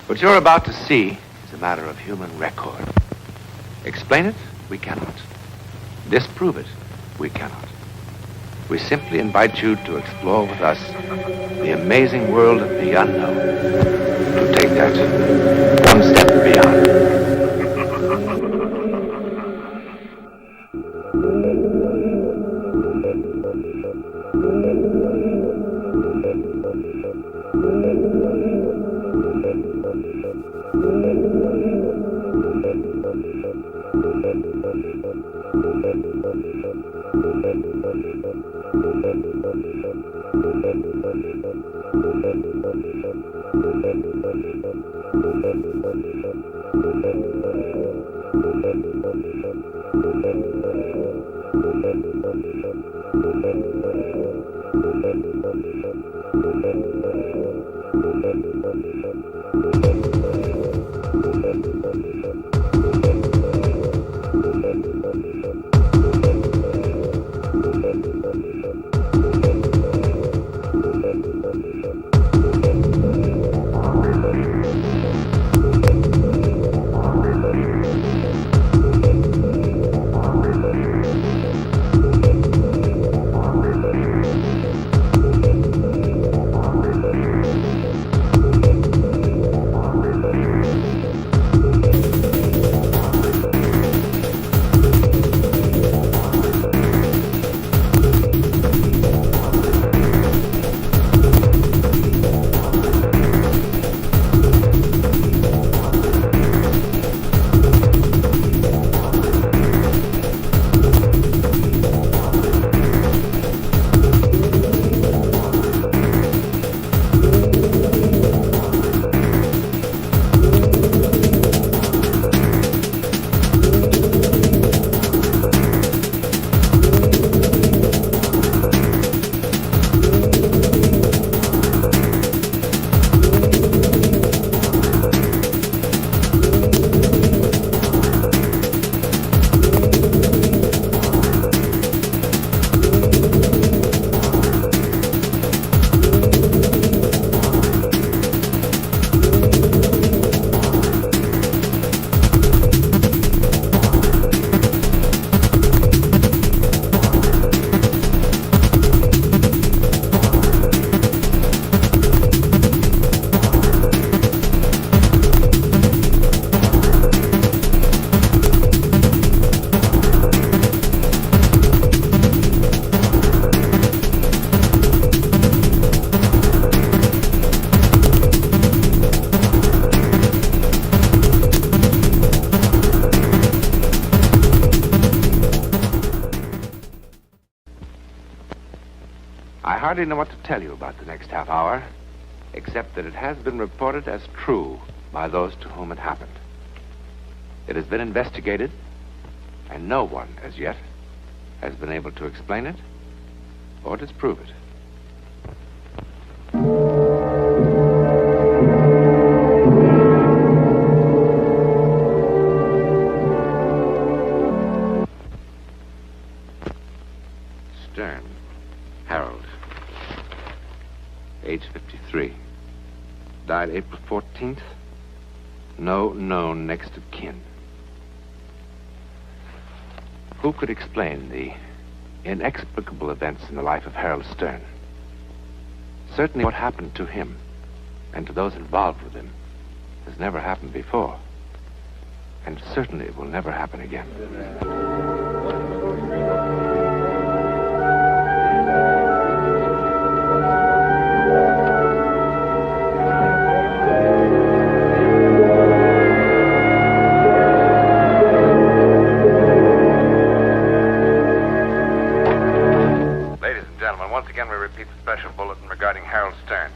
What you're about to see is a matter of human record. Explain it? We cannot. Disprove it? We cannot. We simply invite you to explore with us the amazing world of the unknown. To take that one step beyond. I hardly know what to tell you about the next half hour, except that it has been reported as true by those to whom it happened. It has been investigated, and no one, as yet, has been able to explain it or disprove it. Stern, Harold, age 53. Died April 14th. No known next of kin. Who could explain the inexplicable events in the life of Harold Stern? Certainly what happened to him and to those involved with him has never happened before. And certainly it will never happen again. Once again, we repeat the special bulletin regarding Harold Stern.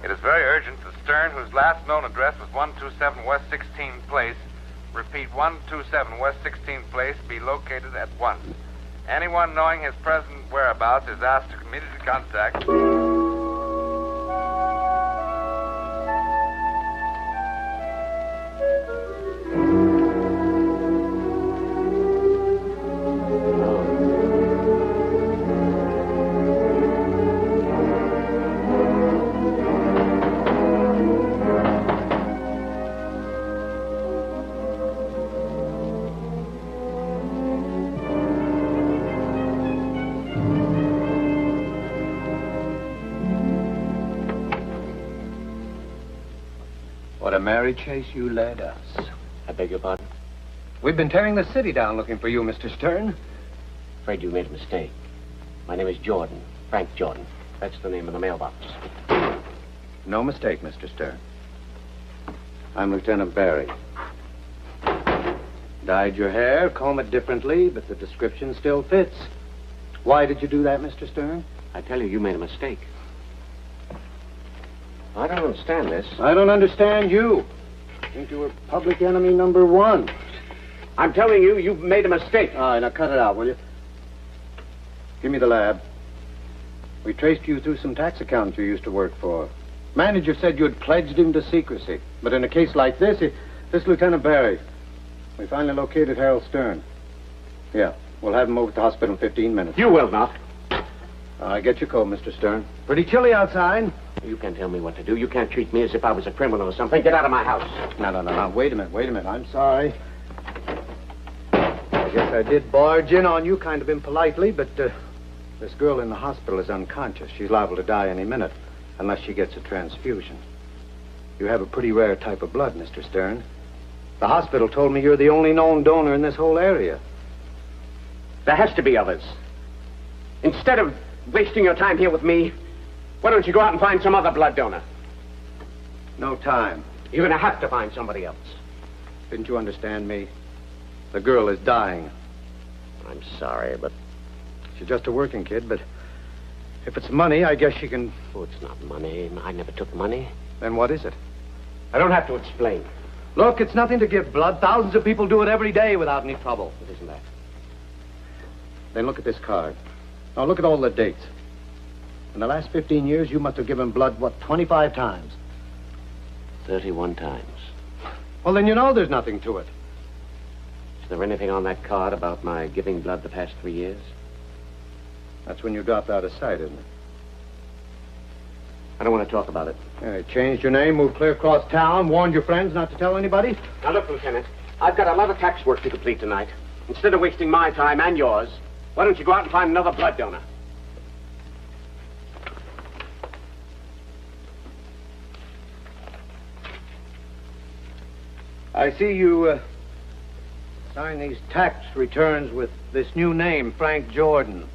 It is very urgent that Stern, whose last known address was 127 West 16th Place, repeat 127 West 16th Place, be located at once. Anyone knowing his present whereabouts is asked to immediately contact... What a merry chase you led us. I beg your pardon? We've been tearing the city down looking for you, Mr. Stern. Afraid you made a mistake. My name is Jordan. Frank Jordan. That's the name of the mailbox. No mistake, Mr. Stern. I'm Lieutenant Barry. Dyed your hair, comb it differently, but the description still fits. Why did you do that, Mr. Stern? I tell you, you made a mistake. I don't understand this. I don't understand you. I think you were public enemy number one. I'm telling you, you've made a mistake. All right, now cut it out, will you? Give me the lab. We traced you through some tax accounts you used to work for. Manager said you had pledged him to secrecy. But in a case like this, this Lieutenant Barry, we finally located Harold Stern. Yeah, we'll have him over at the hospital in 15 minutes. You will not. Get your coat, Mr. Stern. Pretty chilly outside. You can't tell me what to do. You can't treat me as if I was a criminal or something. Get out of my house. No. Wait a minute. I'm sorry. I guess I did barge in on you kind of impolitely, but this girl in the hospital is unconscious. She's liable to die any minute, unless she gets a transfusion. You have a pretty rare type of blood, Mr. Stern. The hospital told me you're the only known donor in this whole area. There has to be others. Instead of wasting your time here with me, why don't you go out and find some other blood donor? No time. You're going to have to find somebody else. Didn't you understand me? The girl is dying. I'm sorry, but... She's just a working kid, but if it's money, I guess she can... Oh, it's not money. I never took money. Then what is it? I don't have to explain. Look, it's nothing to give blood. Thousands of people do it every day without any trouble. It isn't that. Then look at this card. Now look at all the dates. In the last 15 years, you must have given blood, 25 times? 31 times. Well, then you know there's nothing to it. Is there anything on that card about my giving blood the past 3 years? That's when you dropped out of sight, isn't it? I don't want to talk about it. You changed your name, moved clear across town, warned your friends not to tell anybody? Now, look, Lieutenant, I've got a lot of tax work to complete tonight. Instead of wasting my time and yours, why don't you go out and find another blood donor? I see you sign these tax returns with this new name, Frank Jordan.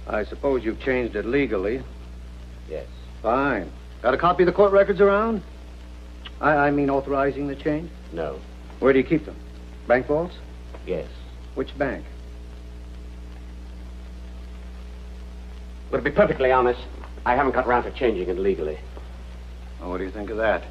I suppose you've changed it legally. Yes. Fine. Got a copy of the court records around? I mean authorizing the change? No. Where do you keep them? Bank vaults? Yes. Which bank? But to be perfectly honest, I haven't got around to changing it legally. Well, what do you think of that?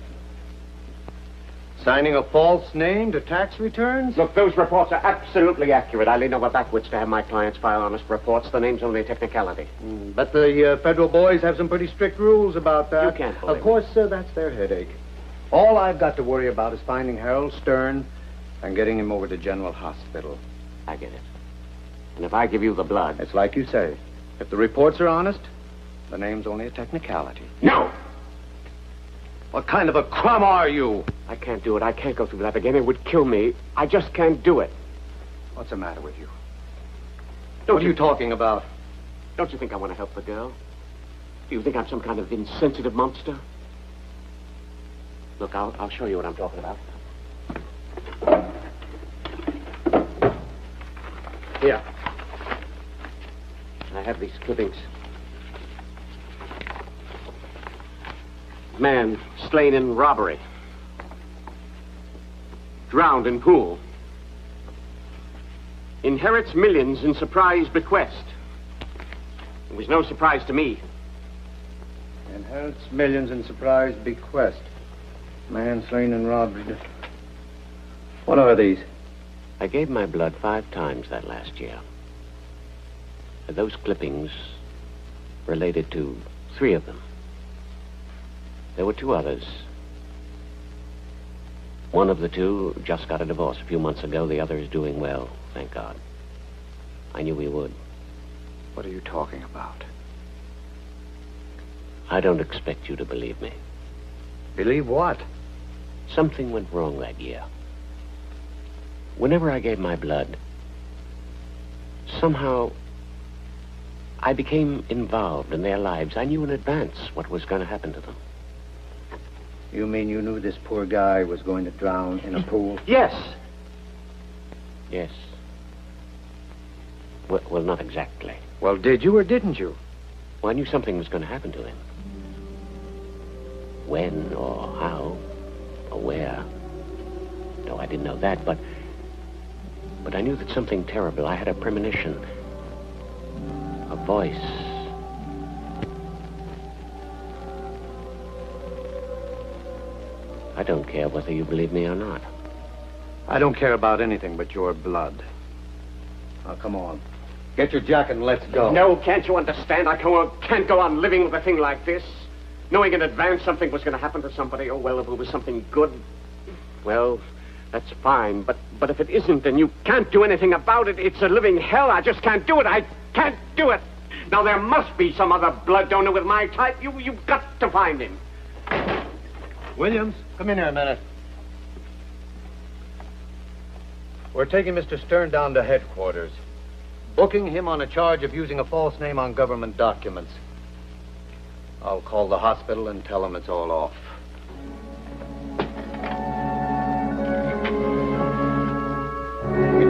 Signing a false name to tax returns? Look, those reports are absolutely accurate. I lean over backwards to have my clients file honest reports. The name's only a technicality. But the federal boys have some pretty strict rules about that. You can't believe Of course, that's their headache. All I've got to worry about is finding Harold Stern and getting him over to General Hospital. I get it. And if I give you the blood... It's like you say. If the reports are honest, the name's only a technicality. No! What kind of a crumb are you? I can't do it. I can't go through that again. It would kill me. I just can't do it. What's the matter with you? What are you talking about? Don't you think I want to help the girl? Do you think I'm some kind of insensitive monster? Look, I'll show you what I'm talking about. Here. I have these clippings. Man slain in robbery. Drowned in pool. Inherits millions in surprise bequest. It was no surprise to me. Inherits millions in surprise bequest. Man slain in robbery. What are these? I gave my blood 5 times that last year. Those clippings related to 3 of them. There were 2 others. One of the 2 just got a divorce a few months ago. The other is doing well, thank God. I knew he would. What are you talking about? I don't expect you to believe me. Believe what? Something went wrong that year. Whenever I gave my blood, somehow I became involved in their lives. I knew in advance what was going to happen to them. You mean you knew this poor guy was going to drown in a pool? Yes. Yes. Well, not exactly. Well, did you or didn't you? Well, I knew something was going to happen to him. When or how or where. No, I didn't know that, but I knew that something terrible. I had a premonition. A voice. I don't care whether you believe me or not. I don't care about anything but your blood. Now, come on. Get your jacket and let's go. No, can't you understand? I can't go on living with a thing like this. Knowing in advance something was going to happen to somebody. Oh, well, if it was something good, well, that's fine. But if it isn't and you can't do anything about it, it's a living hell. I just can't do it. I can't do it. Now, there must be some other blood donor with my type. You've got to find him. Williams, come in here a minute. We're taking Mr. Stern down to headquarters. Booking him on a charge of using a false name on government documents. I'll call the hospital and tell them it's all off.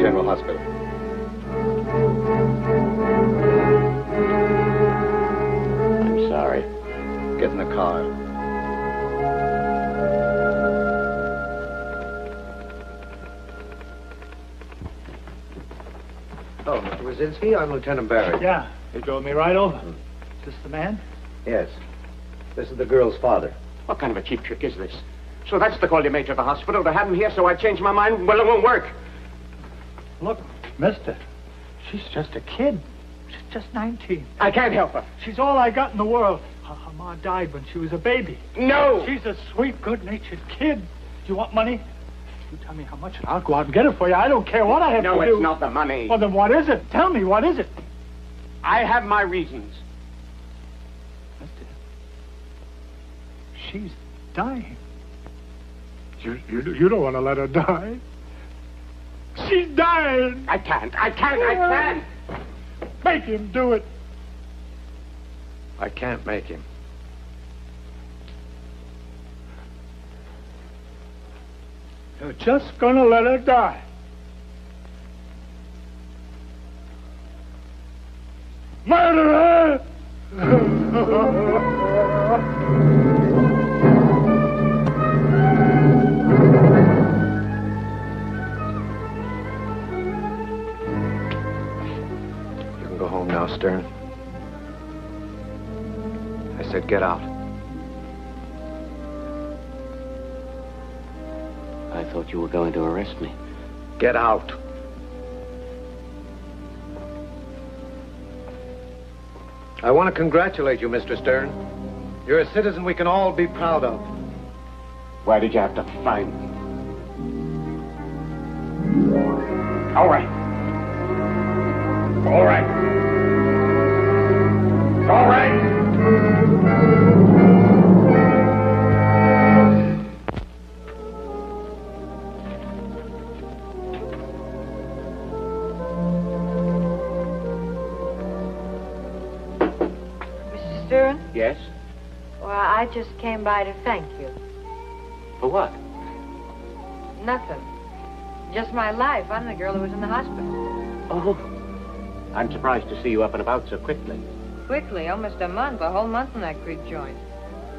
General Hospital. I'm sorry. Get in the car. Oh, Mr. Wazinski, I'm Lieutenant Barry. Yeah, they drove me right over. Is this the man? Yes. This is the girl's father. What kind of a cheap trick is this? So that's the call you made to the hospital to have him here, so I changed my mind? Well, it won't work. Look, mister, she's just a kid. She's just 19. I can't help her. She's all I got in the world. Her ma died when she was a baby. No! She's a sweet, good-natured kid. Do you want money? You tell me how much, and I'll go out and get it for you. I don't care what I have to do. No, it's not the money. Well, then what is it? Tell me, what is it? I have my reasons. Mister, she's dying. You don't want to let her die. She's dying. I can't. Make him do it. I can't make him. You're just gonna let her die. Murder her! Go home now, Stern. I said get out. I thought you were going to arrest me. Get out. I want to congratulate you, Mr. Stern. You're a citizen we can all be proud of. Why did you have to find me? All right. All right. All right. Mr. Stern? Yes? Well, I just came by to thank you. For what? Nothing. Just my life. I'm the girl who was in the hospital. Oh. I'm surprised to see you up and about so quickly. Quickly, almost a month, a whole month in that creep joint.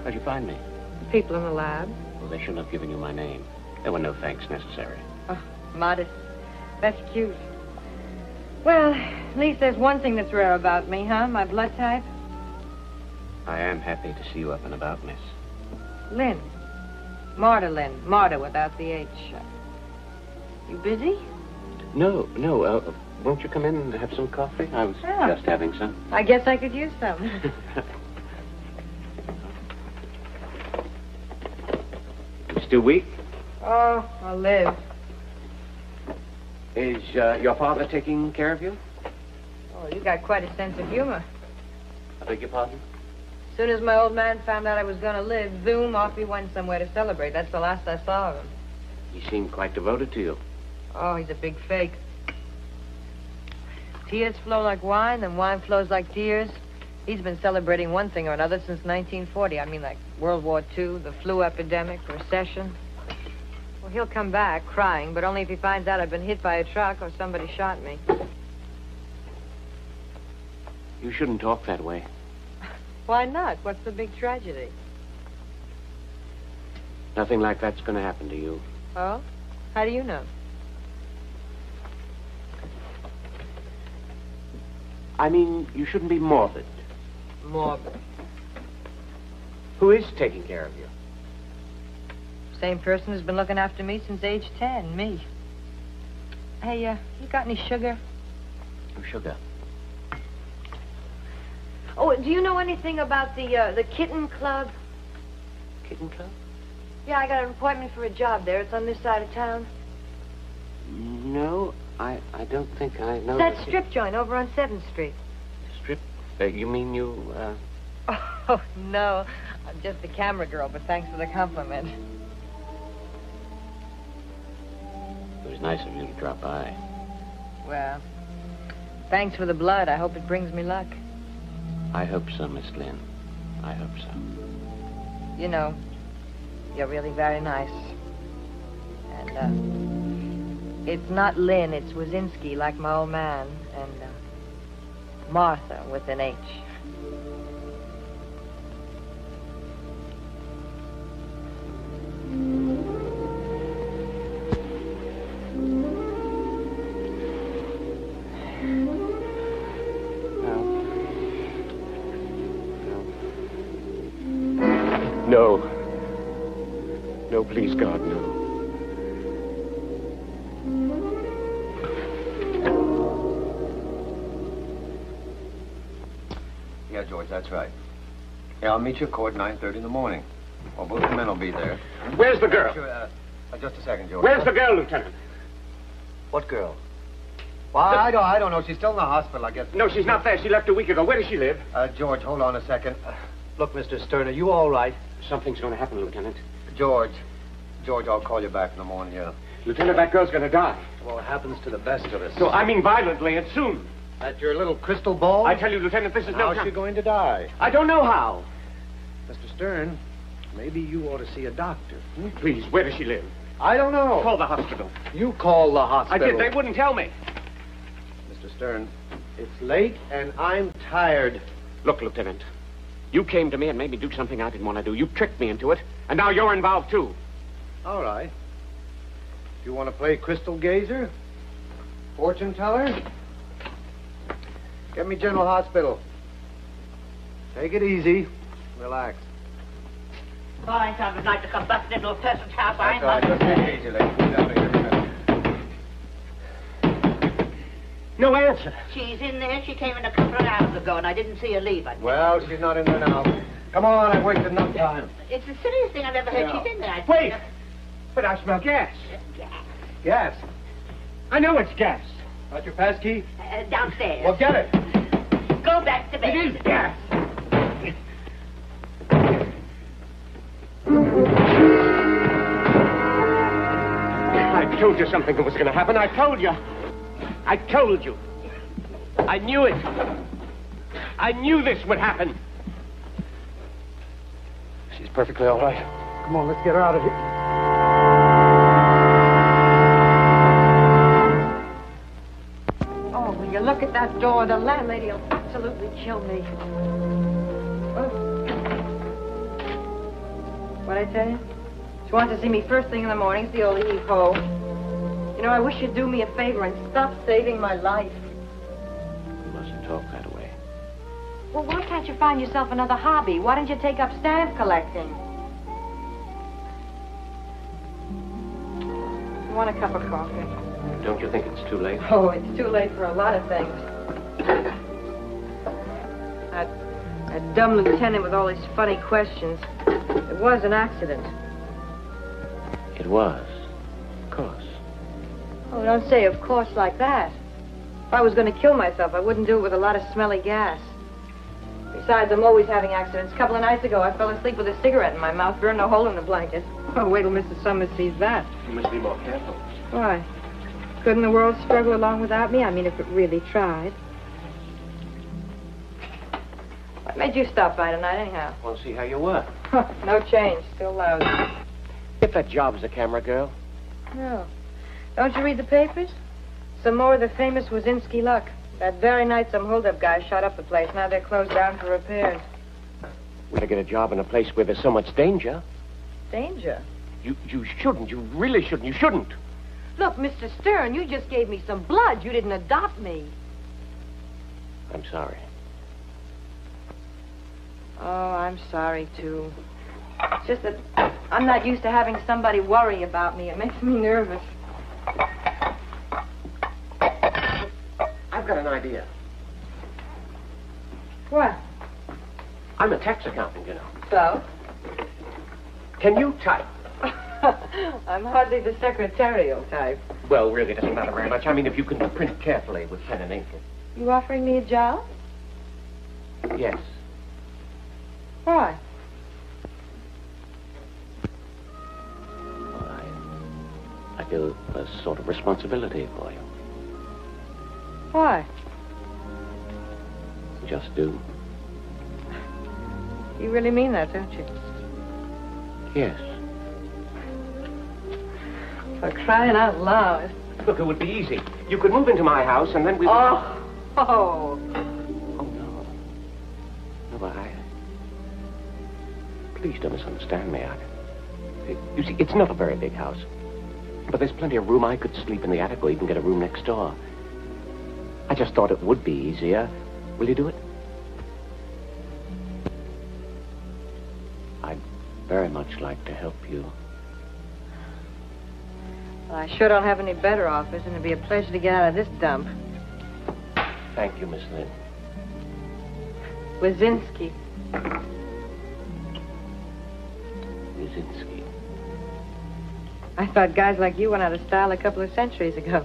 How'd you find me? The people in the lab. Well, they shouldn't have given you my name. There were no thanks necessary. Oh, modest. That's cute. Well, at least there's one thing that's rare about me, huh? My blood type. I am happy to see you up and about, miss. Lynn. Marta Lynn. Marta without the H. You busy? No. Won't you come in and have some coffee? I was just having some. I guess I could use some. You still weak? Oh, I'll live. Is your father taking care of you? Oh, you got quite a sense of humor. I beg your pardon? As soon as my old man found out I was going to live, zoom, off he went somewhere to celebrate. That's the last I saw of him. He seemed quite devoted to you. Oh, he's a big fake. Tears flow like wine, then wine flows like tears. He's been celebrating one thing or another since 1940. I mean, like World War II, the flu epidemic, recession. Well, he'll come back crying, but only if he finds out I've been hit by a truck or somebody shot me. You shouldn't talk that way. Why not? What's the big tragedy? Nothing like that's going to happen to you. Oh? How do you know? I mean, you shouldn't be morbid. Morbid. Who is taking care of you? Same person who's been looking after me since age 10, me. Hey, you got any sugar? No sugar. Oh, do you know anything about the Kitten Club? Kitten Club? Yeah, I got an appointment for a job there. It's on this side of town. No, I don't think I know. That strip joint over on 7th Street. Strip? You mean you, Oh, no. I'm just a camera girl, but thanks for the compliment. It was nice of you to drop by. Well, thanks for the blood. I hope it brings me luck. I hope so, Miss Lynn. I hope so. You know, you're really very nice. And, it's not Lynn, it's Wazinski, like my old man. And, Martha with an H. No. No, please, God, no. Yeah, George, that's right. Yeah, I'll meet you at court 9:30 in the morning. Well, both the men will be there. Where's the girl? Sure, just a second, George. Where's the girl, Lieutenant? What girl? Well, I don't know. She's still in the hospital, I guess. No, she's not there. She left a week ago. Where does she live? George, hold on a second. Look, Mr. Stern, are you all right? Something's going to happen, Lieutenant. George, I'll call you back in the morning, yeah. Lieutenant, that girl's going to die. Well, it happens to the best of us. No, I mean violently and soon. At your little crystal ball? I tell you, Lieutenant, this is no How's time. she going to die? I don't know how. Mr. Stern, maybe you ought to see a doctor. Please, where does she live? I don't know. Call the hospital. You call the hospital. I did. They wouldn't tell me. Mr. Stern, it's late and I'm tired. Look, Lieutenant, you came to me and made me do something I didn't want to do. You tricked me into it, and now you're involved, too. All right. Do you want to play crystal gazer? Fortune teller? Get me General Hospital. Take it easy. Relax. Fine time of night to come busting into a person's house. That's all right. Just take it easy, lady. Get down here. No answer. She's in there. She came in a couple of hours ago, and I didn't see her leave. Well, she's not in there now. Come on, I've wasted enough time. It's the silliest thing I've ever heard. Yeah. She's in there. Wait! But I smell gas. Gas. I know it's gas. Got your pass key? Downstairs. Well, get it. Go back to bed. It is gas. I told you something was going to happen. I told you. I told you. I knew it. I knew this would happen. She's perfectly all right. Come on, let's get her out of here. Oh, will you look at that door? The landlady will absolutely kill me. What'd I tell you? She wants to see me first thing in the morning. It's the old heave-ho. You know, I wish you'd do me a favor and stop saving my life. You mustn't talk that way. Well, why can't you find yourself another hobby? Why don't you take up stamp collecting? You want a cup of coffee? Don't you think it's too late? Oh, it's too late for a lot of things. That dumb lieutenant with all his funny questions. It was an accident. It was. Of course. Oh, don't say of course like that. If I was going to kill myself, I wouldn't do it with a lot of smelly gas. Besides, I'm always having accidents. A couple of nights ago, I fell asleep with a cigarette in my mouth, burned a hole in the blanket. Oh, wait till Mrs. Summers sees that. You must be more careful. Why? Couldn't the world struggle along without me? I mean, if it really tried. What made you stop by tonight, anyhow? Want to see how you were. No change. Still lousy. Get that job as a camera girl. No. Don't you read the papers? Some more of the famous Wazinski luck. That very night, some holdup guy shot up the place. Now they're closed down for repairs. We gotta get a job in a place where there's so much danger. Danger? You shouldn't. You really shouldn't. You shouldn't. Look, Mr. Stern, you just gave me some blood. You didn't adopt me. I'm sorry. Oh, I'm sorry, too. It's just that I'm not used to having somebody worry about me. It makes me nervous. I've got an idea. What? I'm a tax accountant, you know. So? Can you type? I'm hardly the secretarial type. Well, really, it doesn't matter very much. I mean, if you can print carefully with pen and ink. You offering me a job? Yes. Why? Well, I feel a sort of responsibility for you. Why? Just do. You really mean that, don't you? Yes. For crying out loud. Look, it would be easy. You could move into my house, and then we would... Oh, Oh, no. No, Please don't misunderstand me. You see, it's not a very big house. But there's plenty of room. I could sleep in the attic or even get a room next door. I just thought it would be easier. Will you do it? I'd very much like to help you. Well, I sure don't have any better offers, and it'd be a pleasure to get out of this dump. Thank you, Miss Lynn. Wazinski. Wazinski. I thought guys like you went out of style a couple of centuries ago.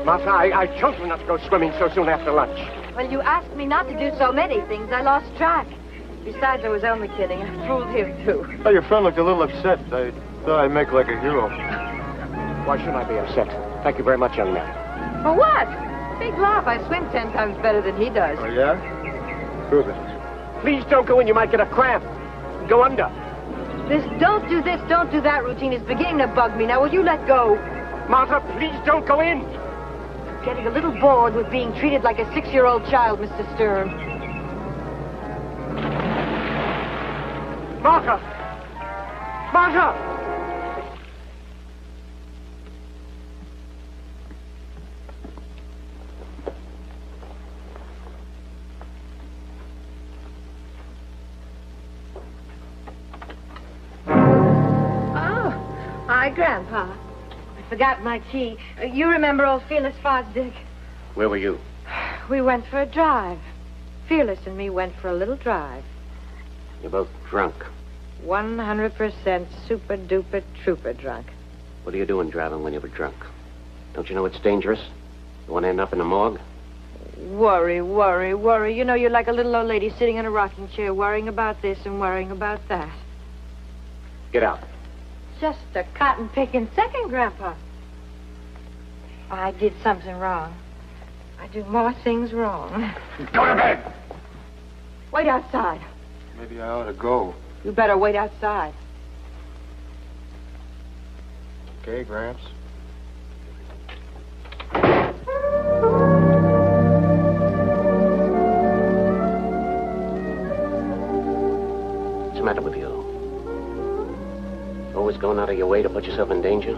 Martha, I chose not to go swimming so soon after lunch. Well, you asked me not to do so many things. I lost track. Besides, I was only kidding. I fooled him, too. Oh, your friend looked a little upset. I thought I'd make like a hero. Why should I be upset? Thank you very much, young man. For what? Big laugh. I swim 10 times better than he does. Oh, yeah? Prove it. Please don't go in. You might get a cramp. Go under. This don't do this, don't do that routine is beginning to bug me. Now, will you let go? Martha, please don't go in. Getting a little bored with being treated like a 6-year-old child, Mr. Stern. Martha! Martha! Oh, hi, Grandpa. I forgot my key. You remember old Fearless Fosdick? Where were you? We went for a drive. Fearless and me went for a little drive. You're both drunk. 100% super-duper trooper drunk. What are you doing driving when you were drunk? Don't you know it's dangerous? You want to end up in a morgue? Worry, worry, worry. You know, you're like a little old lady sitting in a rocking chair worrying about this and worrying about that. Get out. Just a cotton-picking second, Grandpa. I did something wrong. I do more things wrong. Go to bed! Wait outside. Maybe I ought to go. You better wait outside. Okay, Gramps. just going out of your way to put yourself in danger?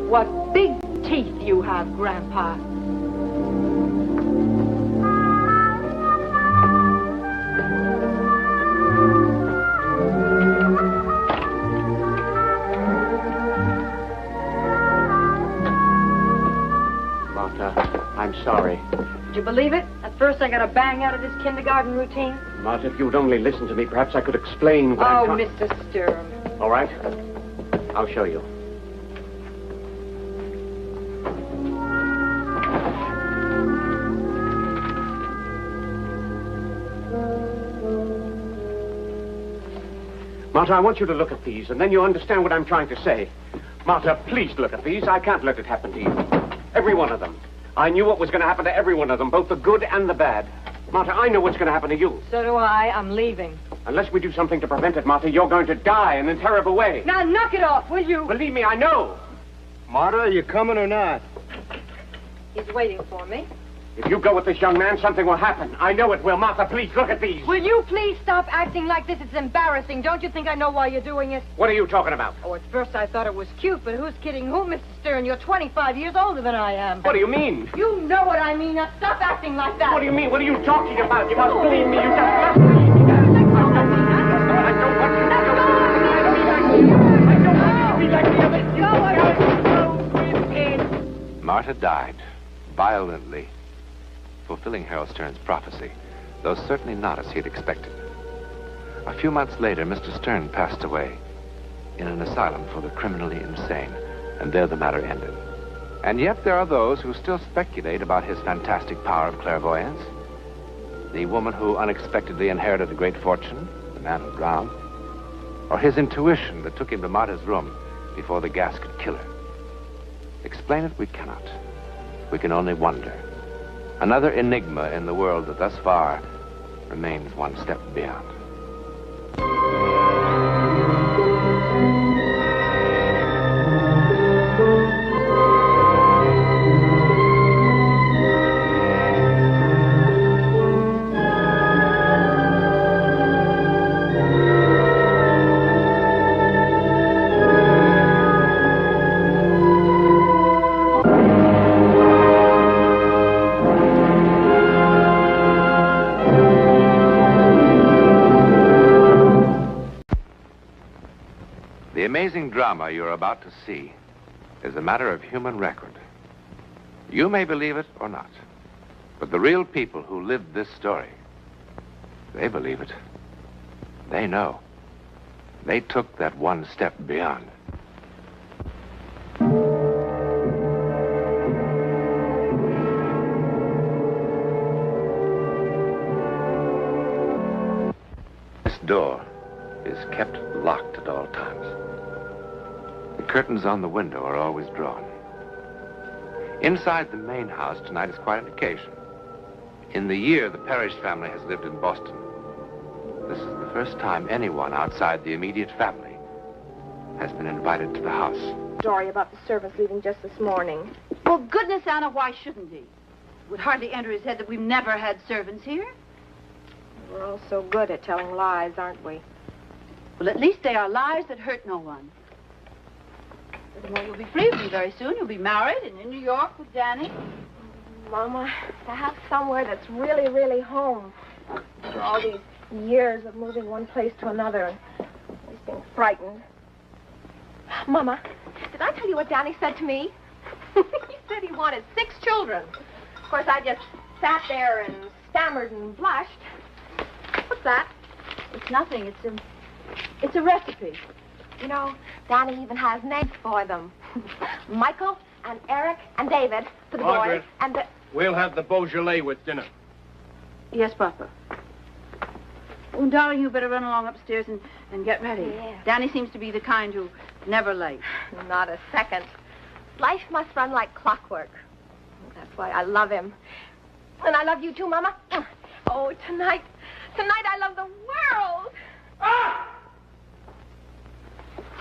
What big teeth you have, Grandpa. I'm sorry. Did you believe it? At first I got a bang out of this kindergarten routine. Martha, if you'd only listen to me, perhaps I could explain what I'm trying... Mr. Stern. All right. I'll show you. Martha, I want you to look at these, and then you'll understand what I'm trying to say. Martha, please look at these. I can't let it happen to you. Every one of them. I knew what was going to happen to every one of them, both the good and the bad. Martha, I know what's going to happen to you. So do I. I'm leaving. Unless we do something to prevent it, Martha, you're going to die in a terrible way. Now knock it off, will you? Believe me, I know. Martha, are you coming or not? He's waiting for me. If you go with this young man, something will happen. I know it will. Martha, please, look at these. Will you please stop acting like this? It's embarrassing. Don't you think I know why you're doing it? What are you talking about? Oh, at first I thought it was cute, but who's kidding who, Mr. Stern? You're 25 years older than I am. What do you mean? You know what I mean. Now stop acting like that. What do you mean? What are you talking about? You must believe me. You just must believe me. I don't want you to Martha died violently, fulfilling Harold Stern's prophecy, though certainly not as he had expected. A few months later, Mr. Stern passed away in an asylum for the criminally insane, and there the matter ended. And yet there are those who still speculate about his fantastic power of clairvoyance. The woman who unexpectedly inherited a great fortune, the man who drowned, or his intuition that took him to Martha's room before the gas could kill her. Explain it we cannot. We can only wonder. Another enigma in the world that thus far remains one step beyond. The amazing drama you're about to see is a matter of human record. You may believe it or not, but the real people who lived this story, they believe it. They know. They took that one step beyond. This door is kept locked at all times. The curtains on the window are always drawn. Inside the main house tonight is quite an occasion. In the year the Parrish family has lived in Boston, this is the first time anyone outside the immediate family has been invited to the house. Story about the servants leaving just this morning. Well, goodness, Anna, why shouldn't he? It would hardly enter his head that we've never had servants here. We're all so good at telling lies, aren't we? Well, at least they are lies that hurt no one. Well, you'll be free of me very soon. You'll be married and in New York with Danny. Mama, to have somewhere that's really, really home. After all these years of moving one place to another and always being frightened. Mama, did I tell you what Danny said to me? He said he wanted 6 children. Of course, I just sat there and stammered and blushed. What's that? It's nothing. It's a recipe. You know, Danny even has names for them. Michael and Eric and David for the Margaret, boys. And we'll have the Beaujolais with dinner. Yes, Papa. Oh, darling, you better run along upstairs and get ready. Yeah. Danny seems to be the kind who never late. Not a second. Life must run like clockwork. That's why I love him. And I love you too, Mama. Oh, tonight I love the world. Ah!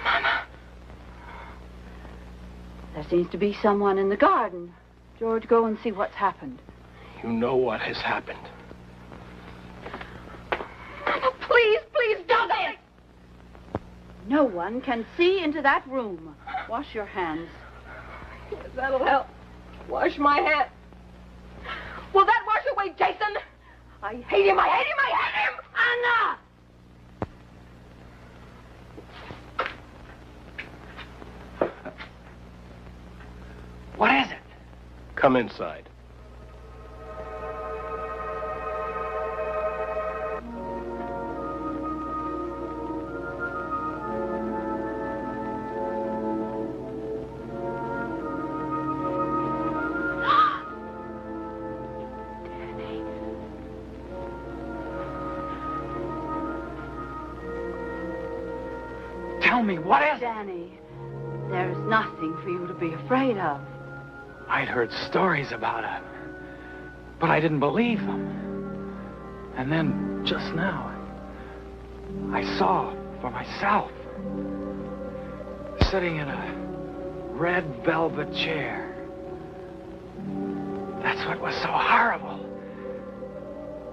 Mama. There seems to be someone in the garden. George, go and see what's happened. You know what has happened. Mama, please, please, don't. No one can see into that room. Wash your hands. Yes, that'll help. Wash my hands. Will that wash away Jason? I hate him, I hate him, I hate him! Anna! What is it? Come inside. Tell me, what is it? Danny, there's nothing for you to be afraid of. I'd heard stories about it, but I didn't believe them. And then, just now, I saw for myself, sitting in a red velvet chair. That's what was so horrible.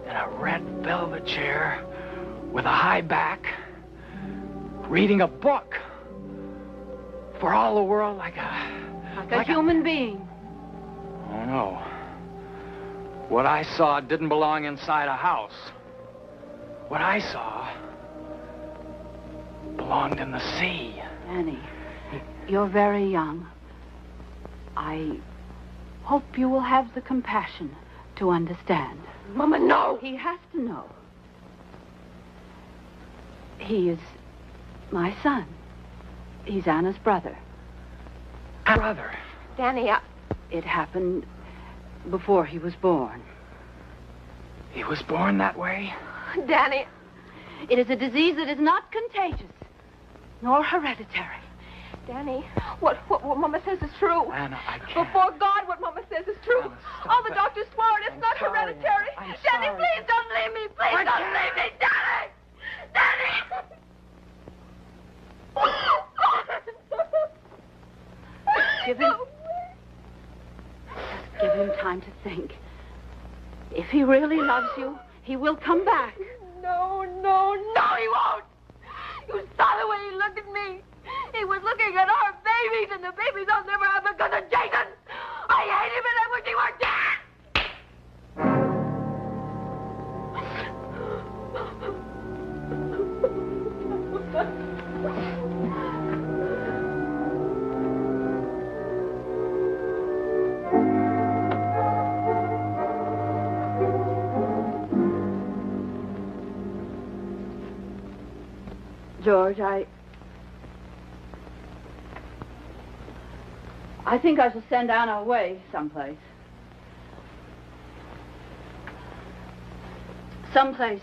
In a red velvet chair with a high back, reading a book. For all the world, like a human being. Oh, no. What I saw didn't belong inside a house. What I saw belonged in the sea. Danny, you're very young. I hope you will have the compassion to understand. Mama, no! He has to know. He is my son. He's Anna's brother. Brother? Danny, It happened before he was born. He was born that way? Danny. It is a disease that is not contagious, nor hereditary. Danny, what Mama says is true. Anna, I can't. Before God, what Mama says is true. Anna, stop All the it. doctors swore it. It's not sorry. hereditary. I'm Danny, sorry. please don't leave me. Please don't leave me. Danny! Danny! Give him time to think. If he really loves you, he will come back. No, he won't. You saw the way he looked at me. He was looking at our babies, and the babies I'll never have because of Jason. I hate him, and I wish he were dead. George, I think I shall send Anna away someplace. Someplace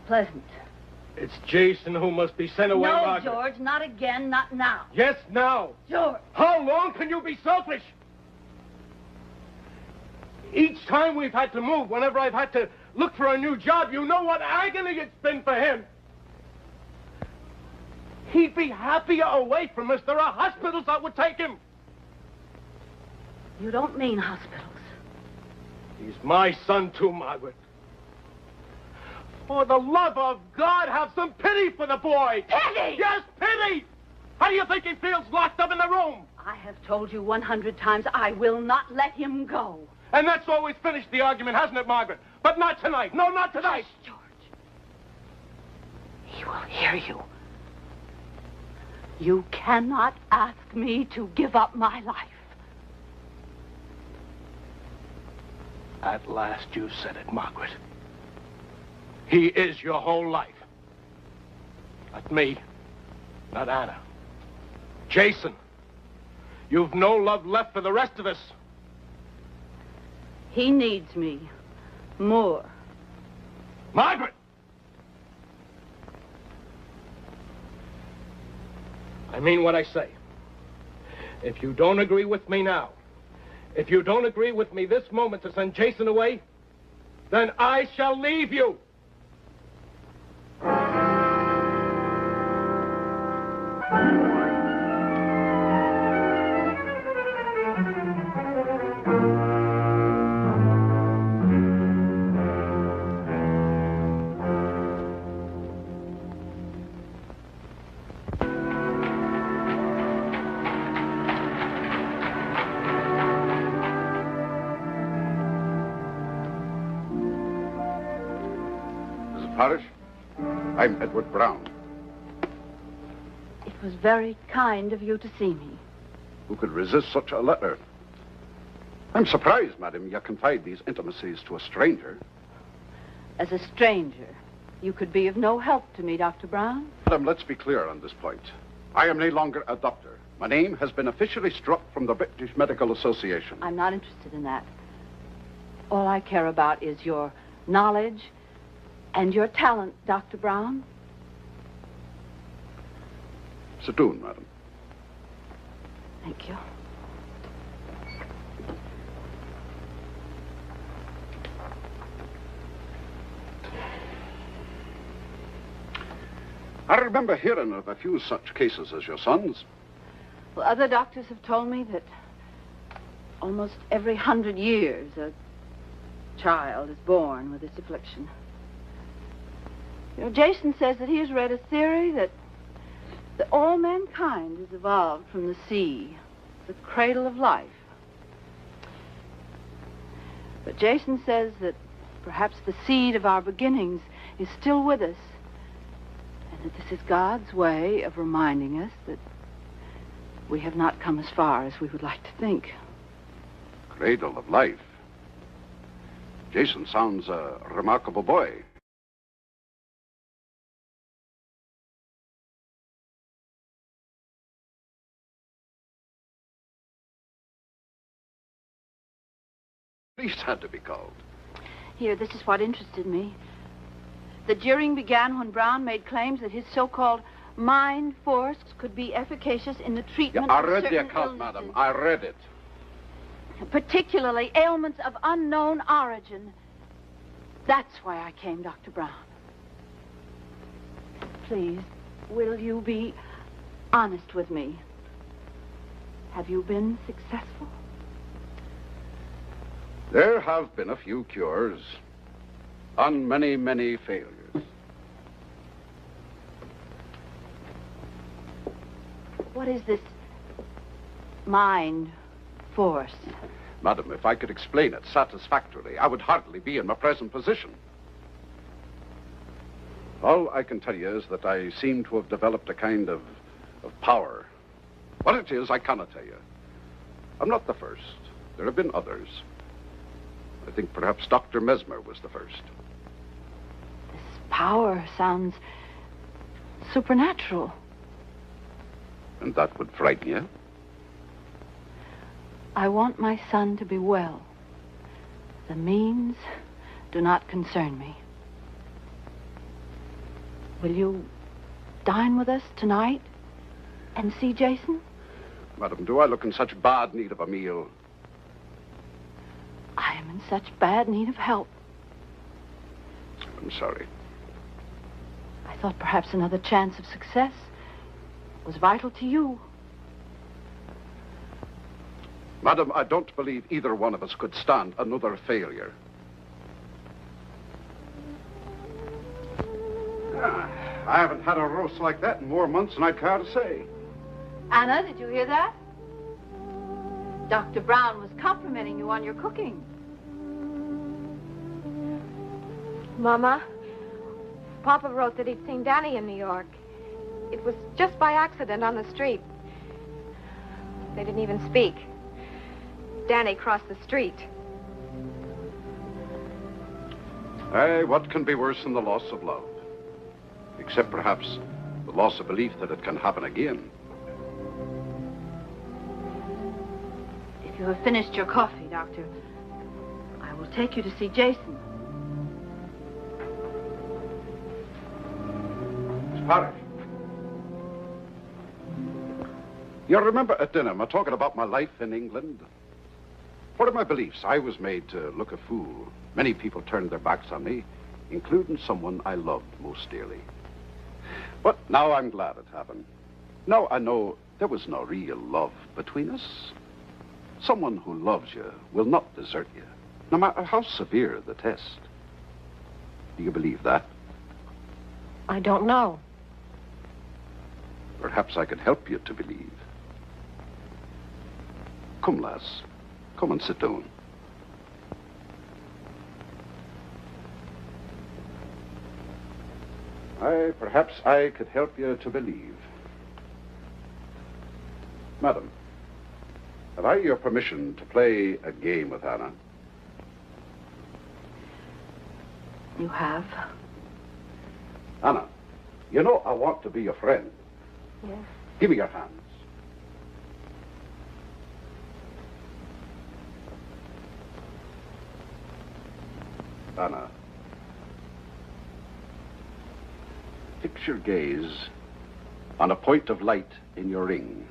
pleasant. It's Jason who must be sent away, No, Margaret. George, not again, not now. Yes, now. George. How long can you be selfish? Each time we've had to move, whenever I've had to look for a new job, you know what agony it's been for him. He'd be happier away from us. There are hospitals that would take him. You don't mean hospitals. He's my son, too, Margaret. For the love of God, have some pity for the boy. Pity? Yes, pity! How do you think he feels locked up in the room? I have told you 100 times I will not let him go. And that's always finished the argument, hasn't it, Margaret? But not tonight. No, not tonight. Hush, George. He will hear you. You cannot ask me to give up my life. At last you said it, Margaret. He is your whole life. Not me. Not Anna. Jason. You've no love left for the rest of us. He needs me more. Margaret! I mean what I say. If you don't agree with me now, if you don't agree with me this moment to send Jason away, then I shall leave you. Parrish, I'm Edward Brown. It was very kind of you to see me. Who could resist such a letter? I'm surprised, madam, you confide these intimacies to a stranger. As a stranger, you could be of no help to me, Dr. Brown. Madam, let's be clear on this point. I am no longer a doctor. My name has been officially struck from the British Medical Association. I'm not interested in that. All I care about is your knowledge and your talent, Dr. Brown. Sit down, madam. Thank you. I remember hearing of a few such cases as your son's. Well, other doctors have told me that almost every 100 years a child is born with this affliction. You know, Jason says that he has read a theory that all mankind is evolved from the sea, the cradle of life. But Jason says that perhaps the seed of our beginnings is still with us, and that this is God's way of reminding us that we have not come as far as we would like to think. Cradle of life. Jason sounds a remarkable boy. Police had to be called. Here, this is what interested me. The jeering began when Brown made claims that his so-called mind force could be efficacious in the treatment I of read the certain account, illnesses, madam. I read it. particularly ailments of unknown origin. That's why I came, Dr. Brown. Please, will you be honest with me? Have you been successful? There have been a few cures, and many, many failures. What is this mind force? Madam, if I could explain it satisfactorily, I would hardly be in my present position. All I can tell you is that I seem to have developed a kind of power. What it is, I cannot tell you. I'm not the first. There have been others. I think perhaps Dr. Mesmer was the first. This power sounds supernatural. And that would frighten you? I want my son to be well. The means do not concern me. Will you dine with us tonight and see Jason? Madam, do I look in such bad need of a meal? I am in such bad need of help. I'm sorry. I thought perhaps another chance of success was vital to you. Madam, I don't believe either one of us could stand another failure. I haven't had a roast like that in more months than I care to say. Anna, did you hear that? Dr. Brown was complimenting you on your cooking. Mama, Papa wrote that he'd seen Danny in New York. It was just by accident on the street. They didn't even speak. Danny crossed the street. Aye, what can be worse than the loss of love? Except perhaps the loss of belief that it can happen again. If you have finished your coffee, Doctor, I will take you to see Jason. Miss Parrish. You remember at dinner, me talking about my life in England? What are my beliefs? I was made to look a fool. Many people turned their backs on me, including someone I loved most dearly. But now I'm glad it happened. Now I know there was no real love between us. Someone who loves you will not desert you, no matter how severe the test. Do you believe that? I don't know. Perhaps I could help you to believe. Come, lass. Come and sit down. Perhaps I could help you to believe. Madam, have I your permission to play a game with Anna? You have? Anna, you know I want to be your friend. Yes. Give me your hands. Anna, fix your gaze on a point of light in your ring.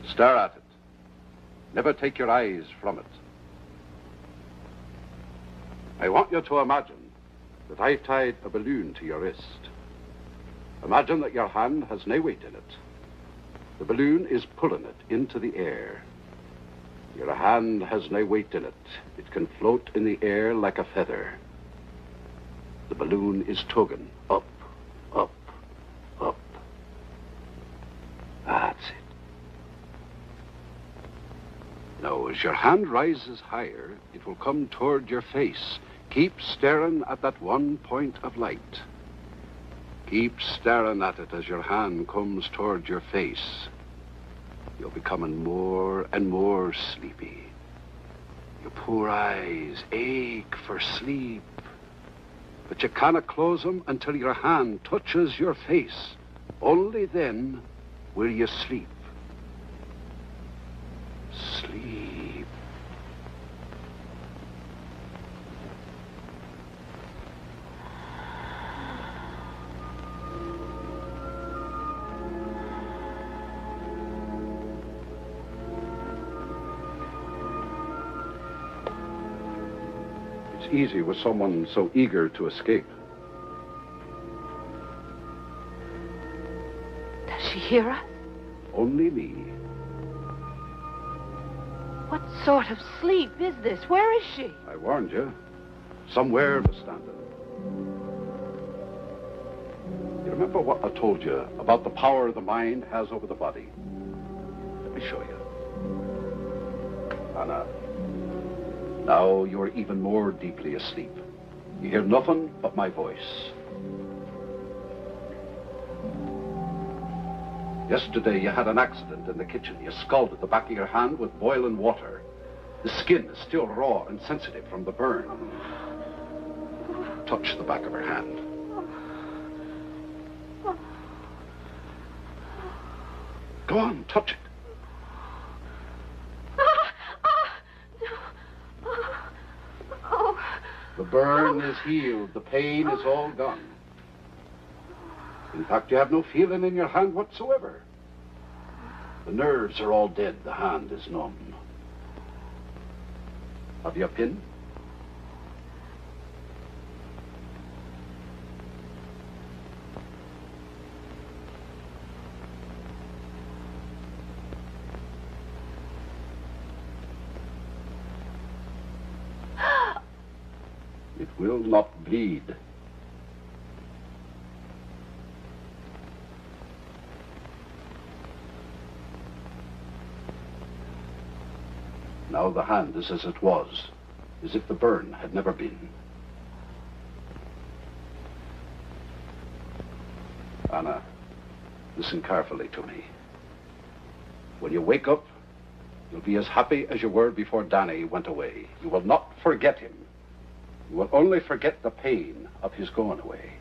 Stare at it. Never take your eyes from it. I want you to imagine that I've tied a balloon to your wrist. Imagine that your hand has no weight in it. The balloon is pulling it into the air. Your hand has no weight in it. It can float in the air like a feather. The balloon is tugging up, up, up. That's it. Now, as your hand rises higher, it will come toward your face. Keep staring at that one point of light. Keep staring at it as your hand comes toward your face. You're becoming more and more sleepy. Your poor eyes ache for sleep. But you cannot close them until your hand touches your face. Only then will you sleep. Sleep. It's easy with someone so eager to escape. Does she hear us? Only me. What sort of sleep is this? Where is she? I warned you. Somewhere, Miss Stanton. You remember what I told you about the power the mind has over the body? Let me show you. Anna, now you are even more deeply asleep. You hear nothing but my voice. Yesterday, you had an accident in the kitchen. You scalded the back of your hand with boiling water. The skin is still raw and sensitive from the burn. Touch the back of her hand. Go on, touch it. The burn is healed. The pain is all gone. In fact, you have no feeling in your hand whatsoever. The nerves are all dead. The hand is numb. Have you a pin? It will not bleed. Now the hand is as it was, as if the burn had never been. Anna, listen carefully to me. When you wake up, you'll be as happy as you were before Danny went away. You will not forget him. You will only forget the pain of his going away.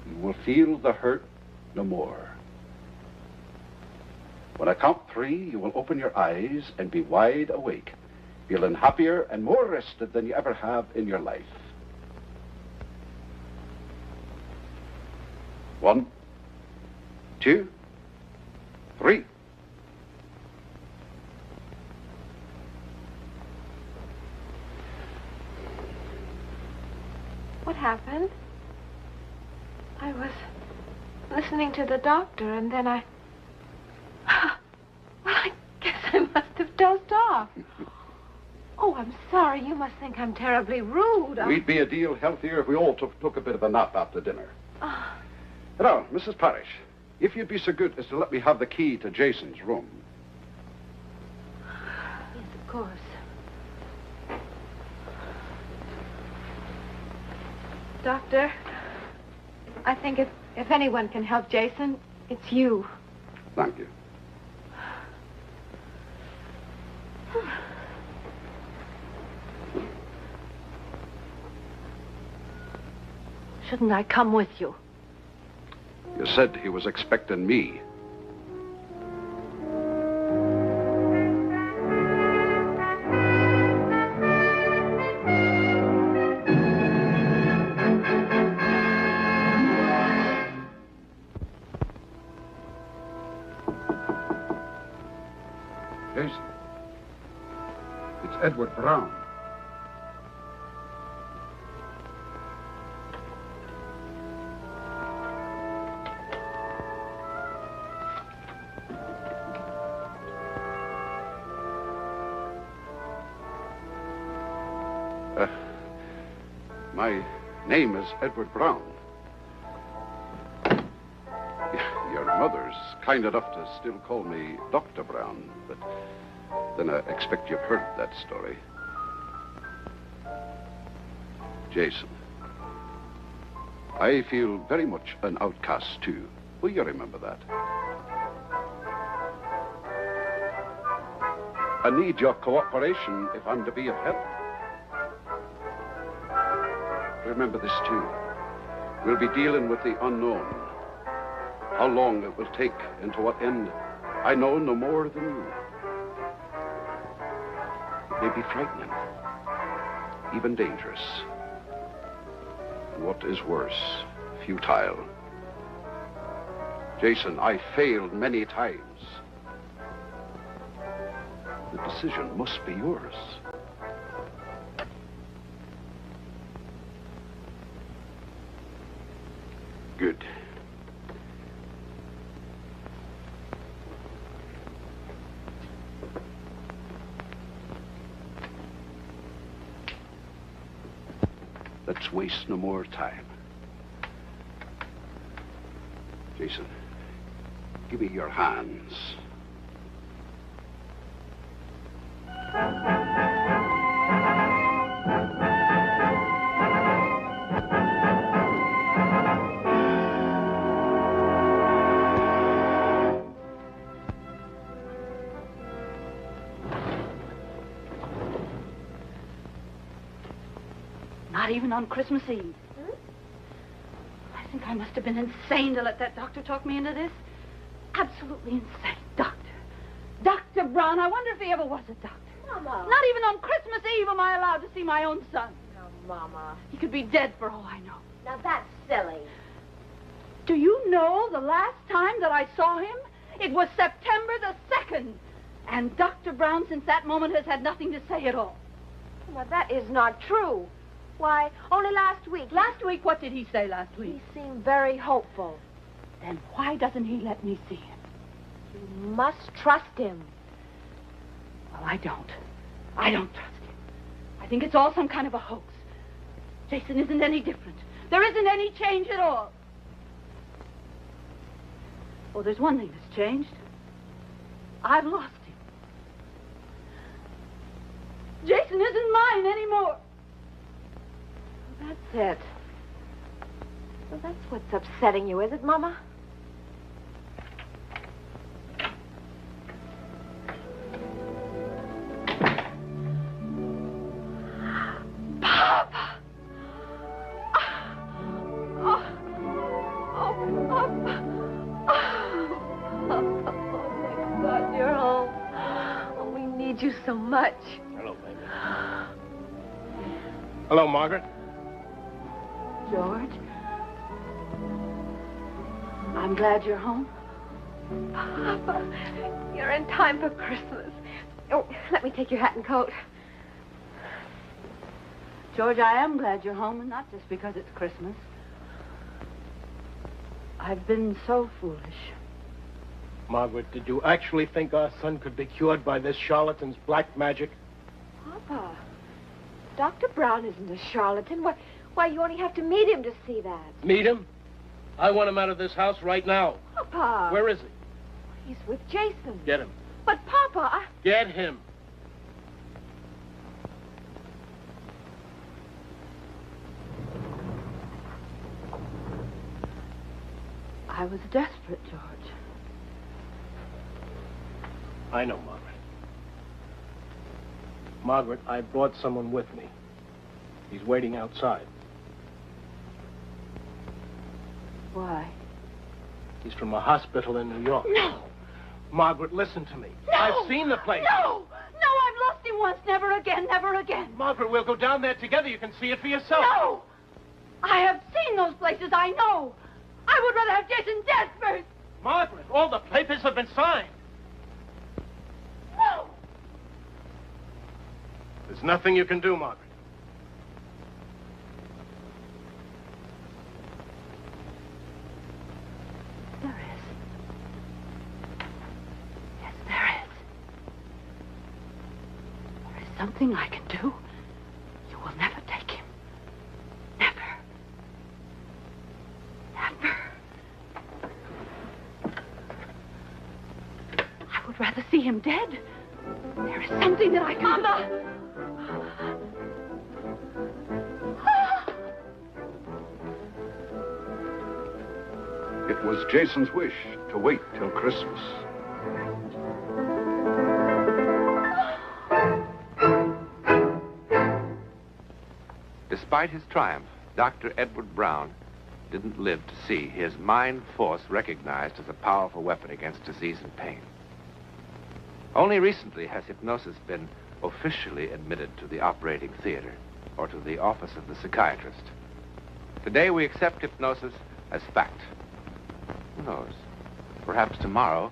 You will feel the hurt no more. When I count 3, you will open your eyes and be wide awake, feeling happier and more rested than you ever have in your life. 1, 2, 3. What happened? I was listening to the doctor, and then I... Well, I guess I must have dozed off. Oh, I'm sorry. You must think I'm terribly rude. We'd be a deal healthier if we all took a bit of a nap after dinner. Now, Mrs. Parrish, if you'd be so good as to let me have the key to Jason's room. Yes, of course. Doctor, I think if anyone can help Jason, it's you. Thank you. Shouldn't I come with you? You said he was expecting me. Jason, it's Edward Brown. My name is Edward Brown. Your mother's kind enough to still call me Dr. Brown, but then I expect you've heard that story. Jason, I feel very much an outcast, too. Will you remember that? I need your cooperation if I'm to be of help. Remember this, too. We'll be dealing with the unknown. How long it will take and to what end, I know no more than you. It may be frightening, even dangerous. And what is worse, futile. Jason, I failed many times. The decision must be yours. Good. Let's waste no more time. Jason, give me your hands. Not even on Christmas Eve. I think I must have been insane to let that doctor talk me into this. Absolutely insane. Dr. Brown, I wonder if he ever was a doctor. Mama. Not even on Christmas Eve am I allowed to see my own son. Now, Mama. He could be dead for all I know. Now, that's silly. Do you know the last time that I saw him? It was September the 2nd. And Dr. Brown, since that moment, has had nothing to say at all. Now, that is not true. Why, only last week. Last week, what did he say last week? He seemed very hopeful. Then why doesn't he let me see him? You must trust him. Well, I don't. I don't trust him. I think it's all some kind of a hoax. Jason isn't any different. There isn't any change at all. Oh, there's one thing that's changed. I've lost him. Jason isn't mine anymore. That's it. Well, that's what's upsetting you, is it, Mama? Papa! Oh, thank God you're home. Oh, we need you so much. Hello, baby. Hello, Margaret. George, I'm glad you're home. Papa, you're in time for Christmas. Oh, let me take your hat and coat. George, I am glad you're home, and not just because it's Christmas. I've been so foolish. Margaret, did you actually think our son could be cured by this charlatan's black magic? Papa, Dr. Brown isn't a charlatan. Why, you only have to meet him to see that. Meet him? I want him out of this house right now. Papa. Where is he? He's with Jason. Get him. But, Papa, Get him. I was desperate, George. I know, Margaret. Margaret, I brought someone with me. He's waiting outside. Why? He's from a hospital in New York. No! Margaret, listen to me. No! I've seen the place. No! No, I've lost him once. Never again, never again. Margaret, we'll go down there together. You can see it for yourself. No! I have seen those places. I know. I would rather have Jason dead first. Margaret, all the papers have been signed. No! There's nothing you can do, Margaret. There is. Yes, there is. There is something I can do. You will never take him. Never. Never. I would rather see him dead. There is something that I can... Mama! It was Jason's wish to wait till Christmas. Despite his triumph, Dr. Edward Brown didn't live to see his mind force recognized as a powerful weapon against disease and pain. Only recently has hypnosis been officially admitted to the operating theater or to the office of the psychiatrist. Today we accept hypnosis as fact. Who knows? Perhaps tomorrow,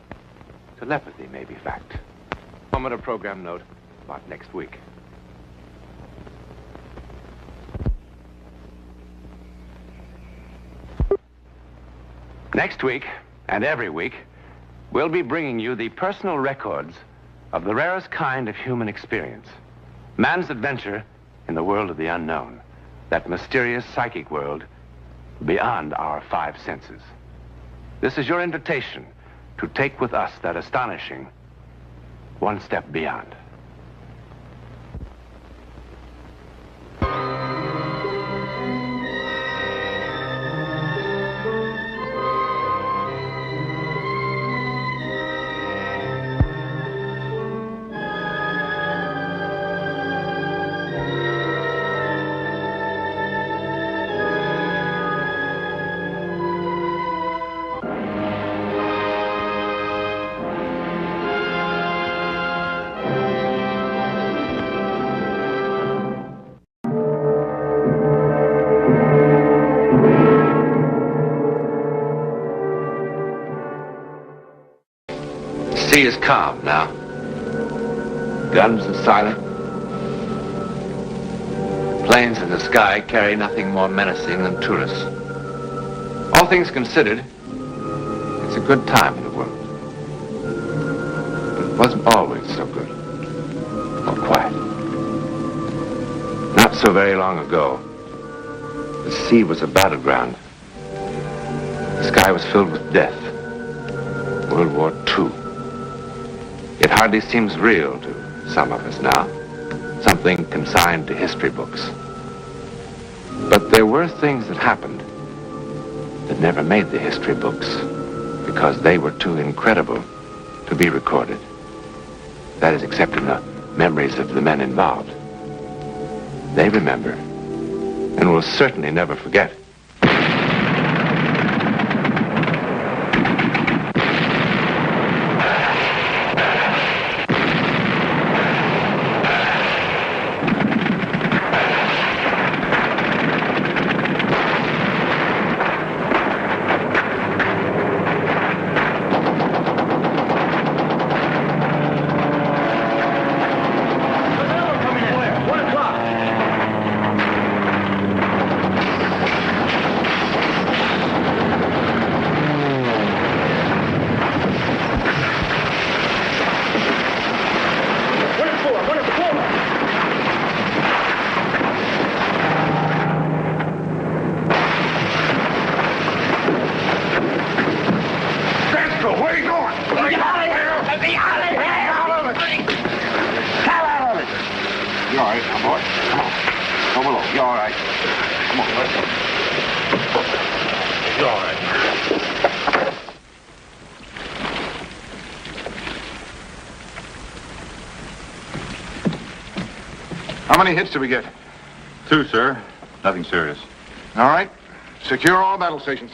telepathy may be fact. Moment of program note about next week. Next week, and every week, we'll be bringing you the personal records of the rarest kind of human experience. Man's adventure in the world of the unknown. That mysterious psychic world beyond our five senses. This is your invitation to take with us that astonishing one step beyond. The sea is calm now. Guns are silent. Planes in the sky carry nothing more menacing than tourists. All things considered, it's a good time in the world. But it wasn't always so good or quiet. Not so very long ago, the sea was a battleground. The sky was filled with death. World War II. It hardly seems real to some of us now. Something consigned to history books. But there were things that happened that never made the history books because they were too incredible to be recorded. That is, except in the memories of the men involved. They remember and will certainly never forget. You're all right. How many hits did we get? 2, sir. Nothing serious. All right. Secure all battle stations.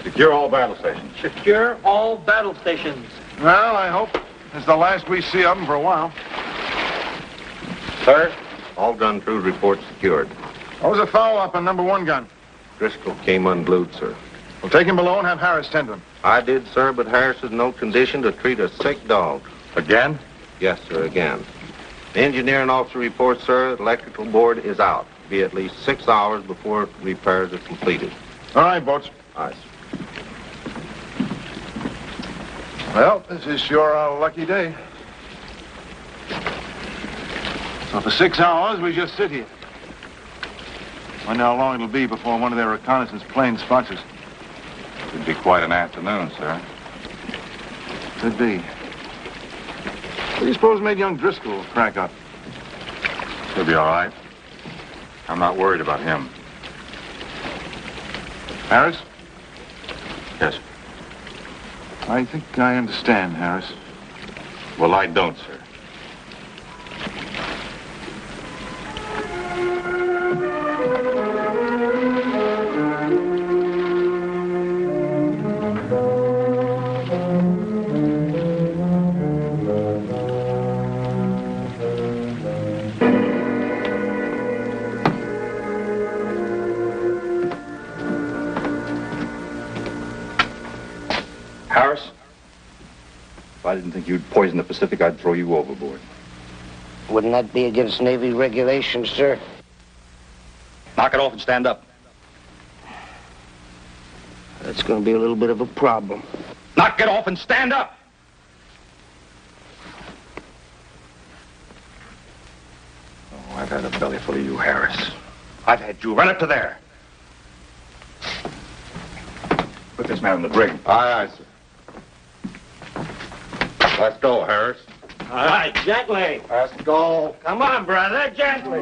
Secure all battle stations. Secure all battle stations. Well, I hope it's the last we see of them for a while. Sir, all gun crew reports secured. What was the foul up on number 1 gun? Driscoll came unglued, sir. Well, take him below and have Harris tend to him. I did, sir, but Harris is in no condition to treat a sick dog. Again? Yes, sir, again. The engineering officer reports, sir, the electrical board is out. Be at least 6 hours before repairs are completed. All right, Boats. Aye, sir. Well, this is sure a lucky day. So for 6 hours, we just sit here. Wonder how long it'll be before one of their reconnaissance planes spots us. It'd be quite an afternoon, sir. Could be. What do you suppose made young Driscoll crack up? He'll be all right. I'm not worried about him. Harris? Yes, sir. I think I understand, Harris. Well, I don't, sir. Harris, if I didn't think you'd poison the Pacific, I'd throw you overboard. Wouldn't that be against Navy regulations, sir? Knock it off and stand up. That's going to be a little bit of a problem. Knock it off and stand up! Oh, I've had a belly full of you, Harris. I've had you. Run up to there. Put this man in the brig. Aye, aye, sir. Let's go, Harris. All right, gently. Let's go. Come on, brother, gently.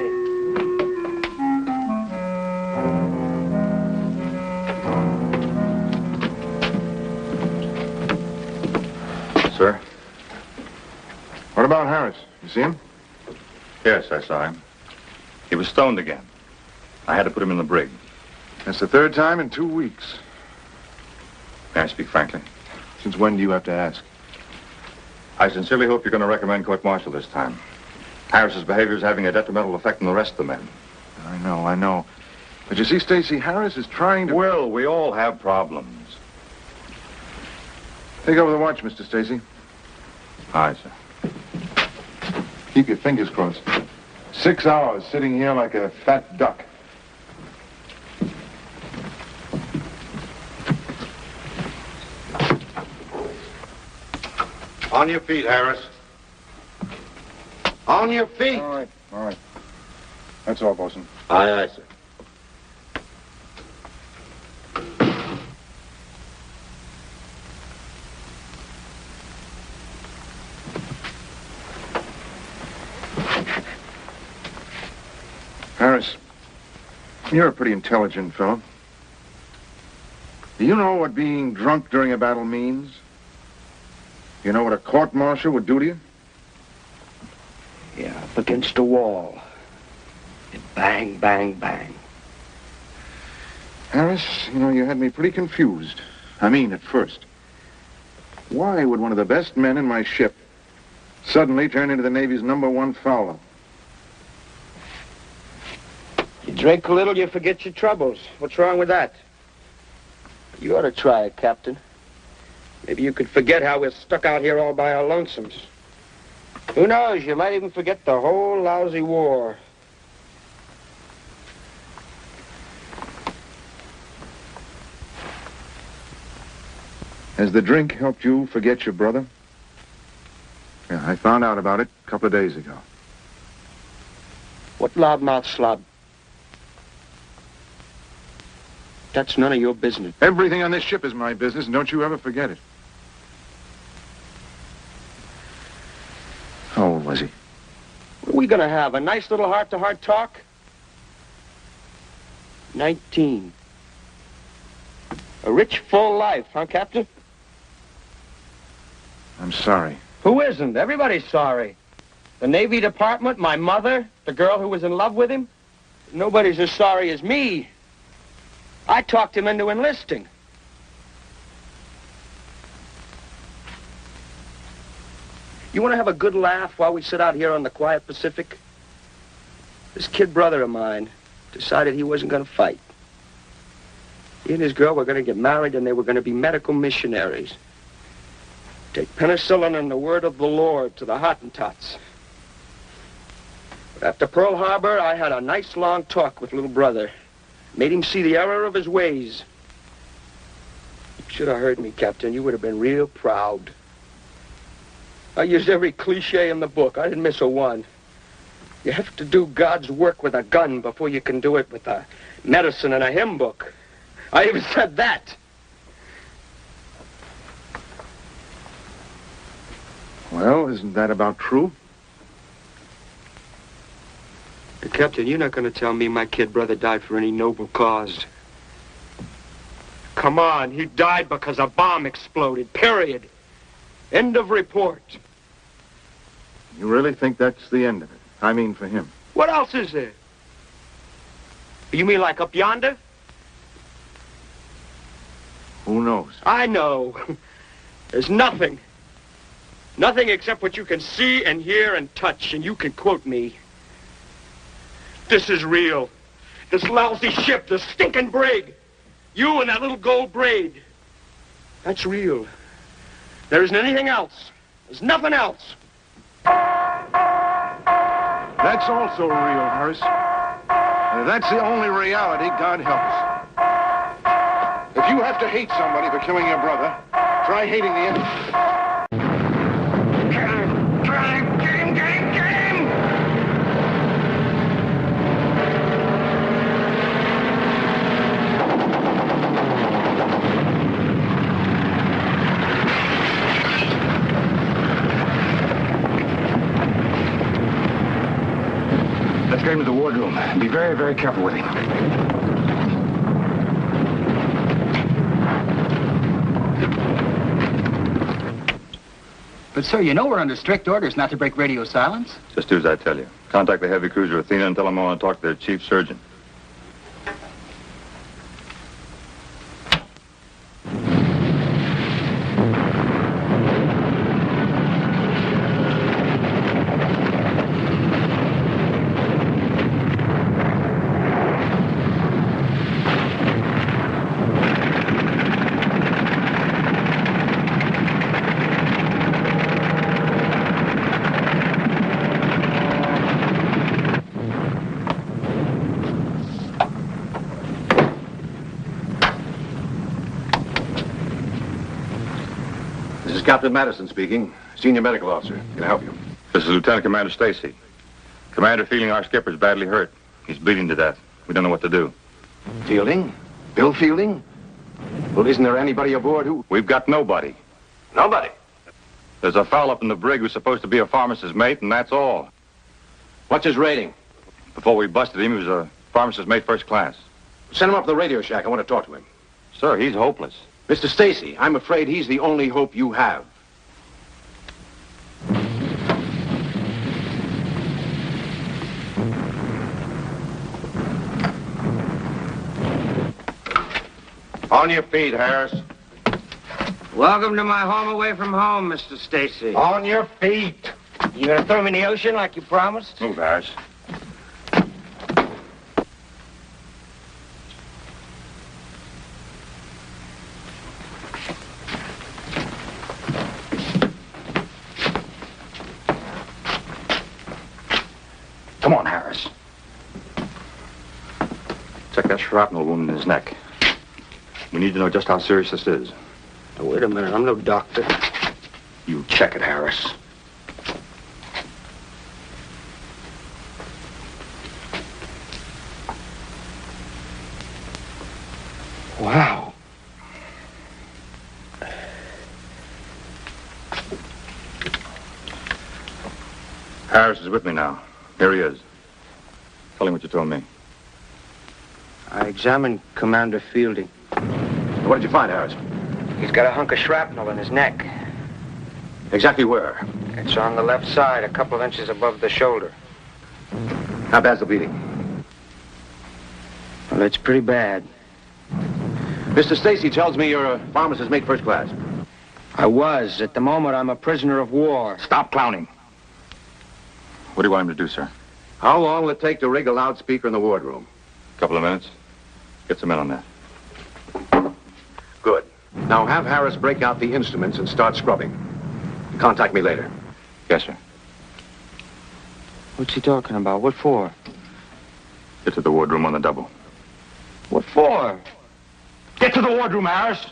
Sir? What about Harris? You see him? Yes, I saw him. He was stoned again. I had to put him in the brig. That's the 3rd time in 2 weeks. May I speak frankly? Since when do you have to ask? I sincerely hope you're going to recommend court-martial this time. Harris's behavior is having a detrimental effect on the rest of the men. I know. But you see, Stacy, Harris is trying to... Will, we all have problems. Take over the watch, Mr. Stacy. Aye, sir. Keep your fingers crossed. 6 hours sitting here like a fat duck. On your feet, Harris. On your feet. All right. That's all, Bosun. Aye, aye, sir. Harris, you're a pretty intelligent fellow. Do you know what being drunk during a battle means? You know what a court-martial would do to you? Yeah, up against a wall. And bang, bang, bang. Harris, you had me pretty confused. I mean, at first. Why would one of the best men in my ship suddenly turn into the Navy's #1 fowler? You drink a little, you forget your troubles. What's wrong with that? You ought to try it, Captain. Maybe you could forget how we're stuck out here all by our lonesomes. Who knows, you might even forget the whole lousy war. Has the drink helped you forget your brother? Yeah, I found out about it a couple of days ago. What loudmouth slob? That's none of your business. Everything on this ship is my business, and don't you ever forget it. How old was he? What are we gonna have, a nice little heart-to-heart talk? 19. A rich, full life, huh, Captain? I'm sorry. Who isn't? Everybody's sorry. The Navy Department, my mother, the girl who was in love with him. Nobody's as sorry as me. I talked him into enlisting. You want to have a good laugh while we sit out here on the quiet Pacific? This kid brother of mine decided he wasn't going to fight. He and his girl were going to get married, and they were going to be medical missionaries. Take penicillin and the word of the Lord to the Hottentots. But after Pearl Harbor, I had a nice long talk with little brother. Made him see the error of his ways. You should have heard me, Captain. You would have been real proud. I used every cliche in the book. I didn't miss a one. You have to do God's work with a gun before you can do it with a medicine and a hymn book. I even said that. Well, isn't that about true? Captain, you're not going to tell me my kid brother died for any noble cause. Come on, he died because a bomb exploded, period. End of report. You really think that's the end of it? I mean, for him. What else is there? You mean like up yonder? Who knows? I know. There's nothing. Nothing except what you can see and hear and touch, and you can quote me. This is real. This lousy ship, this stinking brig. You and that little gold braid. That's real. There isn't anything else. There's nothing else. That's also real, Harris. That's the only reality, God help us. If you have to hate somebody for killing your brother, try hating the enemy. Let's get him to the wardroom. Be very, very careful with him. But, sir, you know we're under strict orders not to break radio silence. Just do as I tell you. Contact the heavy cruiser Athena and tell them I want to talk to their chief surgeon. Captain Madison speaking, Senior Medical Officer. Can I help you? This is Lieutenant Commander Stacy. Commander Fielding, our skipper's badly hurt. He's bleeding to death. We don't know what to do. Fielding? Bill Fielding? Well, isn't there anybody aboard who... We've got nobody. Nobody? There's a fellow up in the brig who's supposed to be a pharmacist's mate, and that's all. What's his rating? Before we busted him, he was a pharmacist's mate first class. Send him up to the radio shack. I want to talk to him. Sir, he's hopeless. Mr. Stacy, I'm afraid he's the only hope you have. On your feet, Harris. Welcome to my home away from home, Mr. Stacy. On your feet. You gonna throw me in the ocean like you promised? Move, Harris. Come on, Harris. Check that shrapnel wound in his neck. We need to know just how serious this is. Now, wait a minute. I'm no doctor. You check it, Harris. Wow. Harris is with me now. Here he is. Tell him what you told me. I examined Commander Fielding. What did you find, Harris? He's got a hunk of shrapnel in his neck. Exactly where? It's on the left side, a couple of inches above the shoulder. How bad's the bleeding? Well, it's pretty bad. Mr. Stacy tells me you're a pharmacist mate first class. I was. At the moment, I'm a prisoner of war. Stop clowning. What do you want him to do, sir? How long will it take to rig a loudspeaker in the wardroom? A couple of minutes. Get some men on that. Good. Now have Harris break out the instruments and start scrubbing. Contact me later. Yes, sir. What's he talking about? What for? Get to the wardroom on the double. What for? Get to the wardroom, Harris.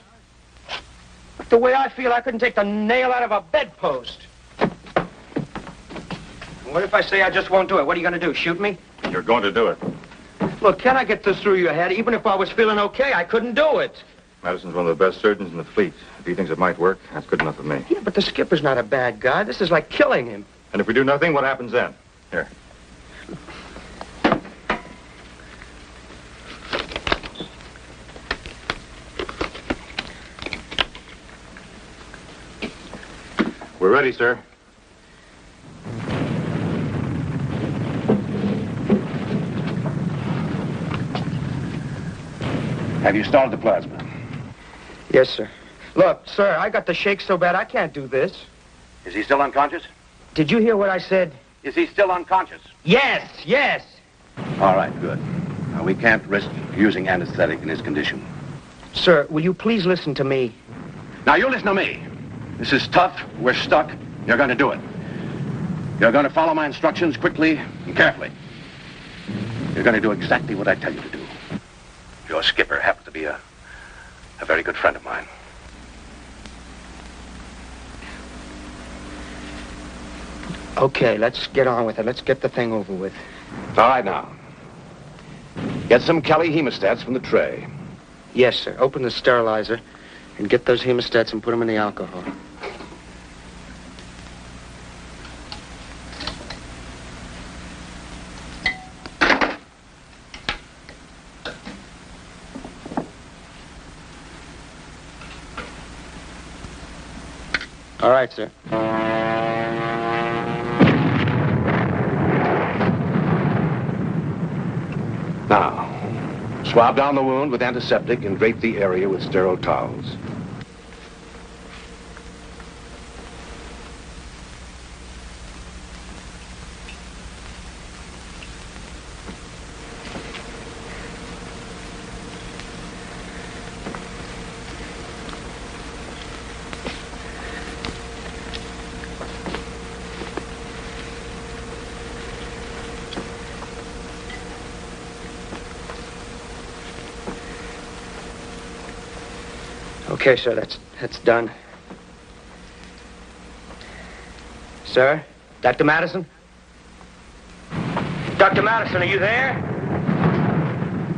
The way I feel, I couldn't take the nail out of a bedpost. What if I say I just won't do it? What are you going to do, shoot me? You're going to do it. Look, can I get this through your head? Even if I was feeling okay, I couldn't do it. Madison's one of the best surgeons in the fleet. If he thinks it might work, that's good enough for me. Yeah, but the skipper's not a bad guy. This is like killing him. And if we do nothing, what happens then? Here. We're ready, sir. Have you started the plasma? Yes, sir. Look, sir, I got the shake so bad I can't do this. Is he still unconscious? Did you hear what I said? Is he still unconscious? Yes, yes. All right, good. Now, we can't risk using anesthetic in his condition. Sir, will you please listen to me? Now, you listen to me. This is tough. We're stuck. You're going to do it. You're going to follow my instructions quickly and carefully. You're going to do exactly what I tell you to do. Your skipper happens to be a very good friend of mine. Okay, let's get on with it. Let's get the thing over with. All right, now. Get some Kelly hemostats from the tray. Yes, sir. Open the sterilizer and get those hemostats and put them in the alcohol. All right, sir. Now, swab down the wound with antiseptic and drape the area with sterile towels. Okay, sir, that's done. Sir? Dr. Madison? Dr. Madison, are you there?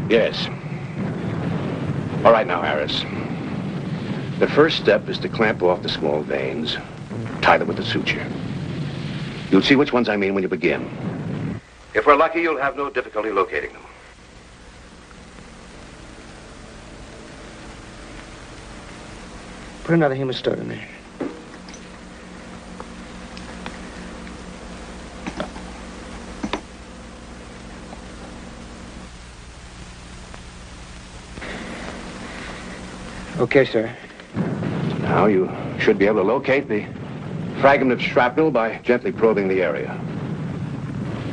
Yes. All right now, Harris. The first step is to clamp off the small veins. Tie them with the suture. You'll see which ones I mean when you begin. If we're lucky, you'll have no difficulty locating them. Put another hemostat in there. Okay, sir. Now you should be able to locate the fragment of shrapnel by gently probing the area.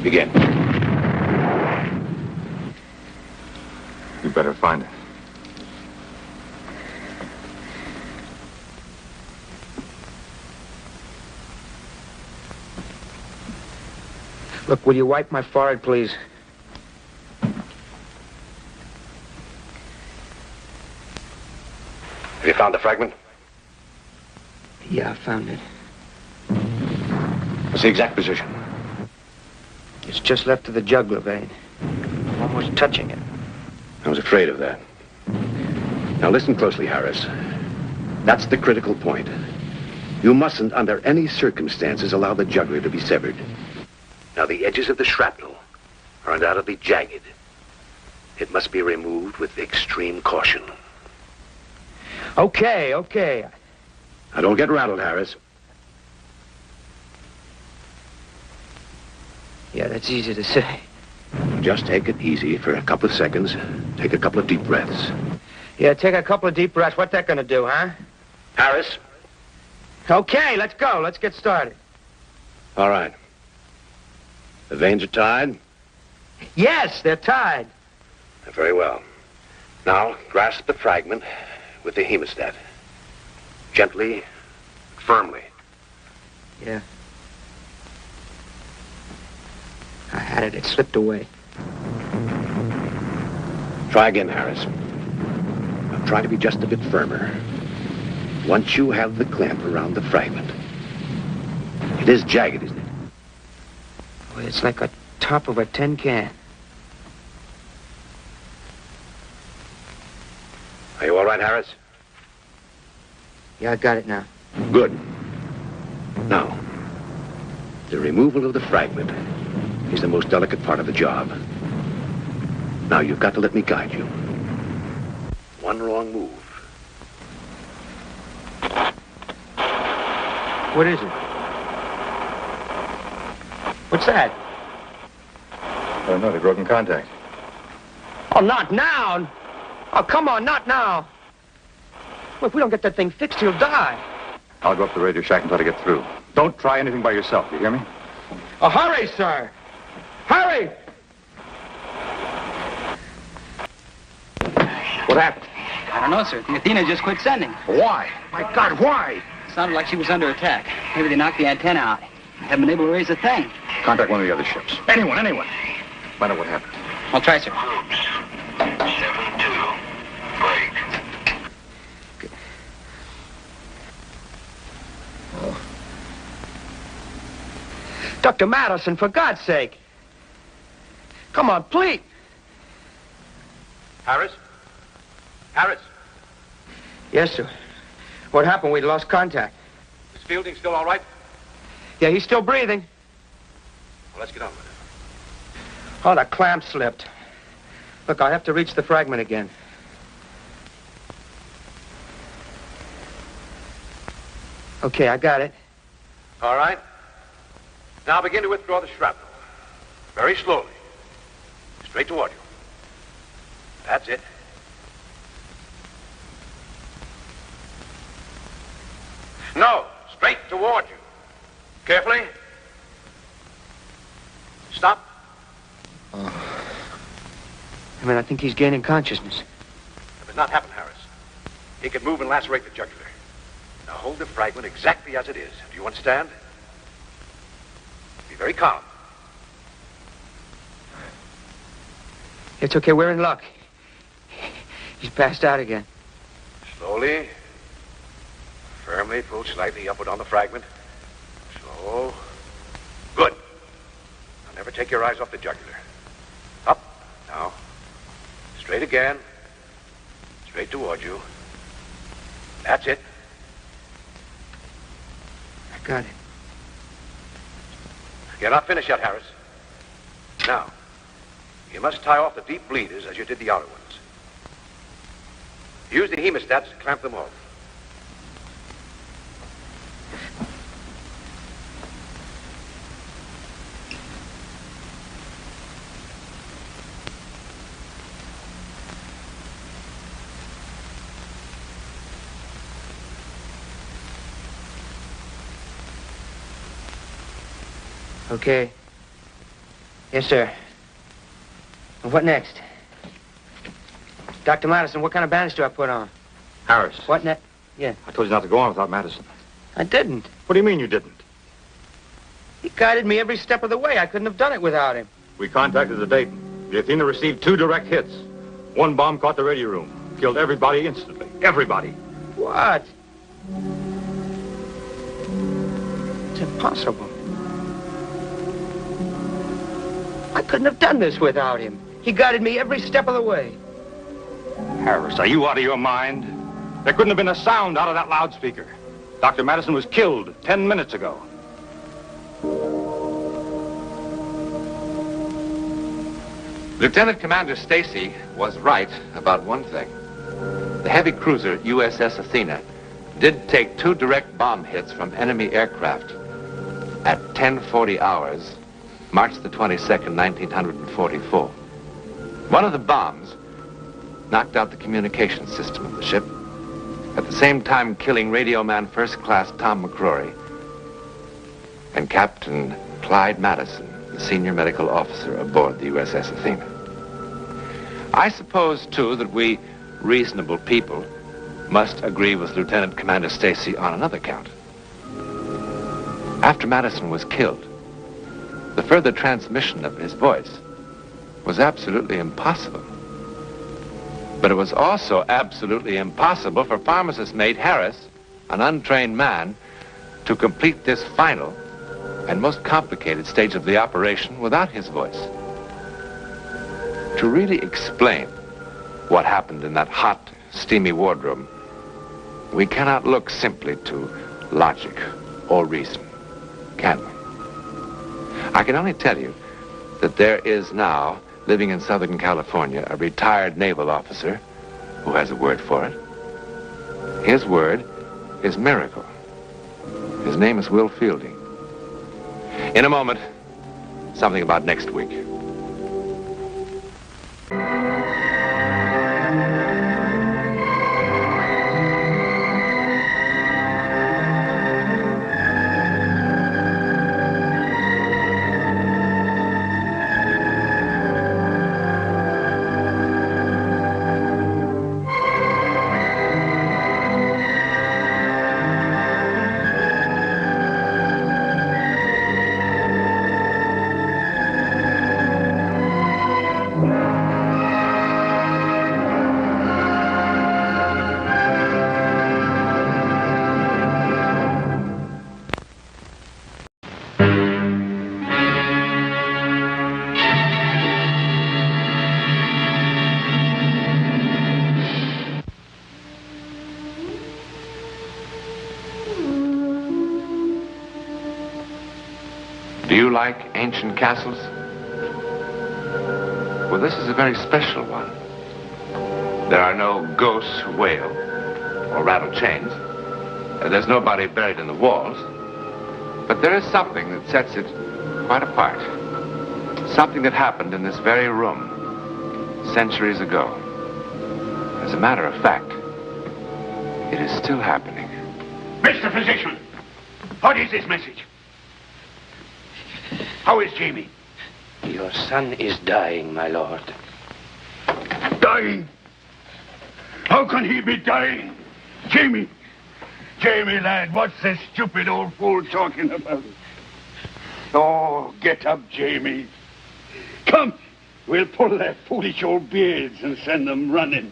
Begin. You better find it. Look, will you wipe my forehead, please? Have you found the fragment? Yeah, I found it. What's the exact position? It's just left of the jugular vein. Almost touching it. I was afraid of that. Now listen closely, Harris. That's the critical point. You mustn't, under any circumstances, allow the jugular to be severed. Now, the edges of the shrapnel are undoubtedly jagged. It must be removed with extreme caution. Okay. Now, don't get rattled, Harris. Yeah, that's easy to say. Just take it easy for a couple of seconds. Take a couple of deep breaths. Yeah, take a couple of deep breaths. What's that gonna do, huh? Harris? Okay, let's go. Let's get started. All right. The veins are tied? Yes, they're tied. Very well. Now, grasp the fragment with the hemostat. Gently, firmly. Yeah. I had it. It slipped away. Try again, Harris. Now, try to be just a bit firmer. Once you have the clamp around the fragment. It is jagged, isn't it? Well, it's like a top of a tin can. Are you all right, Harris? Yeah, I got it now. Good. Now, the removal of the fragment is the most delicate part of the job. Now, you've got to let me guide you. One wrong move. What is it? What's that? I don't know. They've broken contact. Oh, not now. Oh, come on, not now. Well, if we don't get that thing fixed, he'll die. I'll go up to the radio shack and try to get through. Don't try anything by yourself, you hear me? Oh, hurry, sir. Hurry! What happened? I don't know, sir. The Athena just quit sending. Why? My God, why? Sounded like she was under attack. Maybe they knocked the antenna out. I haven't been able to raise a thing. Contact one of the other ships. Anyone. Find out what happened. I'll try, sir. 7-2. Break. Oh. Dr. Madison, for God's sake. Come on, please. Harris? Harris? Yes, sir. What happened? We lost contact. Is Fielding still all right? Yeah, he's still breathing. Well, let's get on with it. Oh, the clamp slipped. Look, I'll have to reach the fragment again. Okay, I got it. All right. Now begin to withdraw the shrapnel. Very slowly. Straight toward you. That's it. No, straight toward you. Carefully. Stop. I think he's gaining consciousness. That does not happen, Harris. He can move and lacerate the jugular. Now hold the fragment exactly as it is. Do you understand? Be very calm. It's okay, we're in luck. He's passed out again. Slowly. Firmly pull slightly upward on the fragment. Slow. Good. Now never take your eyes off the jugular. Up. Now. Straight again. Straight toward you. That's it. I got it. You're not finished yet, Harris. Now, you must tie off the deep bleeders as you did the outer ones. Use the hemostats to clamp them off. Okay. Yes, sir. Well, what next? Dr. Madison, what kind of bandage do I put on? Harris. What next? Yeah. I told you not to go on without Madison. I didn't. What do you mean you didn't? He guided me every step of the way. I couldn't have done it without him. We contacted the Dayton. The Athena received 2 direct hits. One bomb caught the radio room. Killed everybody instantly. Everybody. What? It's impossible. I couldn't have done this without him. He guided me every step of the way. Harris, are you out of your mind? There couldn't have been a sound out of that loudspeaker. Dr. Madison was killed 10 minutes ago. Lieutenant Commander Stacy was right about one thing. The heavy cruiser USS Athena did take 2 direct bomb hits from enemy aircraft at 10:40 hours March the 22nd, 1944. One of the bombs knocked out the communication system of the ship, at the same time killing radio man first class Tom McCrory and Captain Clyde Madison, the senior medical officer aboard the USS Athena. I suppose, too, that we reasonable people must agree with Lieutenant Commander Stacy on another count. After Madison was killed, the further transmission of his voice was absolutely impossible. But it was also absolutely impossible for pharmacist mate Harris, an untrained man, to complete this final and most complicated stage of the operation without his voice. To really explain what happened in that hot, steamy wardroom, we cannot look simply to logic or reason, can we? I can only tell you that there is now, living in Southern California, a retired naval officer who has a word for it. His word is miracle. His name is Will Fielding. In a moment, something about next week. Do you like ancient castles? Well, this is a very special one. There are no ghosts who wail or rattle chains. There's nobody buried in the walls. But there is something that sets it quite apart. Something that happened in this very room centuries ago. As a matter of fact, it is still happening. Mr. Physician, what is this message? How is Jamie? Your son is dying, my lord. Dying? How can he be dying? Jamie! Jamie, lad, what's this stupid old fool talking about? Oh, get up, Jamie. Come, we'll pull their foolish old beards and send them running.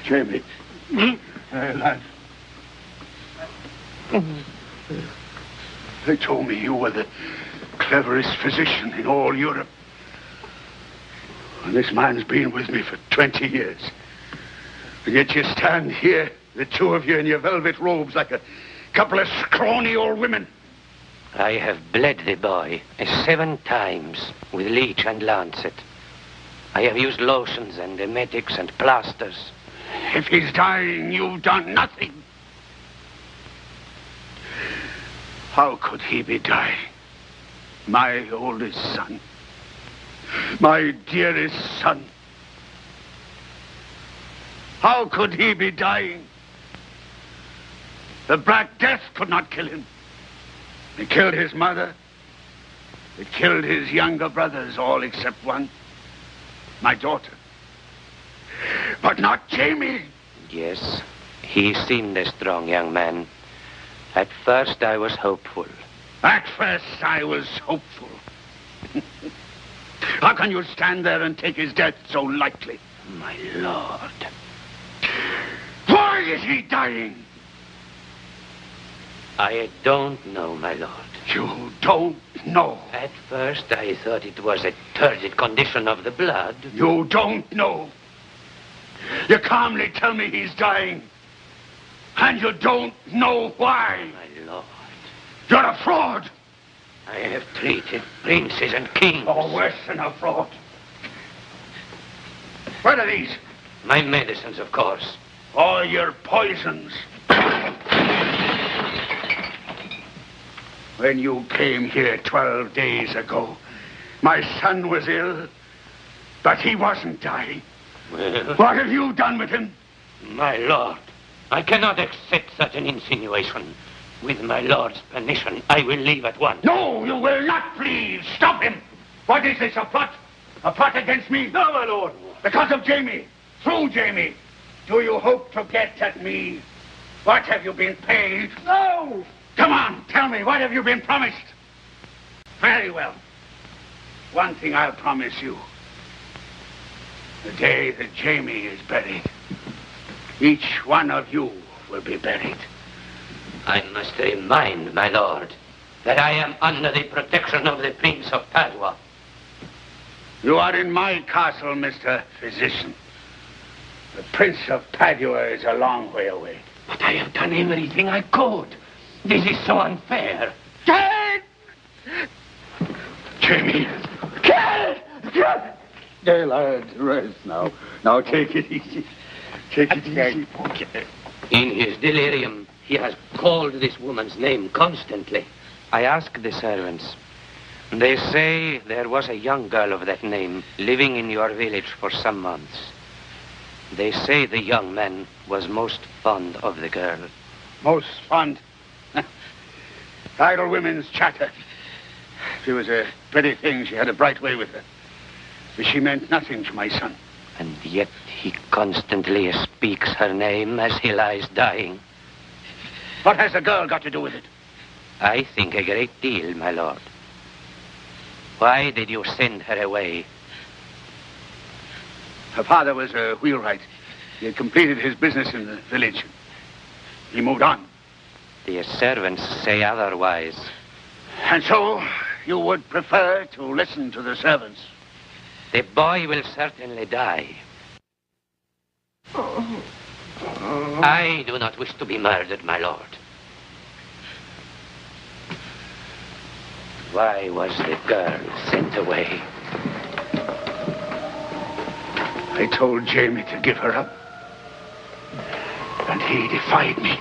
Jamie. Hey, lad. They told me you were the cleverest physician in all Europe. And this man's been with me for 20 years. And yet you stand here, the two of you in your velvet robes, like a couple of scrawny old women. I have bled the boy 7 times with leech and lancet. I have used lotions and emetics and plasters. If he's dying, you've done nothing. How could he be dying? My oldest son. My dearest son. How could he be dying? The Black Death could not kill him. It killed his mother. It killed his younger brothers, all except one. My daughter. But not Jamie. Yes, he seemed a strong young man. At first, I was hopeful. At first, I was hopeful. How can you stand there and take his death so lightly? My lord. Why is he dying? I don't know, my lord. You don't know? At first, I thought it was a turgid condition of the blood. You don't know? You calmly tell me he's dying. And you don't know why. My lord. You're a fraud. I have treated princes and kings. Oh, worse than a fraud. What are these? My medicines, of course. All your poisons. When you came here 12 days ago, my son was ill, but he wasn't dying. Well, What have you done with him? my lord, I cannot accept such an insinuation. With my lord's permission, I will leave at once. No, you will not, please. Stop him. What is this, a plot? A plot against me? No, my lord. Because of Jamie. Through Jamie. Do you hope to get at me? What have you been paid? No! Come on, tell me, what have you been promised? Very well. One thing I'll promise you. The day that Jamie is buried, each one of you will be buried. I must remind my lord that I am under the protection of the Prince of Padua. You are in my castle, Mr. Physician. The Prince of Padua is a long way away. But I have done everything I could. This is so unfair. Jamie! Hey, lad, rest now. Now take it easy. Take it easy. In his delirium, he has called this woman's name constantly. I asked the servants. They say there was a young girl of that name living in your village for some months. They say the young man was most fond of the girl. Most fond? Idle women's chatter. She was a pretty thing. She had a bright way with her. But she meant nothing to my son. And yet he constantly speaks her name as he lies dying. What has the girl got to do with it? I think a great deal, my lord. Why did you send her away? Her father was a wheelwright. He had completed his business in the village. He moved on. The servants say otherwise. And so, you would prefer to listen to the servants? The boy will certainly die. I do not wish to be murdered, my lord. Why was the girl sent away? I told Jamie to give her up. And he defied me.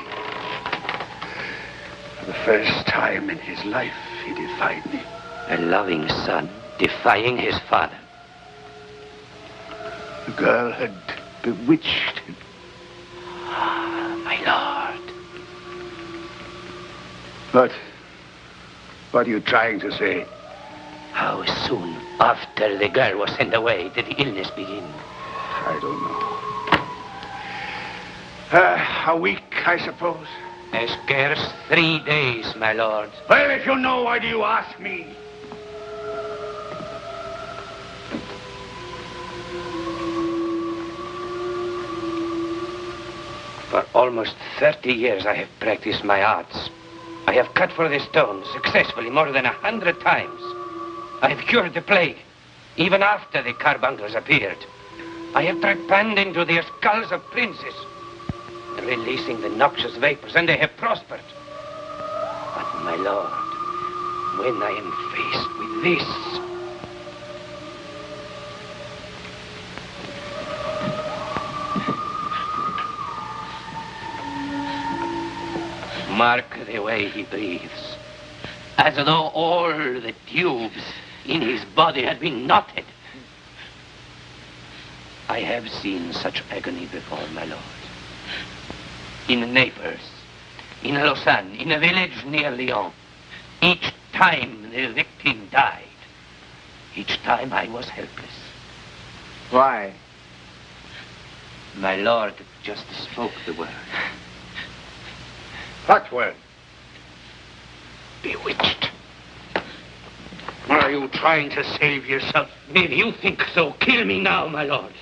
For the first time in his life, he defied me. A loving son defying his father. The girl had bewitched him. My lord. What are you trying to say? How soon after the girl was sent away did the illness begin? I don't know. A week, I suppose. Scarce 3 days, my lord. Well, if you know, why do you ask me? For almost 30 years I have practiced my arts. I have cut for the stone successfully more than 100 times. I have cured the plague, even after the carbuncles appeared. I have trepanned into the skulls of princes, releasing the noxious vapors, and they have prospered. But, my lord, when I am faced with this... Mark the way he breathes, as though all the tubes in his body had been knotted. I have seen such agony before, my lord. In Naples, in Lausanne, in a village near Lyon. Each time the victim died, each time I was helpless. Why? My lord just spoke the word. What word? Bewitched. Are you trying to save yourself? If you think so, kill me now, my lord.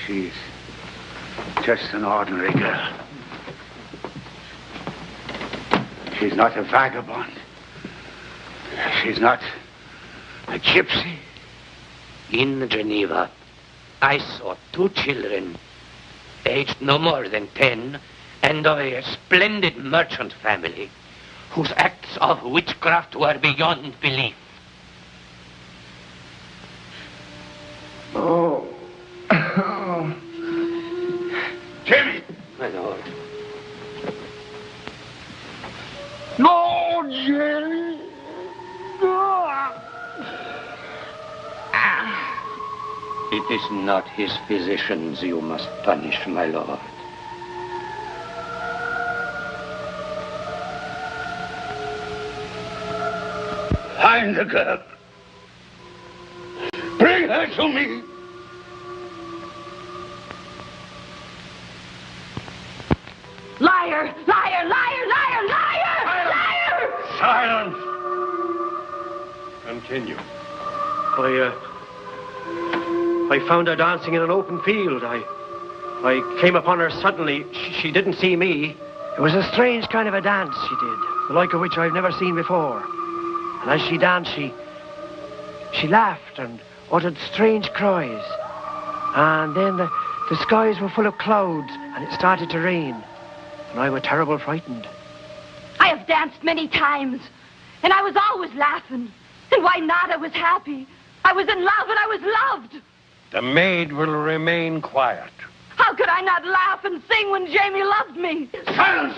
She's just an ordinary girl. She's not a vagabond. She's not a gypsy. In Geneva, I saw 2 children, aged no more than 10, and of a splendid merchant family, whose acts of witchcraft were beyond belief. Oh. Jimmy! My lord. Jerry. It is not his physicians you must punish, my lord. Find the girl. Bring her to me. Liar! Liar! Liar! Liar! Liar! Liar! Silence! Continue. I found her dancing in an open field. I came upon her suddenly. She didn't see me. It was a strange kind of a dance she did, the like of which I've never seen before. And as she danced, she laughed and uttered strange cries. And then the skies were full of clouds, and it started to rain. And I was terrible frightened. I have danced many times, and I was always laughing. And why not? I was happy. I was in love, and I was loved. The maid will remain quiet. How could I not laugh and sing when Jamie loved me? Silence!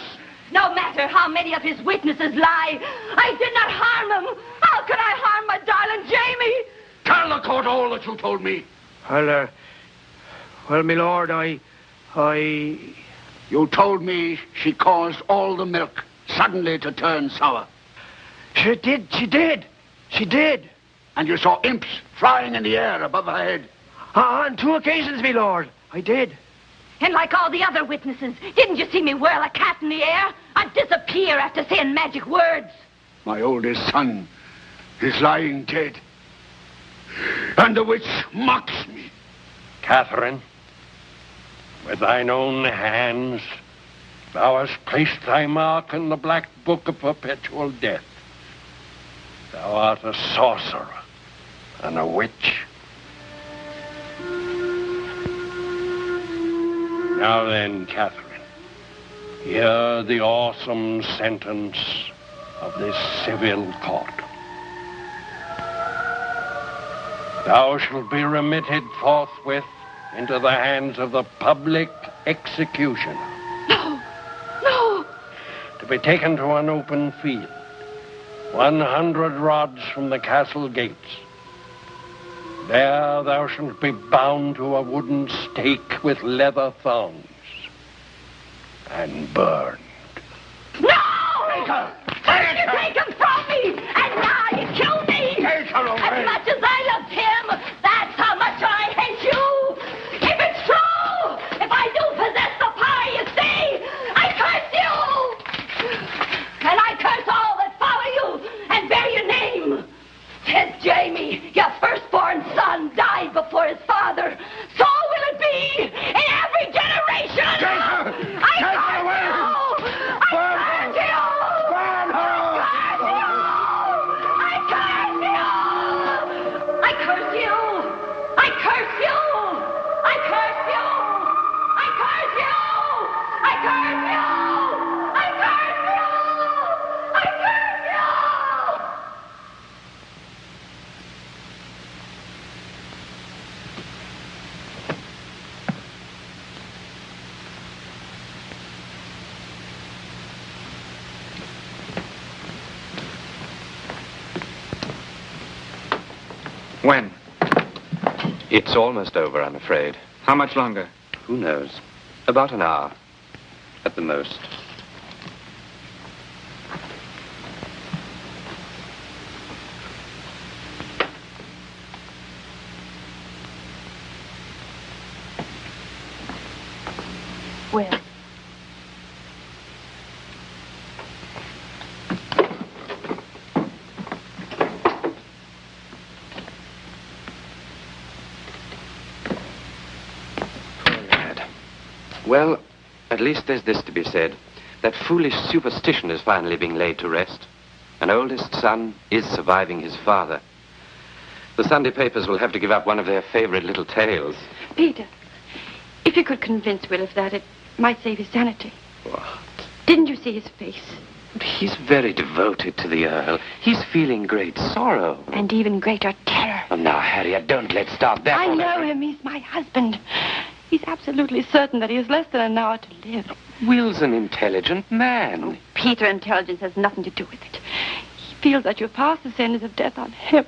No matter how many of his witnesses lie, I did not harm him. How could I harm my darling Jamie? Tell the court all that you told me. Well, my lord, You told me she caused all the milk suddenly to turn sour. She did. And you saw imps flying in the air above her head. On 2 occasions, my lord, I did. And like all the other witnesses, didn't you see me whirl a cat in the air? I'd disappear after saying magic words. My oldest son is lying dead. And the witch mocks me. Catherine, with thine own hands, thou hast placed thy mark in the black book of perpetual death. Thou art a sorcerer and a witch. Now then, Catherine, hear the awesome sentence of this civil court. Thou shalt be remitted forthwith into the hands of the public executioner. No! To be taken to an open field, 100 rods from the castle gates. There thou shalt be bound to a wooden stake with leather thongs and burned. No! Take her! You take him from me! And now you kill me! Take her away! As much as I loved him, that's how much I hate you! If it's true! If I do possess the power you see, I curse you! And I curse all that follow you and bear your name! Says Jamie, your firstborn son died before his father. So will it be in every generation! Take her! I Take her curse away! you! I curse you! Burn her! I curse you! I curse you! I curse you! I curse you! I curse you! I curse you! I curse you! I curse you! When? It's almost over, I'm afraid. How much longer? Who knows? About an hour, at the most. Well, Well, at least there's this to be said. That foolish superstition is finally being laid to rest. An oldest son is surviving his father. The Sunday papers will have to give up one of their favorite little tales. Peter, if you could convince Will of that, it might save his sanity. What? Didn't you see his face? He's very devoted to the Earl. He's feeling great sorrow. And even greater terror. Oh, now, Harriet, don't let's start that. I know him. He's my husband. He's absolutely certain that he has less than an hour to live. Will's an intelligent man. Oh, Peter, intelligence has nothing to do with it. He feels that you've passed the sentence of death on him.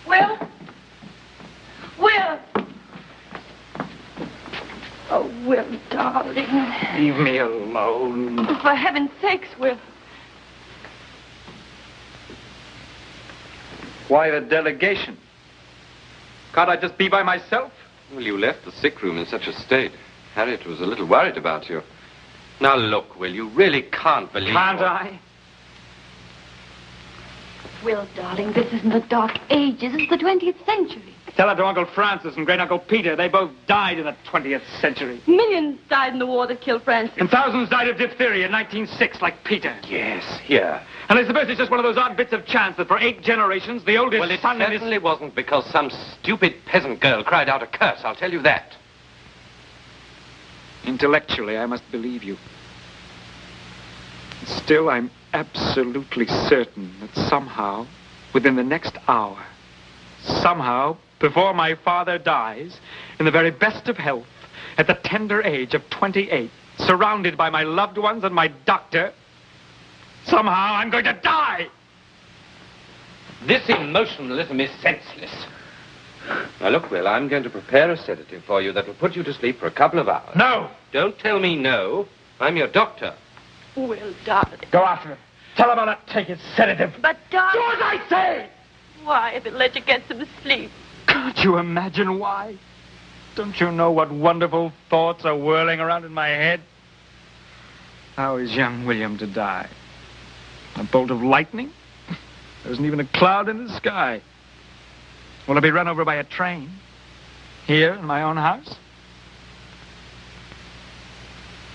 Will? Will! Oh, Will, darling. Leave me alone. Oh, for heaven's sakes, Will. Why the delegation? Can't I just be by myself? Well, you left the sick room in such a state. Harriet was a little worried about you. Now, look, Will, you really can't believe... Can't I? Will, darling, this isn't the Dark Ages. It's the 20th century. Tell it to Uncle Francis and Great Uncle Peter. They both died in the 20th century. Millions died in the war that killed Francis. And thousands died of diphtheria in 1906, like Peter. Yes, here. And I suppose it's just one of those odd bits of chance that for 8 generations, the oldest Well, it son in his... certainly wasn't because some stupid peasant girl cried out a curse, I'll tell you that. Intellectually, I must believe you. Still, I'm absolutely certain that somehow, within the next hour, somehow, before my father dies, in the very best of health, at the tender age of 28, surrounded by my loved ones and my doctor, somehow I'm going to die! This emotionalism is senseless. Now, look, Will, I'm going to prepare a sedative for you that will put you to sleep for a couple of hours. No! Don't tell me no. I'm your doctor. Will, darling. Go after him. Tell him I'll not take his sedative. But, darling... Do as I say! Why, if it let you get some sleep? Can't you imagine why? Don't you know what wonderful thoughts are whirling around in my head? How is young William to die? A bolt of lightning? There isn't even a cloud in the sky. Will I be run over by a train? Here, in my own house?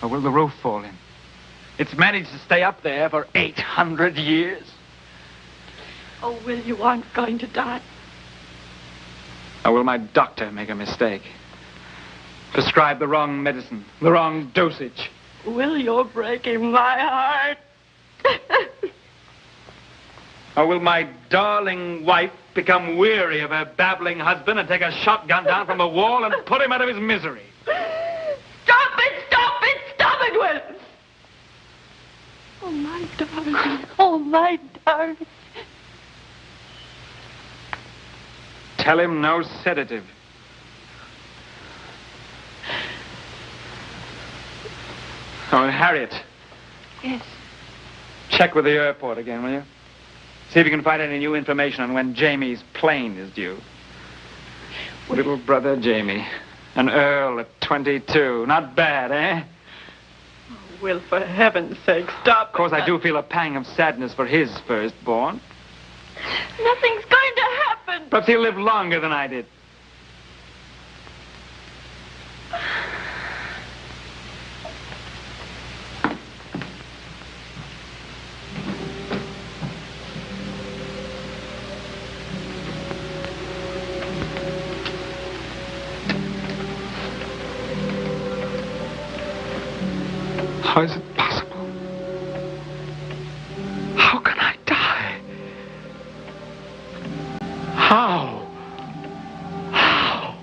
Or will the roof fall in? It's managed to stay up there for 800 years. Oh, Will, you aren't going to die. Or will my doctor make a mistake? Prescribe the wrong medicine, the wrong dosage. Will, you're breaking my heart. Or will my darling wife become weary of her babbling husband and take a shotgun down from the wall and put him out of his misery? Stop it! Stop it! Stop it, Will! Oh, my darling. Oh, my darling. Tell him no sedative. Oh, and Harriet. Yes. Check with the airport again, will you? See if you can find any new information on when Jamie's plane is due. Little brother Jamie. An Earl at 22. Not bad, eh? Oh, Will, for heaven's sake, stop. Of course, I do feel a pang of sadness for his firstborn. Nothing's going to happen. Perhaps he'll live longer than I did. How is it possible? How can I die? How? How?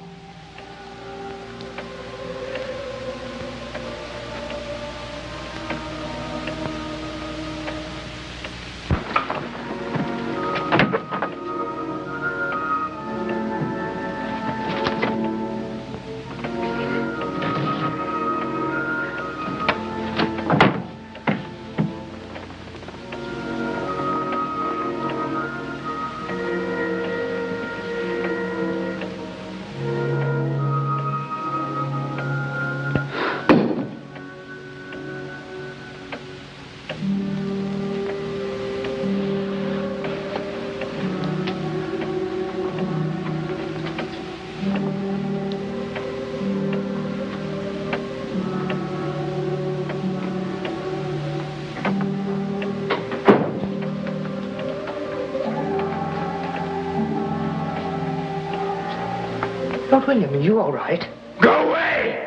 Lord William, are you all right? Go away!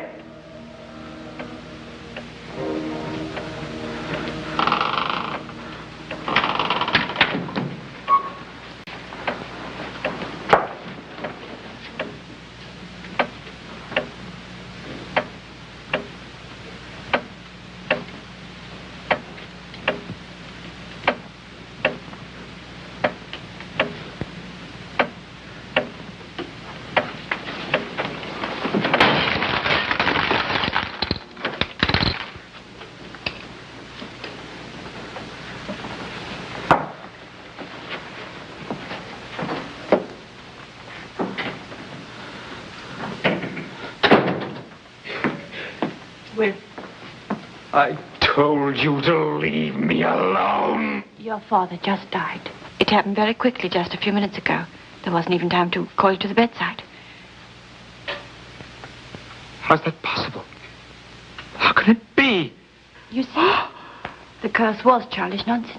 Will. I told you to leave me alone. Your father just died. It happened very quickly just a few minutes ago. There wasn't even time to call you to the bedside. How's that possible? How can it be? You see? The curse was childish nonsense.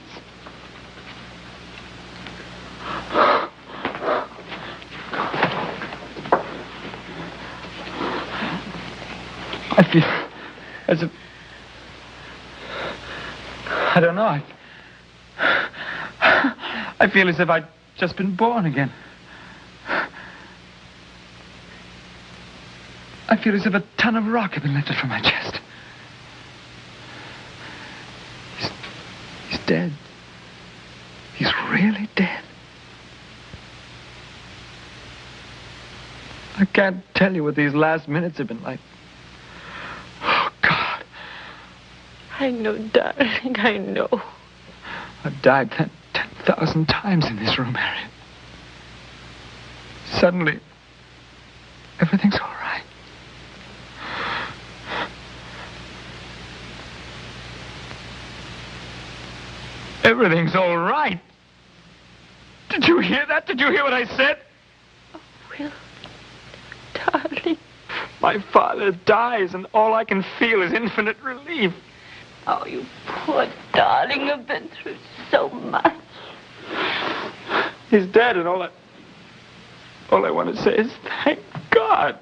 I feel as if... I don't know. I feel as if I'd just been born again. I feel as if a ton of rock had been lifted from my chest. He's dead. He's really dead. I can't tell you what these last minutes have been like. Oh, God. I know, darling, I know. I've died 10,000 times in this room, Harriet. Suddenly, everything's all right. Everything's all right. Did you hear that? Did you hear what I said? Oh, Will, darling. My father dies, and all I can feel is infinite relief. Oh, you poor darling, you've been through so much. He's dead, and all I want to say is thank God.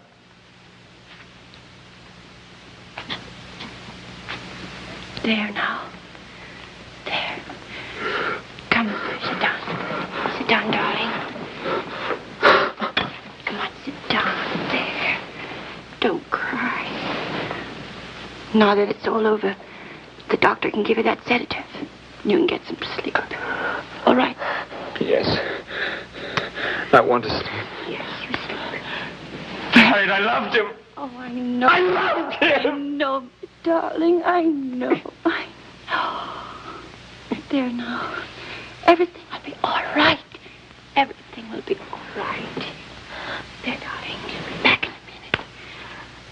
There now. There. Come, sit down. Sit down, darling. Come on, sit down. There. Don't cry. Now that it's all over, the doctor can give you that sedative. You can get some sleep. All right? Yes. I want to sleep. Yes, you sleep. Harriet, I loved him. Oh, I know. I loved him. I know, darling. I know. I know. There now. Everything will be all right. Everything will be all right. There, darling. You'll be back in a minute.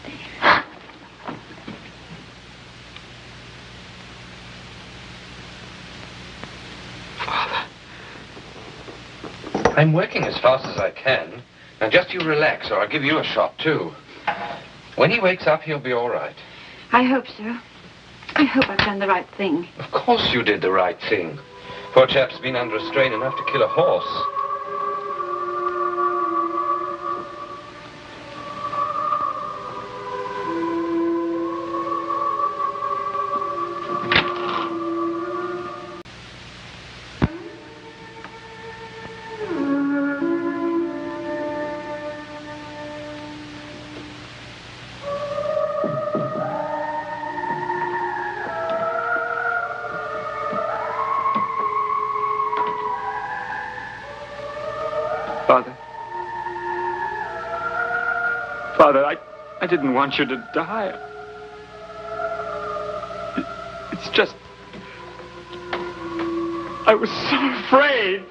There. I'm working as fast as I can. Now, just you relax, or I'll give you a shot, too. When he wakes up, he'll be all right. I hope so. I hope I've done the right thing. Of course you did the right thing. Poor chap's been under a strain enough to kill a horse. Father, I didn't want you to die. It's just... I was so afraid.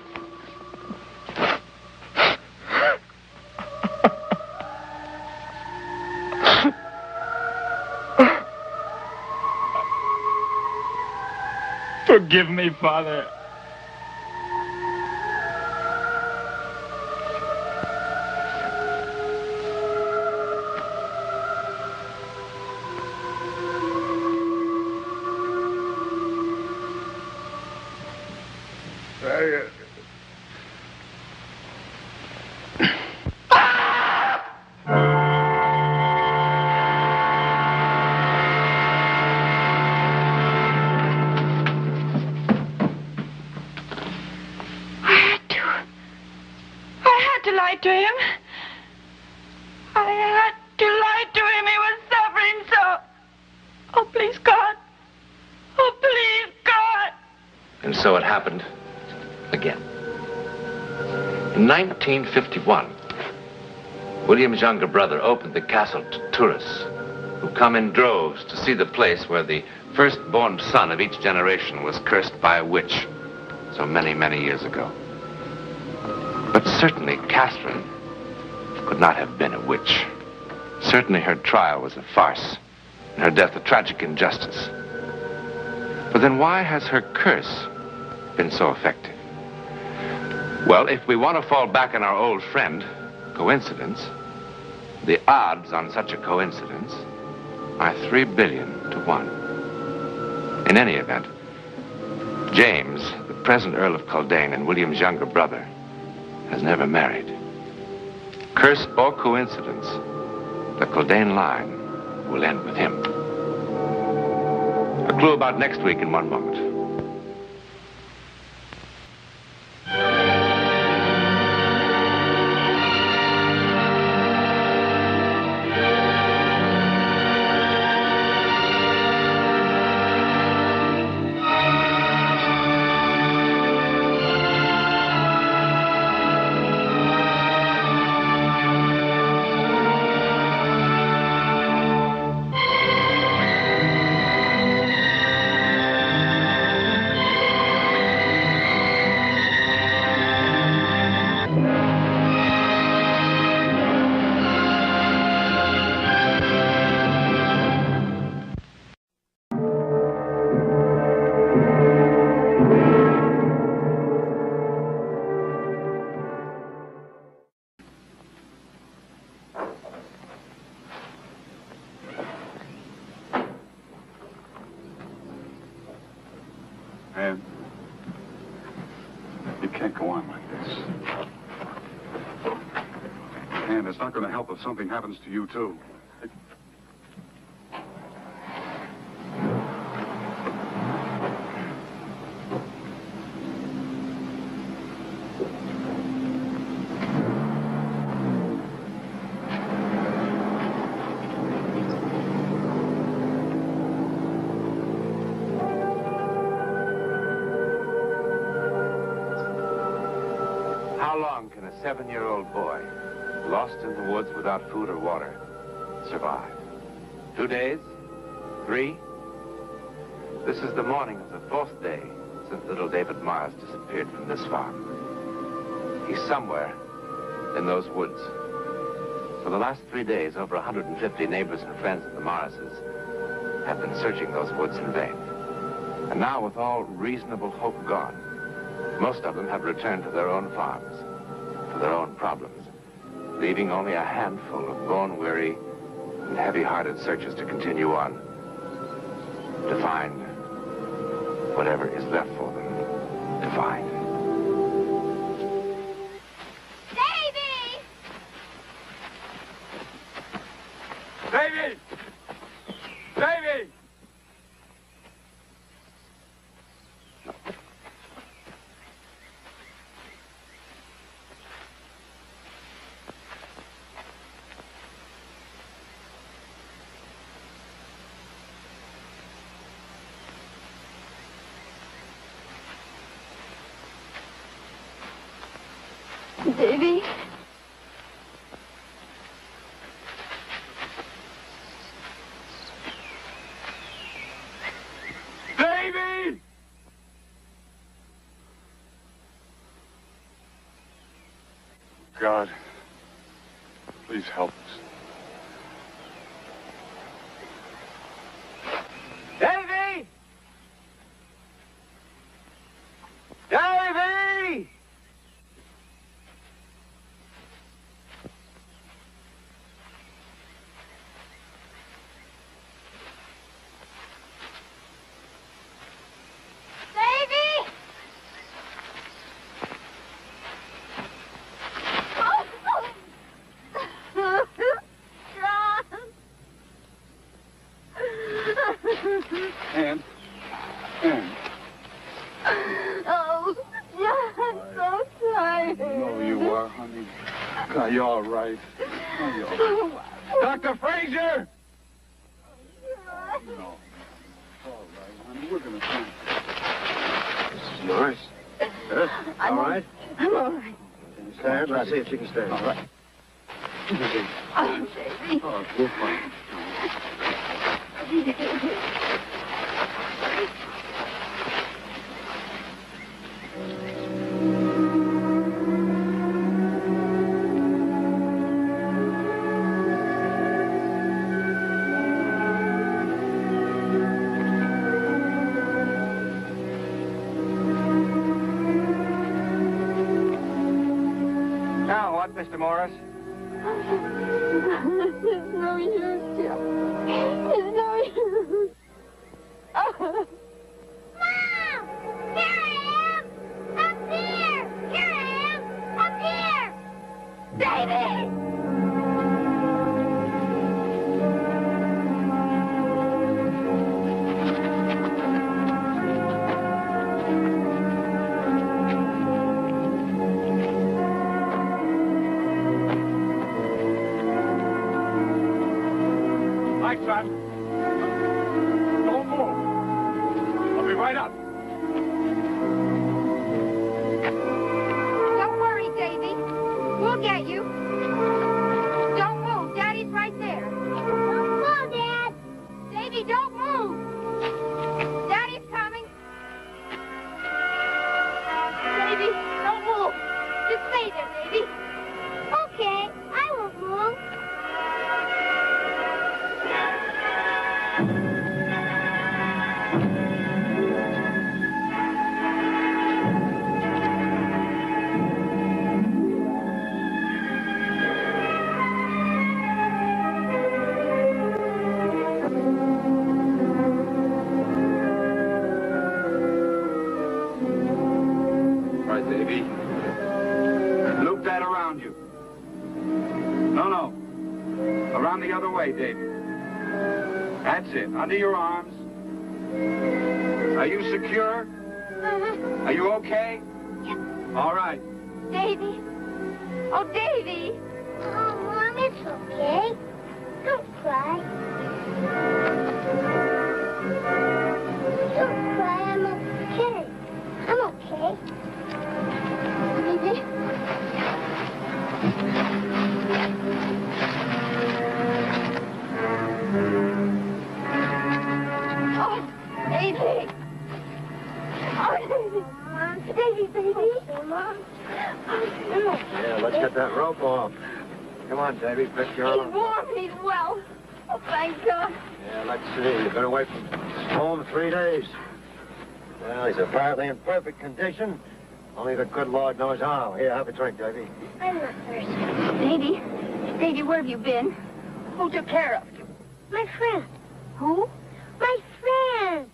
Forgive me, Father. So it happened again. In 1951, William's younger brother opened the castle to tourists who come in droves to see the place where the firstborn son of each generation was cursed by a witch so many, many years ago. But certainly Catherine could not have been a witch. Certainly her trial was a farce. and her death a tragic injustice. But then why has her curse been so effective? Well, if we want to fall back on our old friend, coincidence, the odds on such a coincidence are 3 billion to 1. In any event, James, the present Earl of Culdain and William's younger brother, has never married. Curse or coincidence, the Culdain line will end with him. A clue about next week in 1 moment. And it can't go on like this. And it's not going to help if something happens to you, too. How long can a 7-year-old boy, lost in the woods without food or water, survive? 2 days? 3? This is the morning of the 4th day since little David Mars disappeared from this farm. He's somewhere in those woods. For the last 3 days, over 150 neighbors and friends of the Marses have been searching those woods in vain. And now, with all reasonable hope gone, most of them have returned to their own farms, to their own problems, leaving only a handful of bone-weary and heavy-hearted searchers to continue on, to find whatever is left for them to find. Davy! Davy! Davy! Davy? Davy! God, please help us. Davy! Davy! Davy! Ann. Oh, John, I'm so tired. No, you are, honey. God, you're all right. Oh, you're all right. Dr. Fraser! No. All right, honey. We're going to find Nice. Huh? All right? I'm all right. Stand. Let's see if she can stand. All right. Oh, baby. Oh, we're fine. Mr. Morris? It's no use, Jim. It's no use. Mom! Here I am! Up here! Here I am! Up here! Davy! Hi, son. Don't move. I'll be right up. Don't worry, Davy. We'll get you. Don't move. Daddy's right there. Don't move, Dad. Davy, don't move. Daddy's coming. Davy, don't move. Just stay there, Davy. Okay, I won't move. Right, Davy. Loop that around you. No. Around the other way, Davy. That's it. Under your arms. Are you secure? Are you okay? Yep. All right. Davy. Oh, Davy. Oh, Mom, it's okay. Don't cry. Don't cry. I'm okay. I'm okay. Davy. Oh, Davy. Oh, Davy. Davy, baby. Mom. Yeah, let's get that rope off. Come on, Davy, pick your He's arm. warm. He's well. Oh, thank God. Yeah, let's see. You've been away from home 3 days. Well, he's apparently in perfect condition. Only the good Lord knows how. Here, have a drink, Davy. I'm not thirsty. Davy. Davy, where have you been? Who took care of you? My friend. Who? My friend.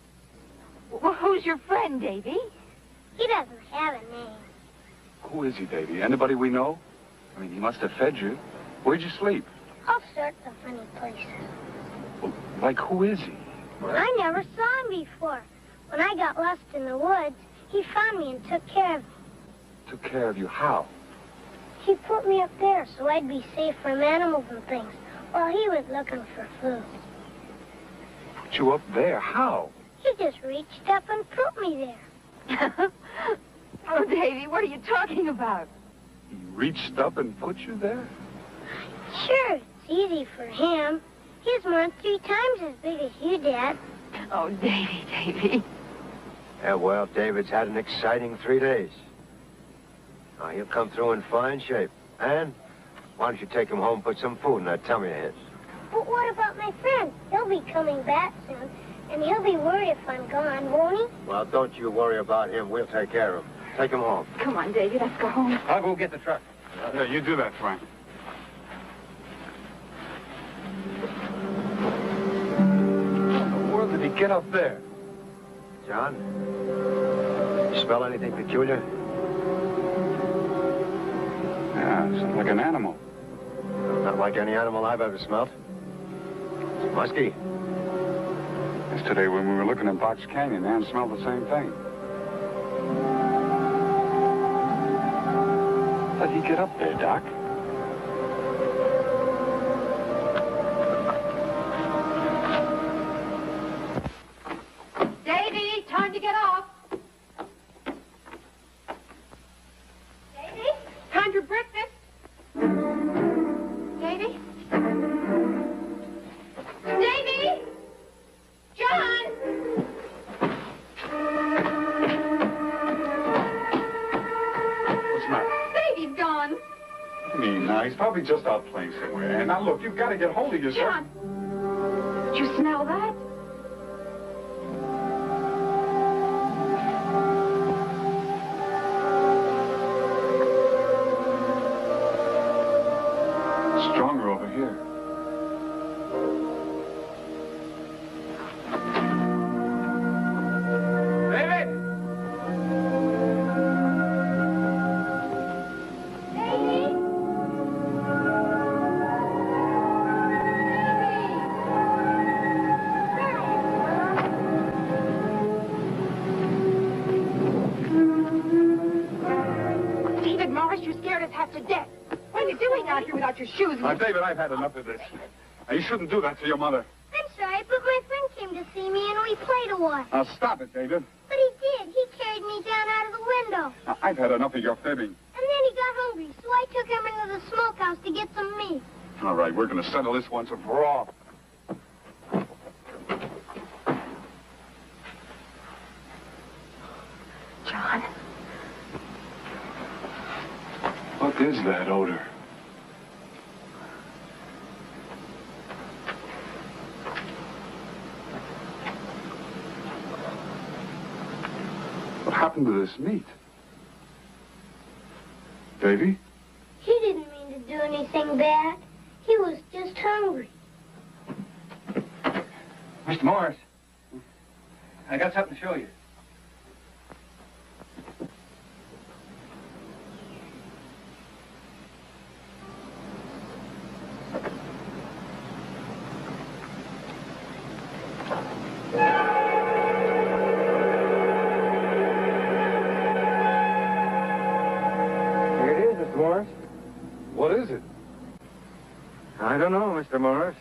Well, who's your friend, Davy? He doesn't have a name. Who is he, Davy? Anybody we know? I mean, he must have fed you. Where'd you sleep? All sorts of funny places. Like, who is he? Well, I never saw him before. When I got lost in the woods, he found me and took care of me. Took care of you. How? He put me up there so I'd be safe from animals and things while he went looking for food. Put you up there. How? He just reached up and put me there. Oh, Davy, what are you talking about? He reached up and put you there? Sure, it's easy for him. He's more than 3 times as big as you, Dad. Oh, Davy, Davy. Yeah, well, David's had an exciting 3 days. Now, he'll come through in fine shape. And why don't you take him home and put some food in that tummy of his? But what about my friend? He'll be coming back soon, and he'll be worried if I'm gone, won't he? Well, don't you worry about him. We'll take care of him. Take him home. Come on, Davy, let's go home. I'll go get the truck. Yeah, you do that, Frank. How in the world did he get up there? John, you smell anything peculiar? Yeah, something like an animal. Not like any animal I've ever smelt. It's musky. Yesterday, when we were looking in Box Canyon, Ann smelled the same thing. How'd he get up there, Doc? Davy, time to get off. Davy, time for breakfast. Davy? Davy? John? What's the matter? Davy's gone. I mean, he's probably just out playing somewhere. And now, look, you've got to get hold of yourself. John, did you smell that? out here without your shoes. Now, David, I've had enough of this. Now, you shouldn't do that to your mother. I'm sorry, but my friend came to see me and we played a while. Now, stop it, David. But he did. He carried me down out of the window. Now, I've had enough of your fibbing. And then he got hungry, so I took him into the smokehouse to get some meat. All right, we're going to settle this once and for all. John. What is that odor? What happened to this meat? Davy? He didn't mean to do anything bad. He was just hungry. Mr. Morris, I got something to show you. Here it is, Mr. Morris. What is it? I don't know, Mr. Morris.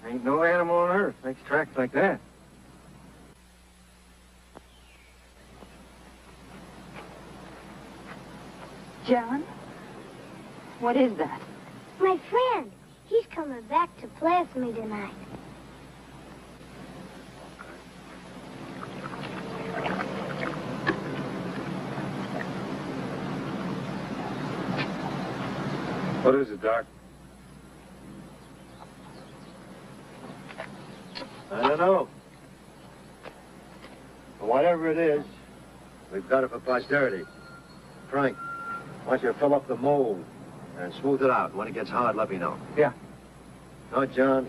Ain't no animal on earth makes tracks like that. John? What is that? My friend. He's coming back to play with me tonight. What is it, Doc? I don't know. But whatever it is, we've got it for posterity. Frank, why don't you fill up the mold and smooth it out. When it gets hard, let me know. Yeah. No, John.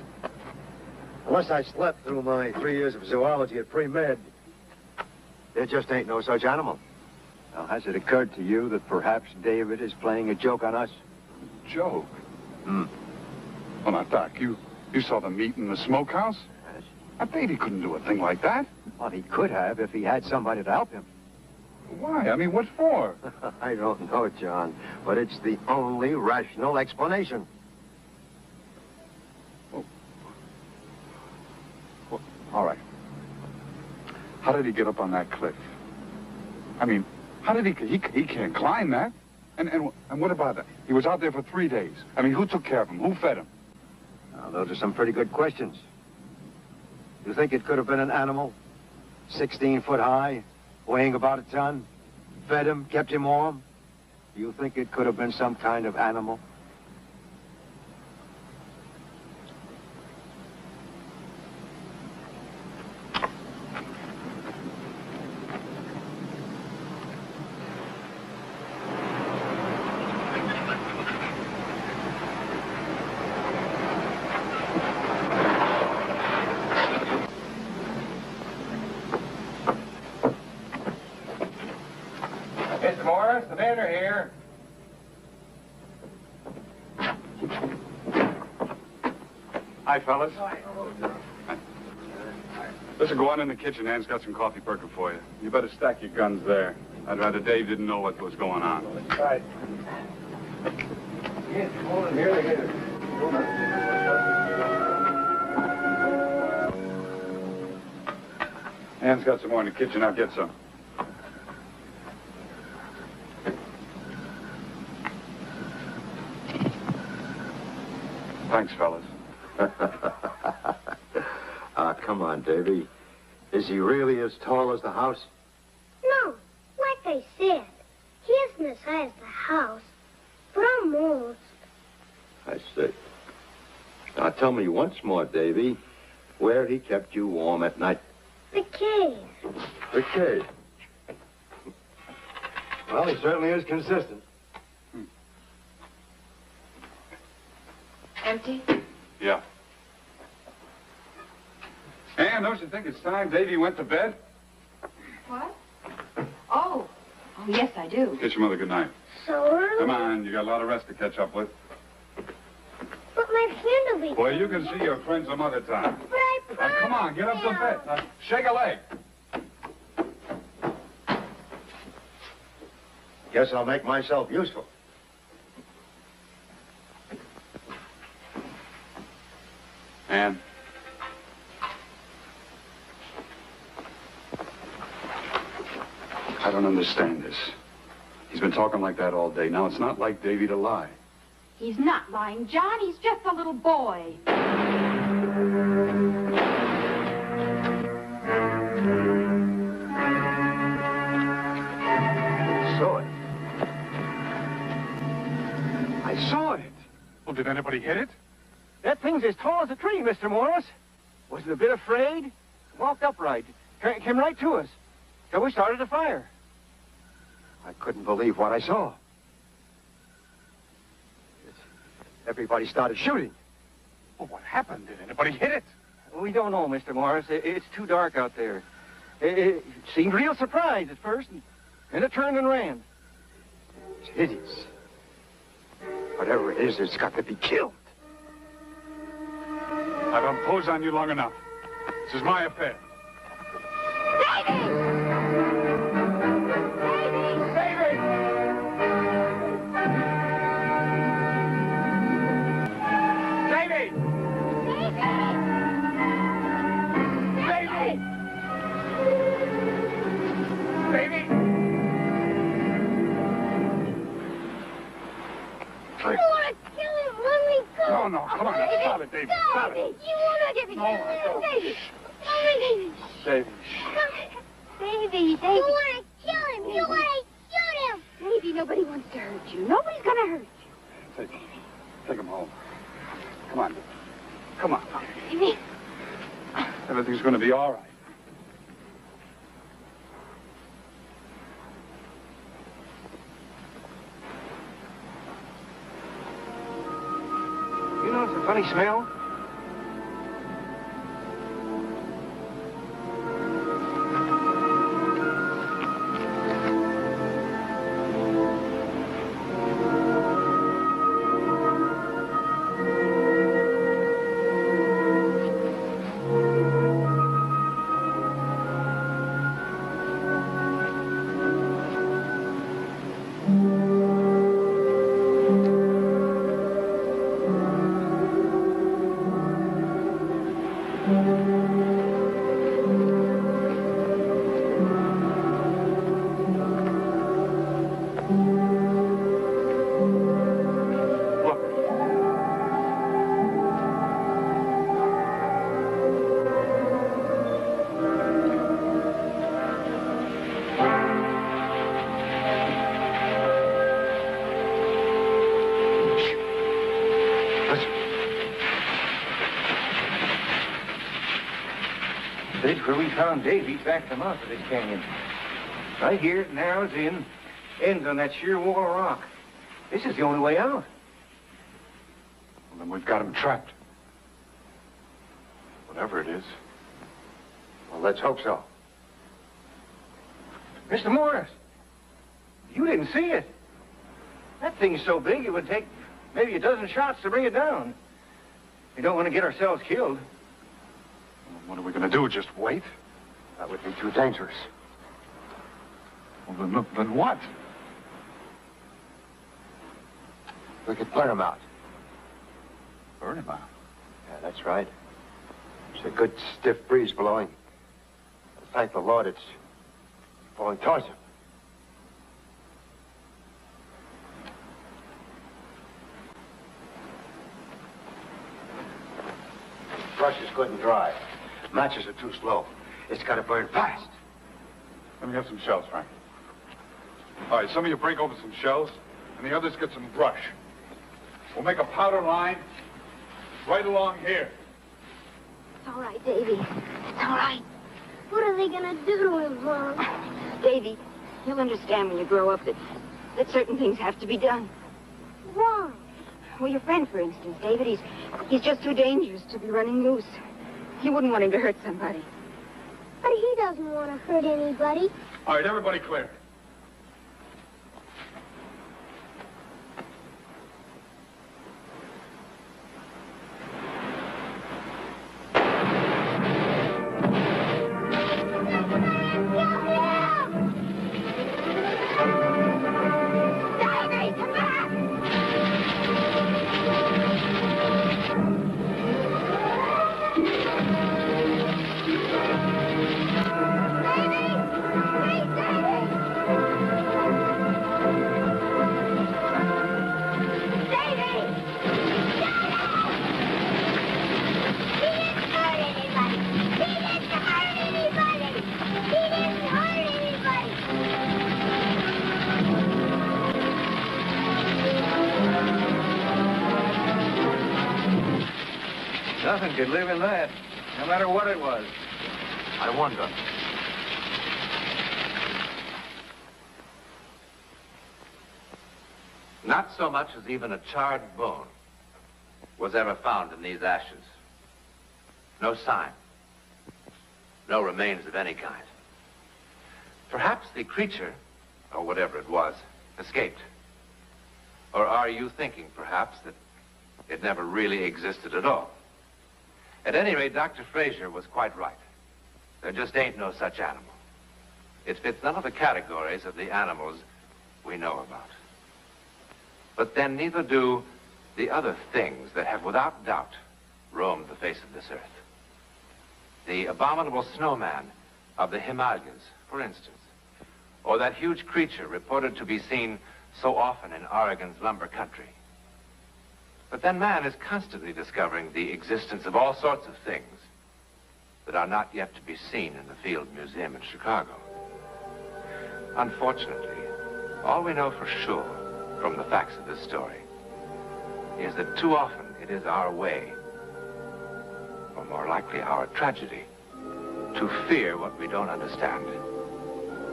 Unless I slept through my 3 years of zoology at pre-med, there just ain't no such animal. Now, has it occurred to you that perhaps David is playing a joke on us? Joke? Hmm. Well, now, Doc, you saw the meat in the smokehouse? Yes. Now, Davy couldn't do a thing like that. Well, he could have if he had somebody to help him. Why? I mean, what for? I don't know, John, but it's the only rational explanation. Well, all right. How did he get up on that cliff? I mean, how did he can't climb that. And what about that? He was out there for 3 days. I mean, who took care of him? Who fed him? Now, those are some pretty good questions. You think it could have been an animal, 16 foot high, weighing about a ton, fed him, kept him warm? Do you think it could have been some kind of animal? Mr. Morris, the men are here. Hi, fellas. Listen, go on in the kitchen. Ann's got some coffee perking for you. You better stack your guns there. I'd rather Dave didn't know what was going on. Right. Yes, hold on here. Ann's got some more in the kitchen. I'll get some. Thanks, fellas. Come on, Davy. Is he really as tall as the house? No, like I said, he isn't as high as the house, but almost. I see. Now, tell me once more, Davy, where he kept you warm at night. The cave. The cave. Well, he certainly is consistent. Empty? Yeah. Ann, don't you think it's time Davy went to bed? What? Oh, yes, I do. Kiss your mother good night. So early? Come on, you got a lot of rest to catch up with. But my friend will be... Well, you can see your friend some other time. But I Now, promised. come on, get up to bed. Now, shake a leg. Guess I'll make myself useful. Ann. I don't understand this. He's been talking like that all day. Now, it's not like Davy to lie. He's not lying, John. He's just a little boy. I saw it. Well, did anybody hit it? That thing's as tall as a tree, Mr. Morris. Wasn't a bit afraid. Walked upright. Came right to us. So we started a fire. I couldn't believe what I saw. Everybody started shooting. Well, what happened? Did anybody hit it? We don't know, Mr. Morris. It's too dark out there. It seemed real surprised at first, and it turned and ran. It's hideous. Whatever it is, it's got to be killed. I've imposed on you long enough. This is my affair. No, come on, stop it, Davy. Stop it. You want to give it to me, Davy. Davy. Davy. Davy. You want to kill him. You want to shoot him. Davy, nobody wants to hurt you. Nobody's going to hurt you. Take him home. Come on. Come on. Davy. Everything's going to be all right. You know, it's a funny smell. Where we found Davy back the mouth of this canyon. Right here, it narrows in, ends on that sheer wall of rock. This is the only way out. Well, then we've got him trapped. Whatever it is. Well, let's hope so. Mr. Morris, you didn't see it. That thing's so big it would take maybe a dozen shots to bring it down. We don't want to get ourselves killed. What are we going to do? Just wait? That would be too dangerous. Well, then what? We could burn him out. Burn him out? Yeah, that's right. There's a good stiff breeze blowing. Thank the Lord it's blowing towards him. Brush is good and dry. Matches are too slow. It's got to burn fast. Let me have some shells, Frank. All right, some of you break over some shells, and the others get some brush. We'll make a powder line right along here. It's all right, Davy. It's all right. What are they going to do to him, Mom? Davy, you'll understand when you grow up that certain things have to be done. Why? Well, your friend, for instance, David, he's just too dangerous to be running loose. You wouldn't want him to hurt somebody. But he doesn't want to hurt anybody. All right, everybody clear. woman could live in that, no matter what it was. I wonder. Not so much as even a charred bone was ever found in these ashes. No sign. No remains of any kind. Perhaps the creature, or whatever it was, escaped. Or are you thinking, perhaps, that it never really existed at all? At any rate, Dr. Fraser was quite right. There just ain't no such animal. It fits none of the categories of the animals we know about. But then neither do the other things that have without doubt roamed the face of this earth. The abominable snowman of the Himalayas, for instance, or that huge creature reported to be seen so often in Oregon's lumber country. But then man is constantly discovering the existence of all sorts of things that are not yet to be seen in the Field Museum in Chicago. Unfortunately, all we know for sure from the facts of this story is that too often it is our way, or more likely our tragedy, to fear what we don't understand,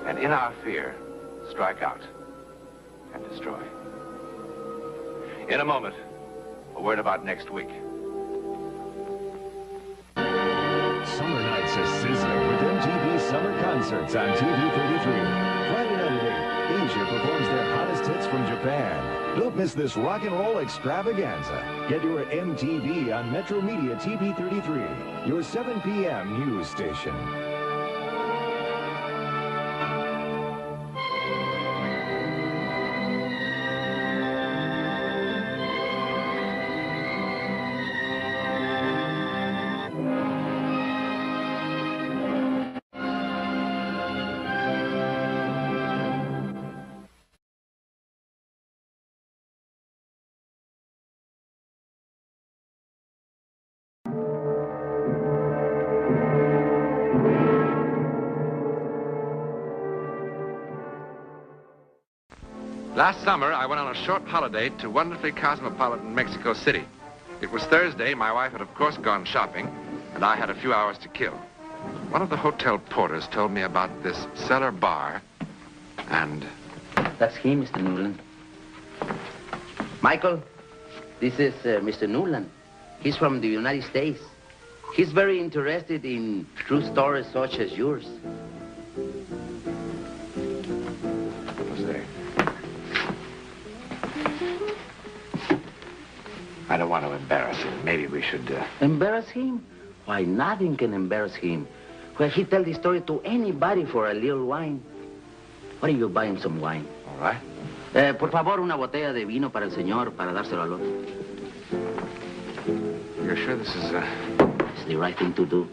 and in our fear, strike out and destroy. In a moment, a word about next week. Summer nights are sizzling with MTV Summer Concerts on TV 33. Friday night at 8, Asia performs their hottest hits from Japan. Don't miss this rock and roll extravaganza. Get your MTV on Metro Media TV 33, your 7 p.m. news station. Last summer, I went on a short holiday to wonderfully cosmopolitan Mexico City. It was Thursday. My wife had, of course, gone shopping, and I had a few hours to kill. One of the hotel porters told me about this cellar bar, and... That's he, Mr. Newland. Michael, this is Mr. Newland. He's from the United States. He's very interested in true stories such as yours. I don't want to embarrass him. Maybe we should... Embarrass him? Why, nothing can embarrass him. Well, he tell the story to anybody for a little wine. Why don't you buy him some wine? All right. Por favor, una botella de vino para el señor, para dárselo al otro. You're sure this is... It's the right thing to do.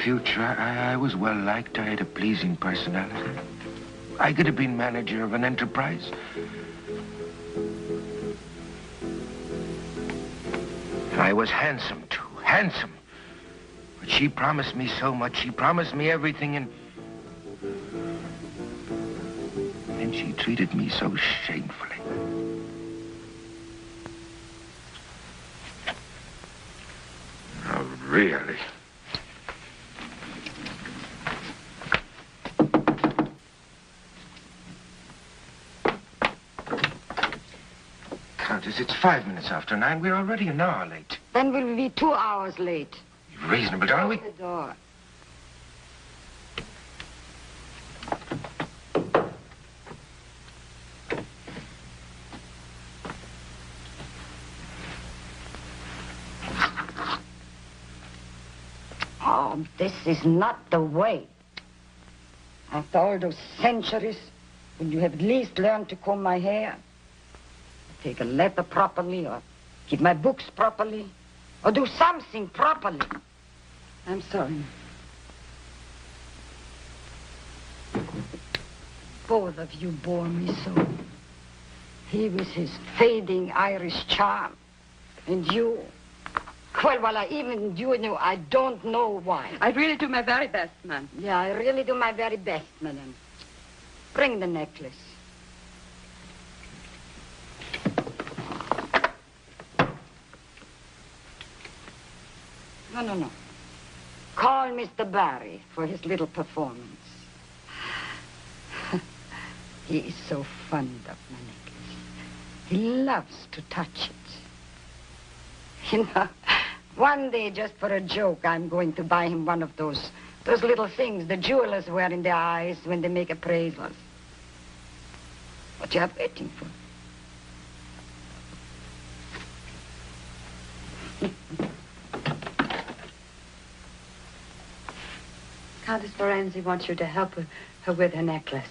Future. I was well liked. I had a pleasing personality. I could have been manager of an enterprise. I was handsome, too. Handsome. But she promised me so much. She promised me everything, and she treated me so shamefully. Oh, really? Countess, it's 5 minutes after 9. We're already an hour late. Then we'll be 2 hours late. Reasonable, darling. Close the door. Oh, this is not the way. After all those centuries, would you have at least learned to comb my hair? Take a letter properly, or keep my books properly, or do something properly. I'm sorry. Both of you bore me so. He with his fading Irish charm. And you... Well, even you know, I don't know why. I really do my very best, ma'am. Yeah, I really do my very best, madam. Bring the necklace. No. Call Mr. Barry for his little performance. He is so fond of my necklace. He loves to touch it. You know, one day, just for a joke, I'm going to buy him one of those little things the jewelers wear in their eyes when they make appraisals. What you are waiting for? Countess Lorenzi wants you to help her with her necklace.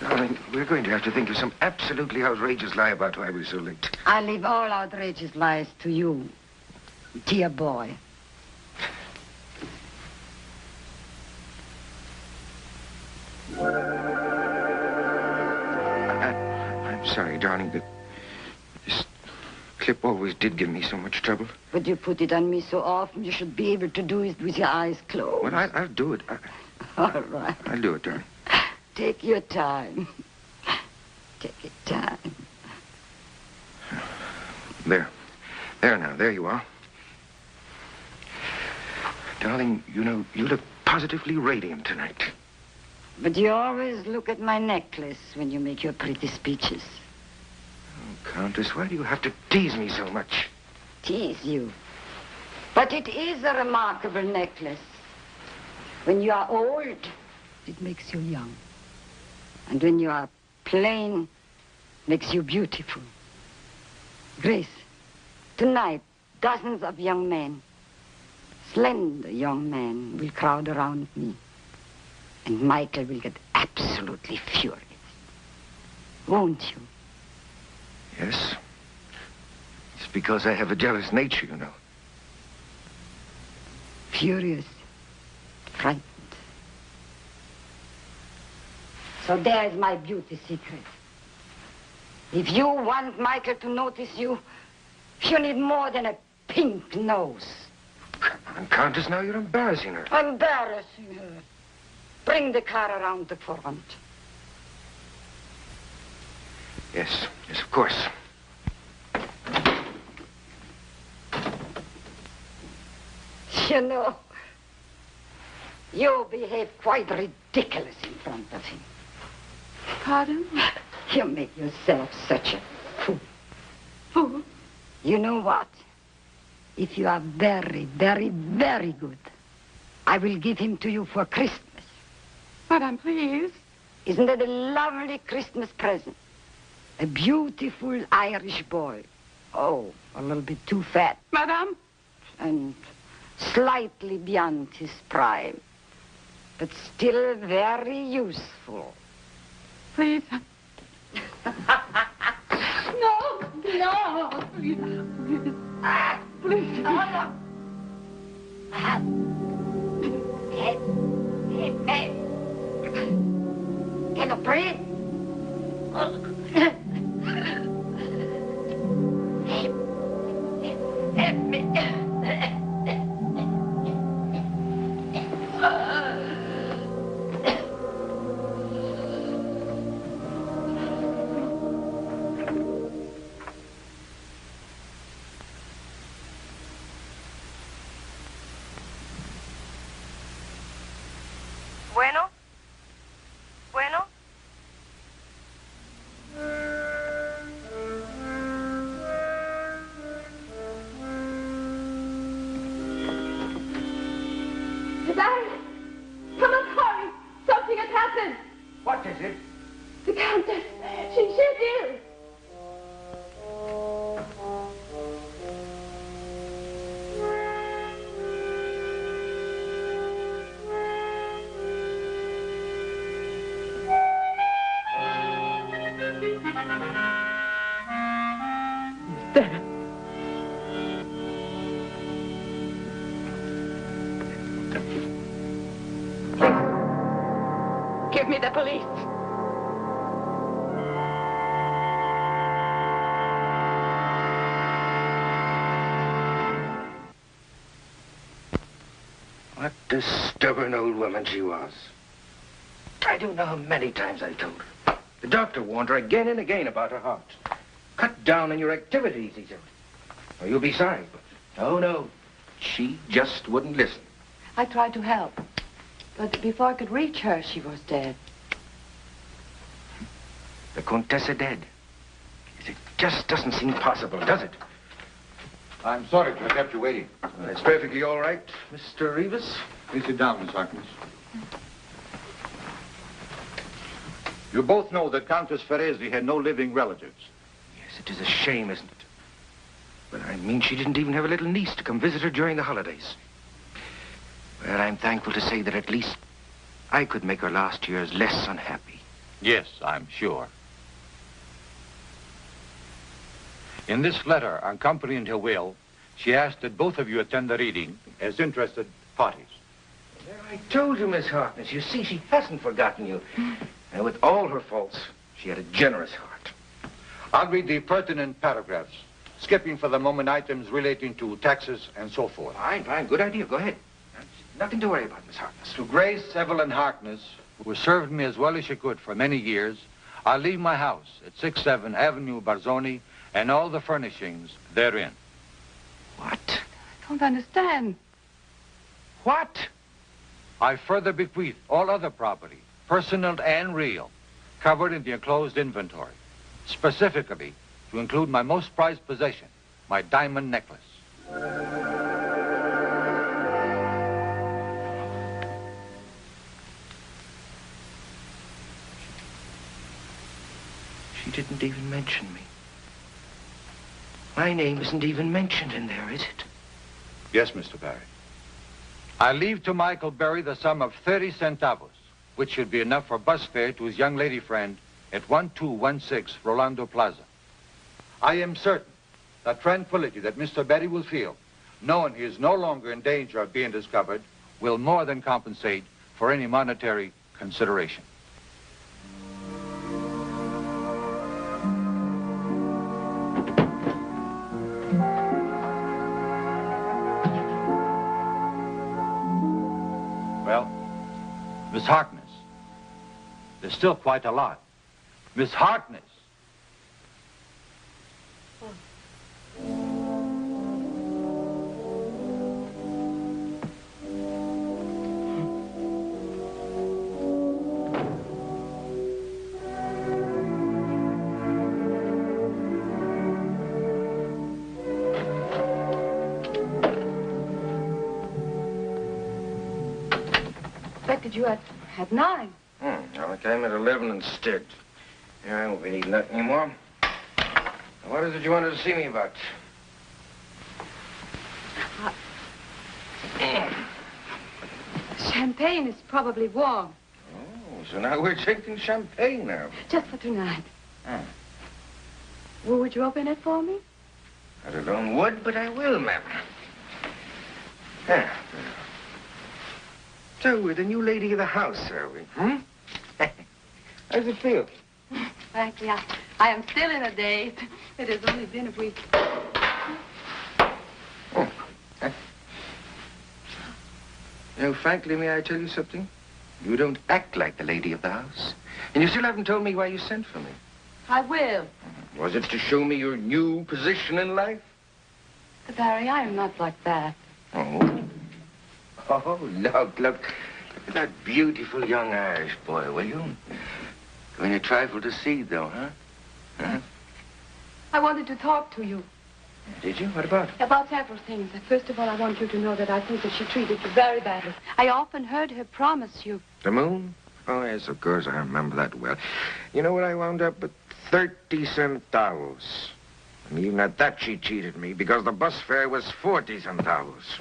Darling, we're going to have to think of some absolutely outrageous lie about why we're so late. I leave all outrageous lies to you, dear boy. I'm sorry, darling, but this clip always did give me so much trouble. But you put it on me so often, you should be able to do it with your eyes closed. Well, I'll do it. All right. I'll do it, darling. Take your time. Take your time. There. There now. There you are. Darling, you know, you look positively radiant tonight. But you always look at my necklace when you make your pretty speeches. Oh, Countess, why do you have to tease me so much? Tease you. But it is a remarkable necklace. When you are old, it makes you young. And when you are plain, makes you beautiful. Grace, tonight, dozens of young men, slender young men, will crowd around me. And Michael will get absolutely furious. Won't you? Yes. It's because I have a jealous nature, you know. Furious, frightened. So there is my beauty secret. If you want Michael to notice you, you need more than a pink nose. Come on, Countess, now you're embarrassing her. Embarrassing her. Bring the car around the front. Yes, of course. You know, you behave quite ridiculous in front of him. Pardon? You make yourself such a fool. Fool? You know what? If you are very, very, very good, I will give him to you for Christmas. Madame, please. Isn't that a lovely Christmas present? A beautiful Irish boy. Oh, a little bit too fat. Madame? And slightly beyond his prime. But still very useful. Please. No. Please. Please. Hey. Can you breathe? Help me. Bueno? Barry, come on, hurry. Something has happened. What is it? The Countess, she's ill. Give me the police. What a stubborn old woman she was. I don't know how many times I told her. The doctor warned her again and again about her heart. Cut down on your activities, he said. Or you'll be sorry. But no. She just wouldn't listen. I tried to help. But before I could reach her, she was dead. The Contessa dead. It just doesn't seem possible, does it? I'm sorry to have kept you waiting. It's perfectly all right, Mr. Rivas. Please sit down, Miss Harkness. You both know that Countess Ferresi had no living relatives. Yes, it is a shame, isn't it? But I mean, she didn't even have a little niece to come visit her during the holidays. Well, I'm thankful to say that at least I could make her last years less unhappy. Yes, I'm sure. In this letter accompanying her will, she asked that both of you attend the reading as interested parties. I told you, Miss Harkness. You see, she hasn't forgotten you. And with all her faults, she had a generous heart. I'll read the pertinent paragraphs, skipping for the moment items relating to taxes and so forth. Fine. Good idea. Go ahead. Nothing to worry about, Miss Harkness. To Grace Evelyn Harkness, who served me as well as she could for many years, I'll leave my house at 67 Avenue Barzoni and all the furnishings therein. What? I don't understand. What? I further bequeath all other property, personal and real, covered in the enclosed inventory, specifically to include my most prized possession, my diamond necklace. She didn't even mention me. My name isn't even mentioned in there, is it? Yes, Mr. Barry. I leave to Michael Berry the sum of 30 centavos, which should be enough for bus fare to his young lady friend at 1216 Rolando Plaza. I am certain the tranquility that Mr. Berry will feel, knowing he is no longer in danger of being discovered, will more than compensate for any monetary consideration. Well, Miss Harkness, there's still quite a lot. Miss Harkness. Expected you at 9. Well, I came at 11 instead. Yeah, I won't be needing that anymore. Now, what is it you wanted to see me about? Champagne is probably warm. Oh, so now we're drinking champagne now. Just for tonight. Well, would you open it for me? I alone would, but I will, ma'am. Yeah. So, we're the new lady of the house, are we? How's it feel? Frankly, I am still in a daze. It has only been a week. Frankly, may I tell you something? You don't act like the lady of the house. And you still haven't told me why you sent for me. I will. Was it to show me your new position in life? But, Barry, I am not like that. Oh, look. Look at that beautiful young Irish boy, will you? Going a trifle to see, though, huh? I wanted to talk to you. Did you? What about? About several things. First of all, I want you to know that I think that she treated you very badly. I often heard her promise you. The moon? Oh, yes, of course, I remember that well. You know what, I wound up with 30 centavos. And even at that, she cheated me because the bus fare was 40 centavos.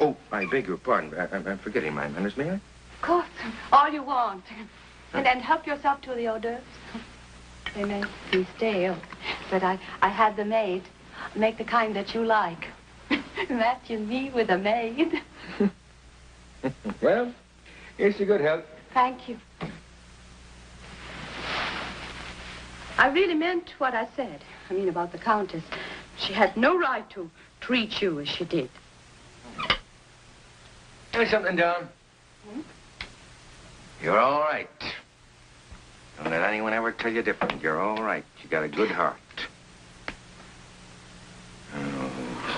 Oh, I beg your pardon. I'm forgetting my manners, may I? Of course. All you want. And help yourself to the hors d'oeuvres. They may be stale, but I had them made. make the kind that you like. Matching me with a maid. Well, here's your good health. Thank you. I really meant what I said. I mean, about the Countess. She had no right to treat you as she did. Give me something down. You're all right. Don't let anyone ever tell you different. You're all right. You got a good heart. Oh,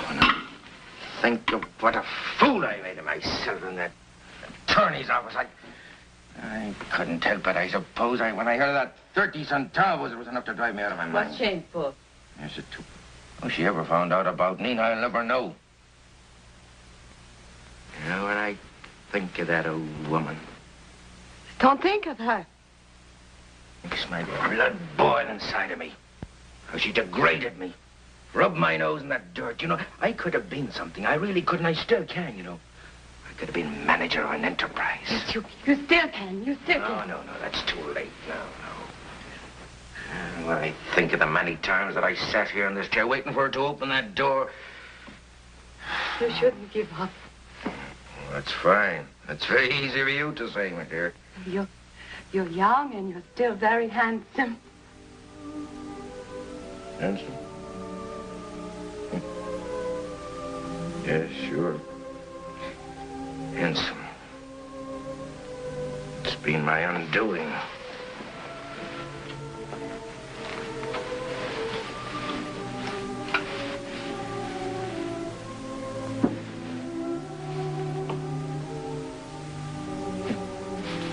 when I think of what a fool I made of myself in that attorney's office, I couldn't help it, I suppose. When I heard of that 30 centavos, it was enough to drive me out of my mind. What's shameful? Yes, it too. Oh, she ever found out about Nina, I'll never know. You know, when I think of that old woman, Don't think of her. makes my blood boil inside of me. How she degraded me. Rubbed my nose in that dirt. You know, I could have been something. I really could, and I still can, you know. I could have been manager of an enterprise. Yes, you still can. You still can. No, that's too late now, no. When I think of the many times that I sat here in this chair waiting for her to open that door. You shouldn't give up. Well, that's fine. That's very easy for you to say, my dear. You're young and you're still very handsome. Handsome? Yes, sure. Handsome. It's been my undoing.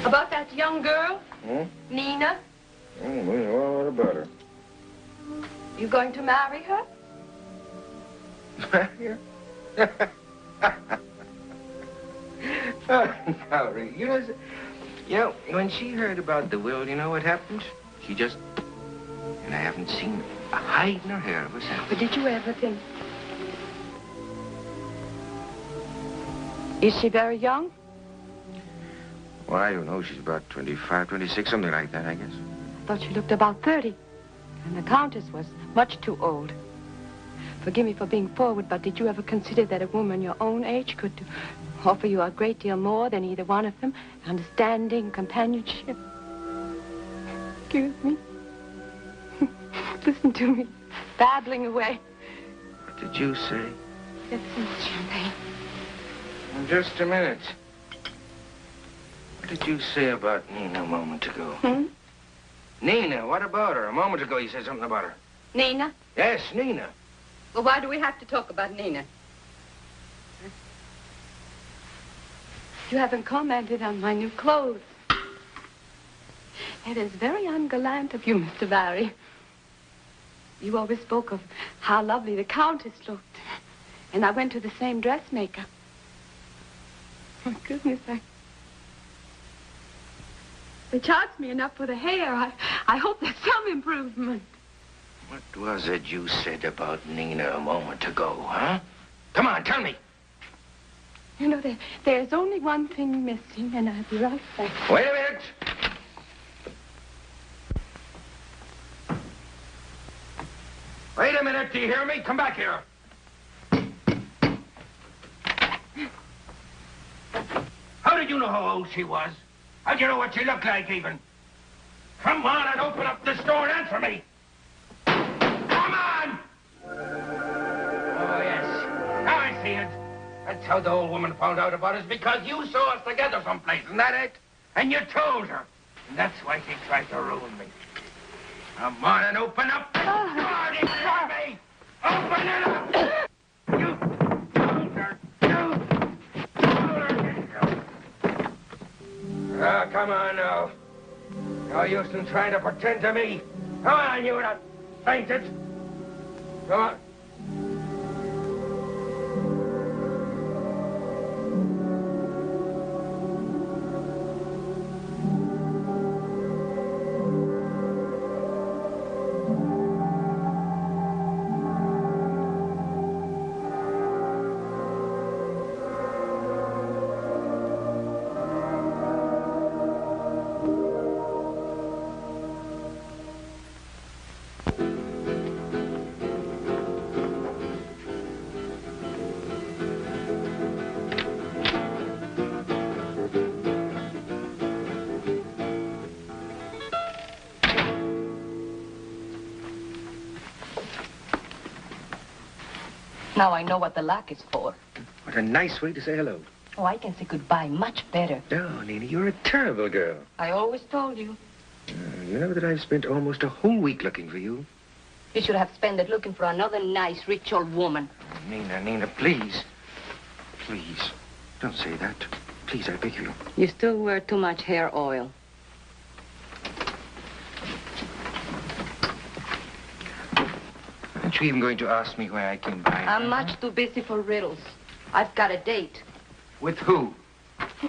About that young girl, Nina, What about her? you going to marry her? Marry her? Oh, Valerie, you know, when she heard about the will, you know what happened? She just, and I haven't seen a hide nor hair of her since. But did you ever think? Is she very young? Well, I don't know. She's about 25, 26, something like that, I guess. I thought she looked about 30. And the Countess was much too old. Forgive me for being forward, but did you ever consider that a woman your own age could offer you a great deal more than either one of them? Understanding, companionship. Excuse me. Listen to me, babbling away. What did you say? Get some champagne. Just a minute. What did you say about Nina a moment ago? Nina, what about her? A moment ago you said something about her. Nina? Yes, Nina. Well, why do we have to talk about Nina? You haven't commented on my new clothes. It is very ungallant of you, Mr. Barry. You always spoke of how lovely the Countess looked. And I went to the same dressmaker. Oh, goodness, they charged me enough for the hair. I hope there's some improvement. What was it you said about Nina a moment ago, huh? Come on, tell me. You know, there's only one thing missing, and I'll be right back. Wait a minute. Wait a minute, do you hear me? Come back here. How did you know how old she was? How'd you know what she looked like, even? Come on and open up this door and answer me. Come on! Oh, yes. Now I see it. That's how the old woman found out about us, because you saw us together someplace, isn't that it? And you told her. And that's why she tried to ruin me. Come on and open up the door, you hear me? Open it up! You told her. Oh, come on now. No use in trying to pretend to me. Come on, you not fainted. Come on. Now I know what the lock is for. What a nice way to say hello. Oh, I can say goodbye much better. No, Nina, you're a terrible girl. I always told you. You know that I've spent almost a whole week looking for you. You should have spent it looking for another nice, rich old woman. Nina, please. Please, don't say that. Please, I beg you. You still wear too much hair oil. Aren't you even going to ask me why I came by? I'm much too busy for riddles. I've got a date. With who?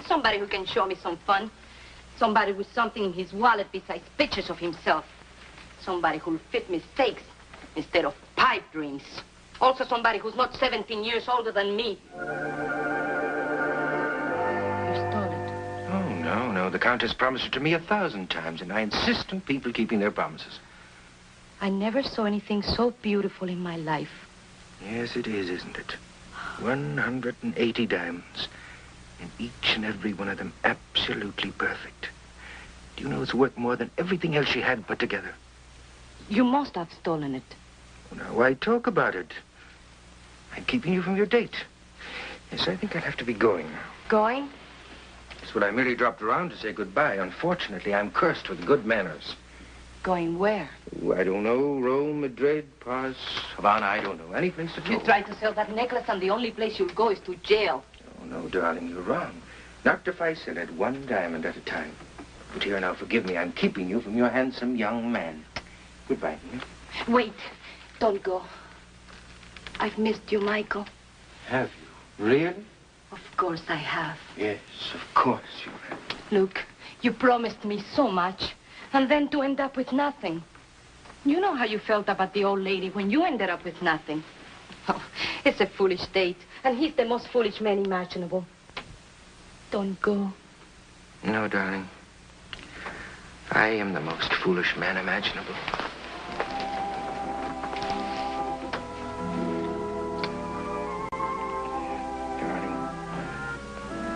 Somebody who can show me some fun. Somebody with something in his wallet besides pictures of himself. Somebody who'll fit mistakes instead of pipe dreams. Also somebody who's not 17 years older than me. You stole it. Oh, no. The Countess promised it to me 1,000 times, and I insist on people keeping their promises. I never saw anything so beautiful in my life. Yes, it is, isn't it? 180 diamonds. And each and every one of them absolutely perfect. Do you know it's worth more than everything else she had put together? You must have stolen it. Now, why talk about it? I'm keeping you from your date. Yes, I think I'll have to be going now. Going? That's what I merely dropped around to say goodbye. Unfortunately, I'm cursed with good manners. Going where? Oh, I don't know. Rome, Madrid, Paris, Havana, I don't know. Any place to go. You tried to sell that necklace, and the only place you'll go is to jail. Oh, no, darling, you're wrong. Not if I sell it one diamond at a time. But here, now, forgive me. I'm keeping you from your handsome young man. Goodbye. Wait. Don't go. I've missed you, Michael. Have you? Really? Of course I have. Yes, of course you have. Look, you promised me so much, and then to end up with nothing. You know how you felt about the old lady when you ended up with nothing. Oh, it's a foolish date, and he's the most foolish man imaginable. Don't go. No, darling. I am the most foolish man imaginable.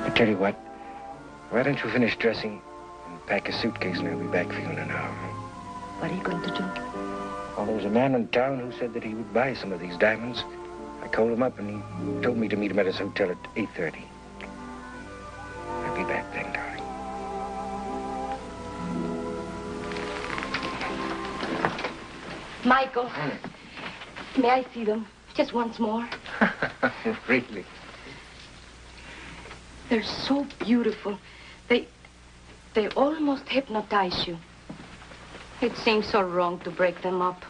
I tell you what, why don't you finish dressing and pack a suitcase and I'll be back for you in an hour. What are you going to do? Well, there was a man in town who said that he would buy some of these diamonds. I called him up and he told me to meet him at his hotel at 8:30. I'll be back then, darling. Michael, may I see them just once more? Really? They're so beautiful. They almost hypnotize you. It seems so wrong to break them up.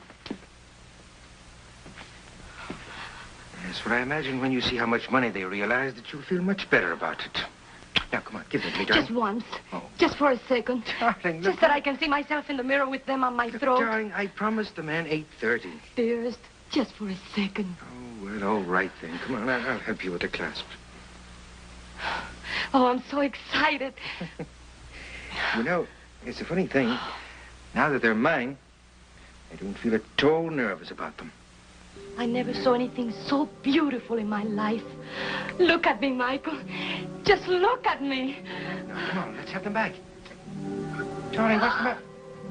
Yes, but I imagine when you see how much money they realize that you'll feel much better about it. Now, come on, give them to me, darling. Just once. Oh. Just for a second. Darling, look. Just that I can see myself in the mirror with them on my throat. Darling, I promised the man 8:30. Dearest, just for a second. Oh, well, all right then. Come on, I'll help you with the clasp. Oh, I'm so excited. You know, it's a funny thing. Now that they're mine, I don't feel at all nervous about them. I never saw anything so beautiful in my life. Look at me, Michael. Just look at me. Now, come on, let's have them back. Darling, what's the matter?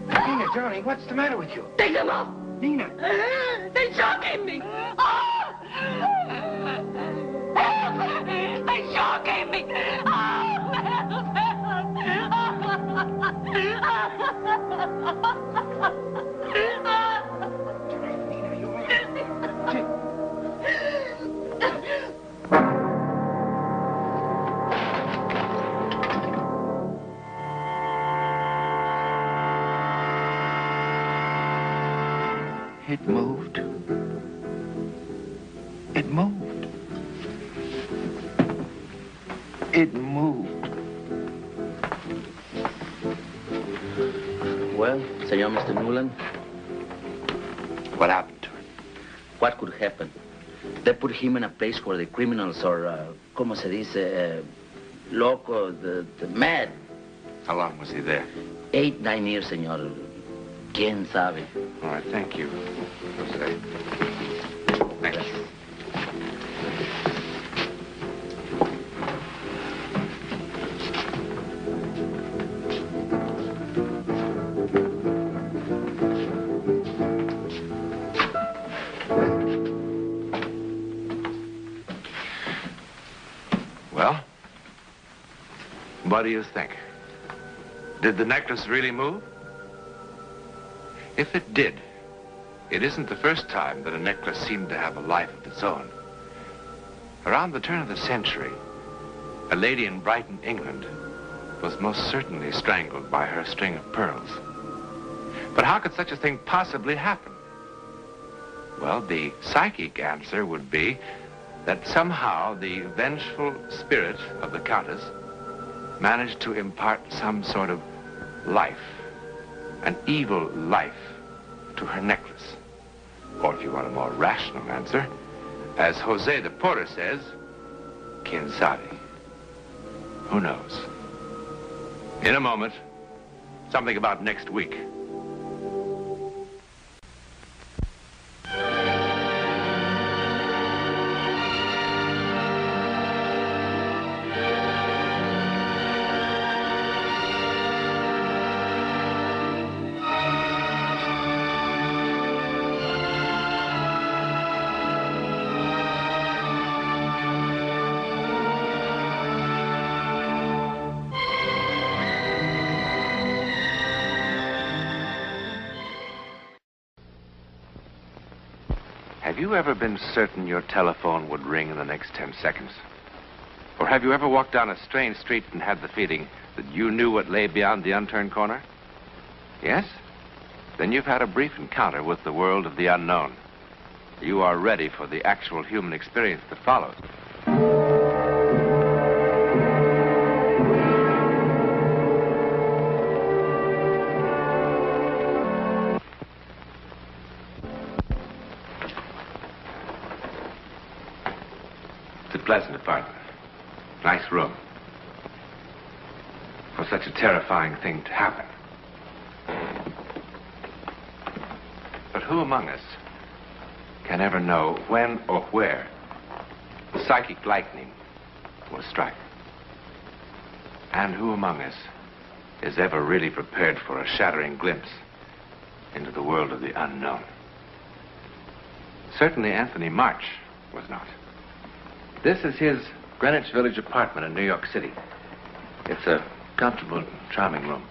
Nina, darling, what's the matter with you? Take them off. Nina. They're choking me. Oh! Help! They're choking me. Oh! Help! It moved. It moved. It moved. Well, Senor Mr. Newland? What happened to him? What could happen? They put him in a place where the criminals are, como se dice, loco, the mad. How long was he there? 8, 9 years, senor. ¿Quién sabe? All right, thank you. Jose. Thank you. What do you think? Did the necklace really move? If it did, it isn't the first time that a necklace seemed to have a life of its own. Around the turn of the century, a lady in Brighton, England, was most certainly strangled by her string of pearls. But how could such a thing possibly happen? Well, the psychic answer would be that somehow the vengeful spirit of the Countess managed to impart some sort of life, an evil life, to her necklace. Or if you want a more rational answer, as Jose the porter says, quien sabe? Who knows? In a moment, something about next week. Have you ever been certain your telephone would ring in the next 10 seconds? Or have you ever walked down a strange street and had the feeling that you knew what lay beyond the unturned corner? Yes? Then you've had a brief encounter with the world of the unknown. You are ready for the actual human experience that follows. Pleasant apartment. Nice room. For such a terrifying thing to happen. But who among us can ever know when or where the psychic lightning will strike? And who among us is ever really prepared for a shattering glimpse into the world of the unknown? Certainly Anthony March was not. This is his Greenwich Village apartment in New York City. It's a comfortable, charming room.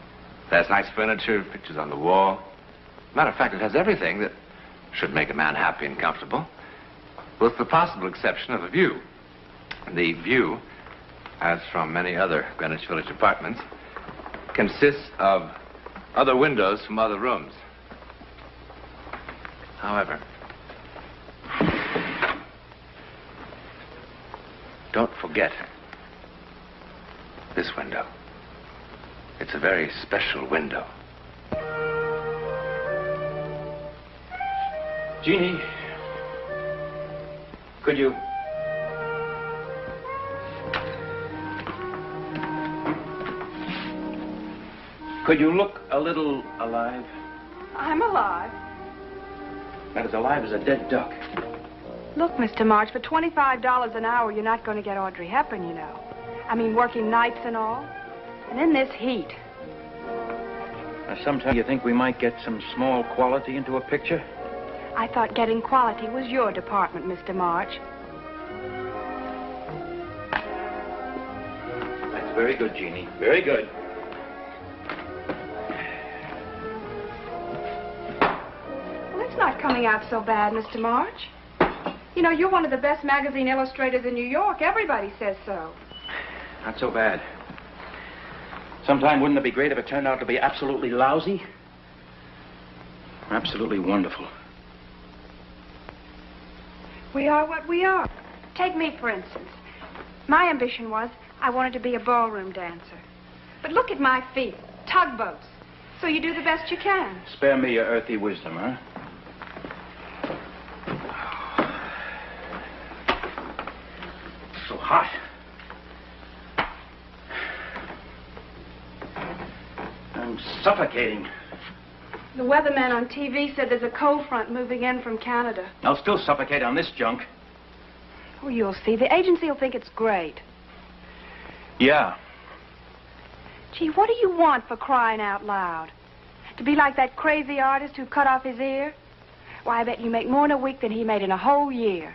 It has nice furniture, pictures on the wall. Matter of fact, it has everything that should make a man happy and comfortable, with the possible exception of a view. The view, as from many other Greenwich Village apartments, consists of other windows from other rooms. However, don't forget this window. It's a very special window. Jeannie, could you... Could you look a little alive? I'm alive. Not as alive as a dead duck. Look, Mr. March, for $25 an hour, you're not going to get Audrey Hepburn, you know. I mean, working nights and all. And in this heat. Now, sometime you think we might get some small quality into a picture? I thought getting quality was your department, Mr. March. That's very good, Jeannie. Very good. Well, it's not coming out so bad, Mr. March. You know, you're one of the best magazine illustrators in New York. Everybody says so. Not so bad. Sometime wouldn't it be great if it turned out to be absolutely lousy? Absolutely wonderful. We are what we are. Take me, for instance. My ambition was I wanted to be a ballroom dancer. But look at my feet. Tugboats. So you do the best you can. Spare me your earthy wisdom, huh? So hot. I'm suffocating. The weatherman on TV said there's a cold front moving in from Canada. I'll still suffocate on this junk. Oh, you'll see. The agency will think it's great. Yeah. Gee, what do you want, for crying out loud? To be like that crazy artist who cut off his ear? Why, I bet you make more in a week than he made in a whole year.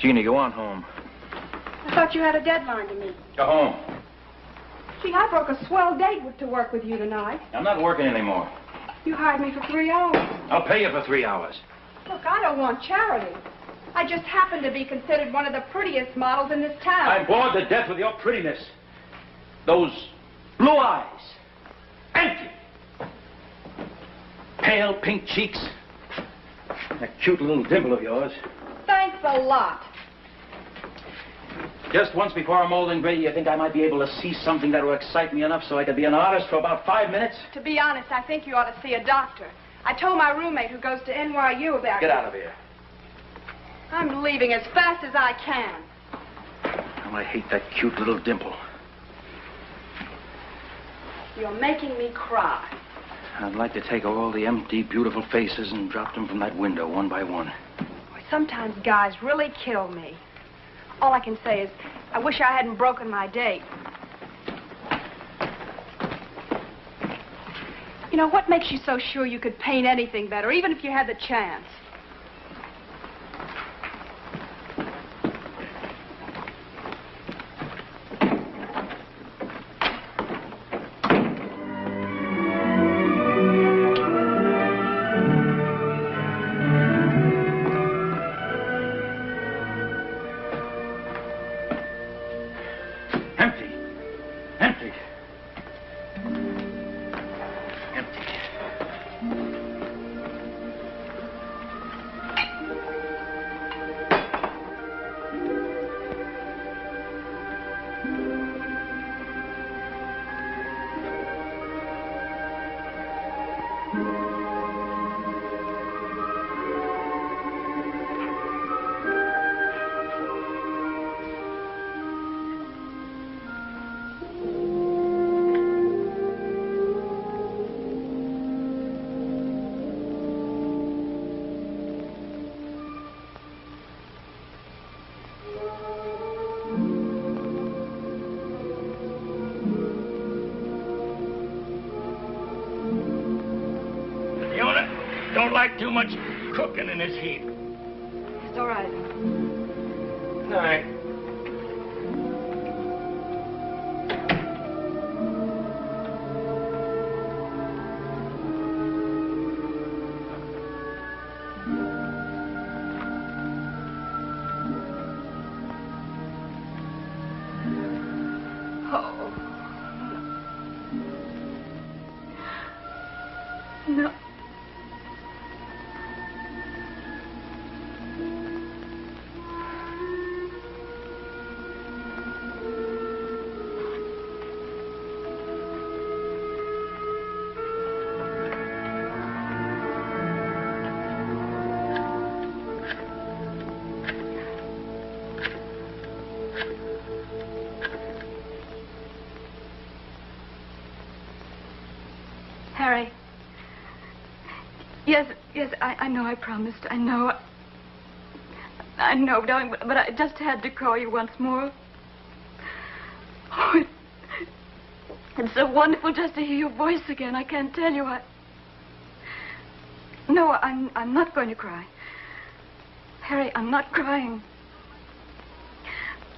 Jeannie, go on home. I thought you had a deadline to meet. Go home. Gee, I broke a swell date to work with you tonight. I'm not working anymore. You hired me for 3 hours. I'll pay you for 3 hours. Look, I don't want charity. I just happen to be considered one of the prettiest models in this town. I'm bored to death with your prettiness. Those blue eyes. Empty. Pale pink cheeks. That cute little dimple of yours. Thanks a lot. Just once before I'm old and gray, you think I might be able to see something that will excite me enough so I could be an artist for about 5 minutes? To be honest, I think you ought to see a doctor. I told my roommate who goes to NYU about it. Get out of here. I'm leaving as fast as I can. Oh, I hate that cute little dimple. You're making me cry. I'd like to take all the empty, beautiful faces and drop them from that window one by one. Sometimes guys really kill me. All I can say is, I wish I hadn't broken my date. You know, what makes you so sure you could paint anything better, even if you had the chance? Don't like too much cooking in this heat. It's all right. All right. Oh. No. Harry. Yes, I know I promised. I know, darling, but I just had to call you once more. Oh, it's so wonderful just to hear your voice again. I can't tell you. No, I'm not going to cry. Harry, I'm not crying.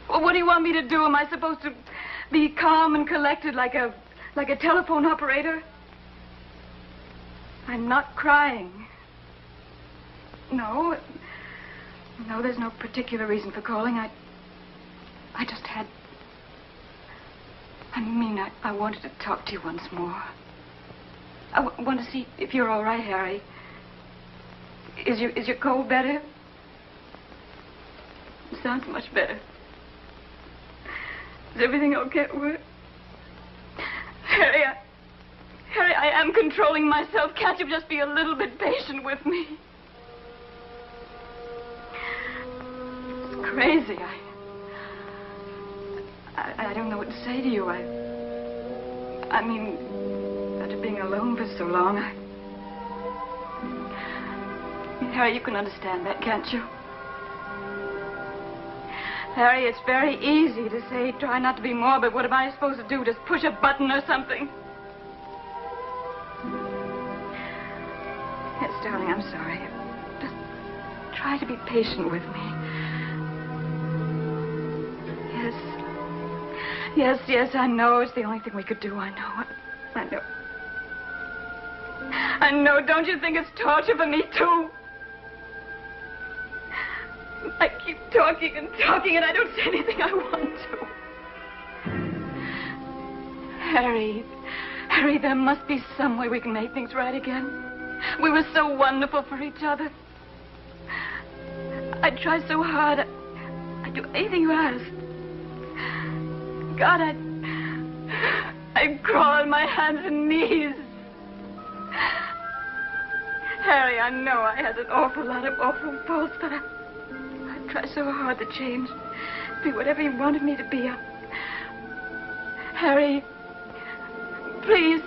Well, what do you want me to do? Am I supposed to be calm and collected like a telephone operator? I'm not crying. No, there's no particular reason for calling. I just had... I wanted to talk to you once more. I want to see if you're all right, Harry. Is your cold better? It sounds much better. Is everything okay at work? Harry, I am controlling myself. Can't you just be a little bit patient with me? It's crazy. I don't know what to say to you. I mean, after being alone for so long, Harry, you can understand that, can't you? Harry, it's very easy to say, try not to be morbid. What am I supposed to do? Just push a button or something? Yes, darling, I'm sorry. Just try to be patient with me. Yes, I know. It's the only thing we could do. I know. I know. I know. Don't you think it's torture for me, too? I keep talking and talking, and I don't say anything I want to. Harry, there must be some way we can make things right again. We were so wonderful for each other. I'd try so hard. I'd do anything you asked. God, I'd crawl on my hands and knees. Harry, I know I had an awful lot of awful faults, but I'd try so hard to change. Be whatever you wanted me to be. Harry, please,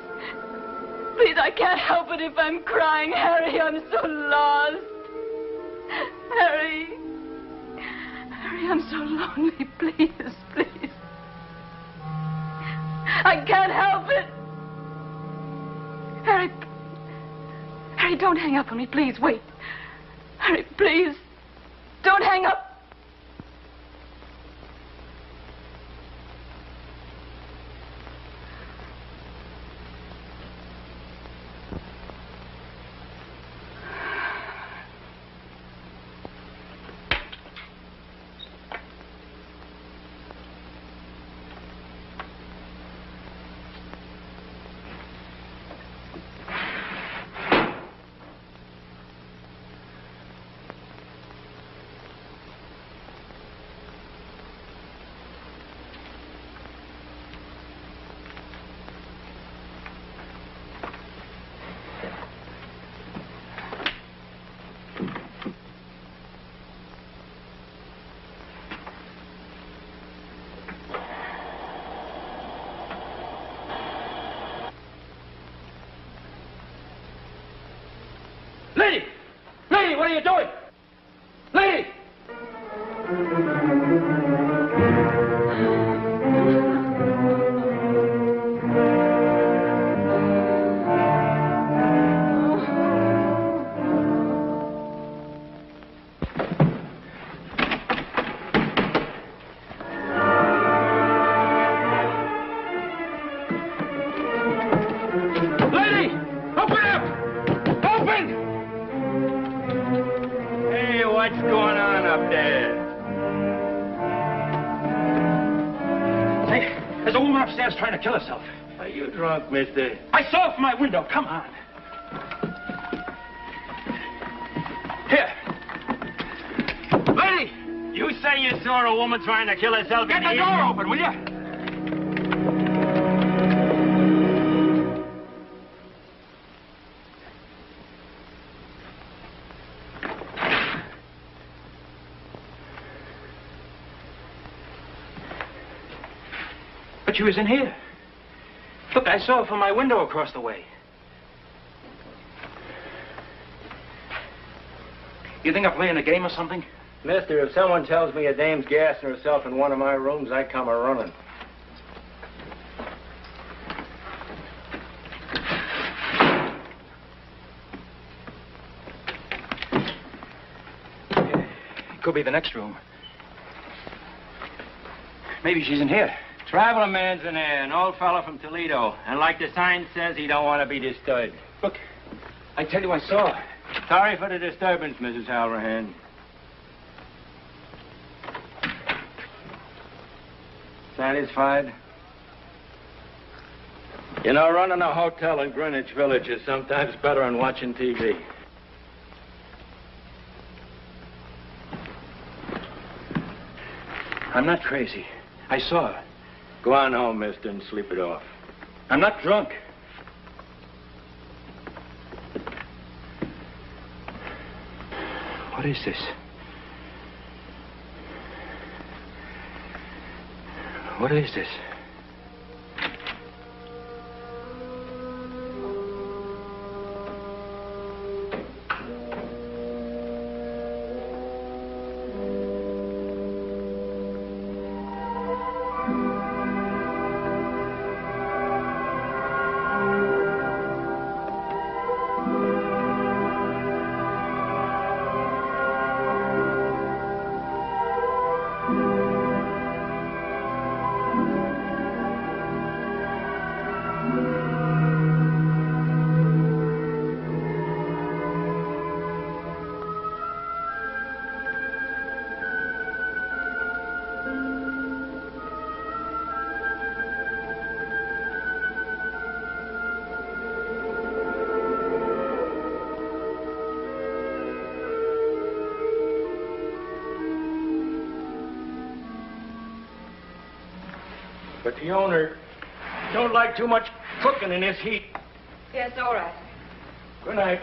I can't help it if I'm crying. Harry, I'm so lost. Harry, I'm so lonely. Please. I can't help it. Harry, don't hang up on me, please. Wait. Harry, please, don't hang up. Lady, what are you doing? Lady! Trying to kill herself. Are you drunk, mister? I saw it from my window. Come on. Here. Lady! You say you saw a woman trying to kill herself Get in the door open, will you? But she was in here. Look, I saw her from my window across the way. You think I'm playing a game or something? Mister, if someone tells me a dame's gassing herself in one of my rooms, I come a-running. It could be the next room. Maybe she's in here. Traveling man's in there, an old fella from Toledo. And like the sign says, he don't want to be disturbed. Look, I tell you I saw her. Sorry for the disturbance, Mrs. Halverhan. Satisfied? You know, running a hotel in Greenwich Village is sometimes better than watching TV. I'm not crazy. I saw her. Go on home, mister, and sleep it off. I'm not drunk. What is this? What is this? But the owner don't like too much cooking in this heat. Yes, all right. Good night.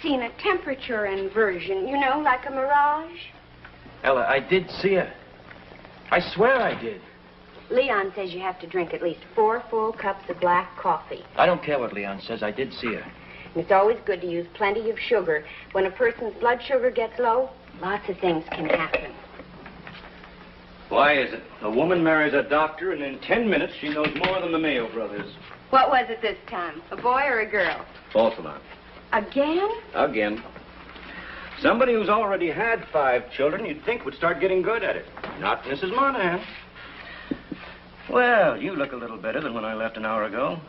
Seen a temperature inversion, you know, like a mirage. Ella, I did see her. I swear I did. Leon says you have to drink at least 4 full cups of black coffee. I don't care what Leon says. I did see her. And it's always good to use plenty of sugar. When a person's blood sugar gets low, lots of things can happen. Why is it? A woman marries a doctor, and in 10 minutes she knows more than the Mayo brothers. What was it this time? A boy or a girl? False alarm. Again? Again. Somebody who's already had 5 children you'd think would start getting good at it. Not Mrs. Monahan. Well, you look a little better than when I left an hour ago.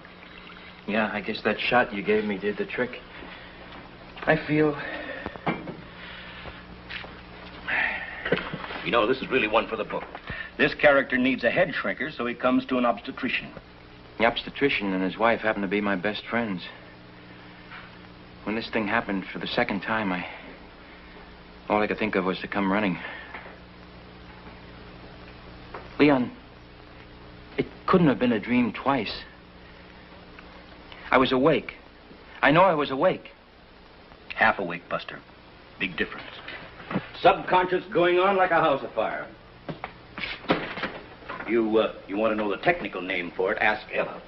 Yeah, I guess that shot you gave me did the trick. I feel... You know, this is really one for the book. This character needs a head shrinker, so he comes to an obstetrician. The obstetrician and his wife happen to be my best friends. When this thing happened for the second time, all I could think of was to come running. Leon, it couldn't have been a dream twice. I was awake. I know I was awake. Half awake, Buster. Big difference. Subconscious going on like a house afire. You want to know the technical name for it? Ask Ella.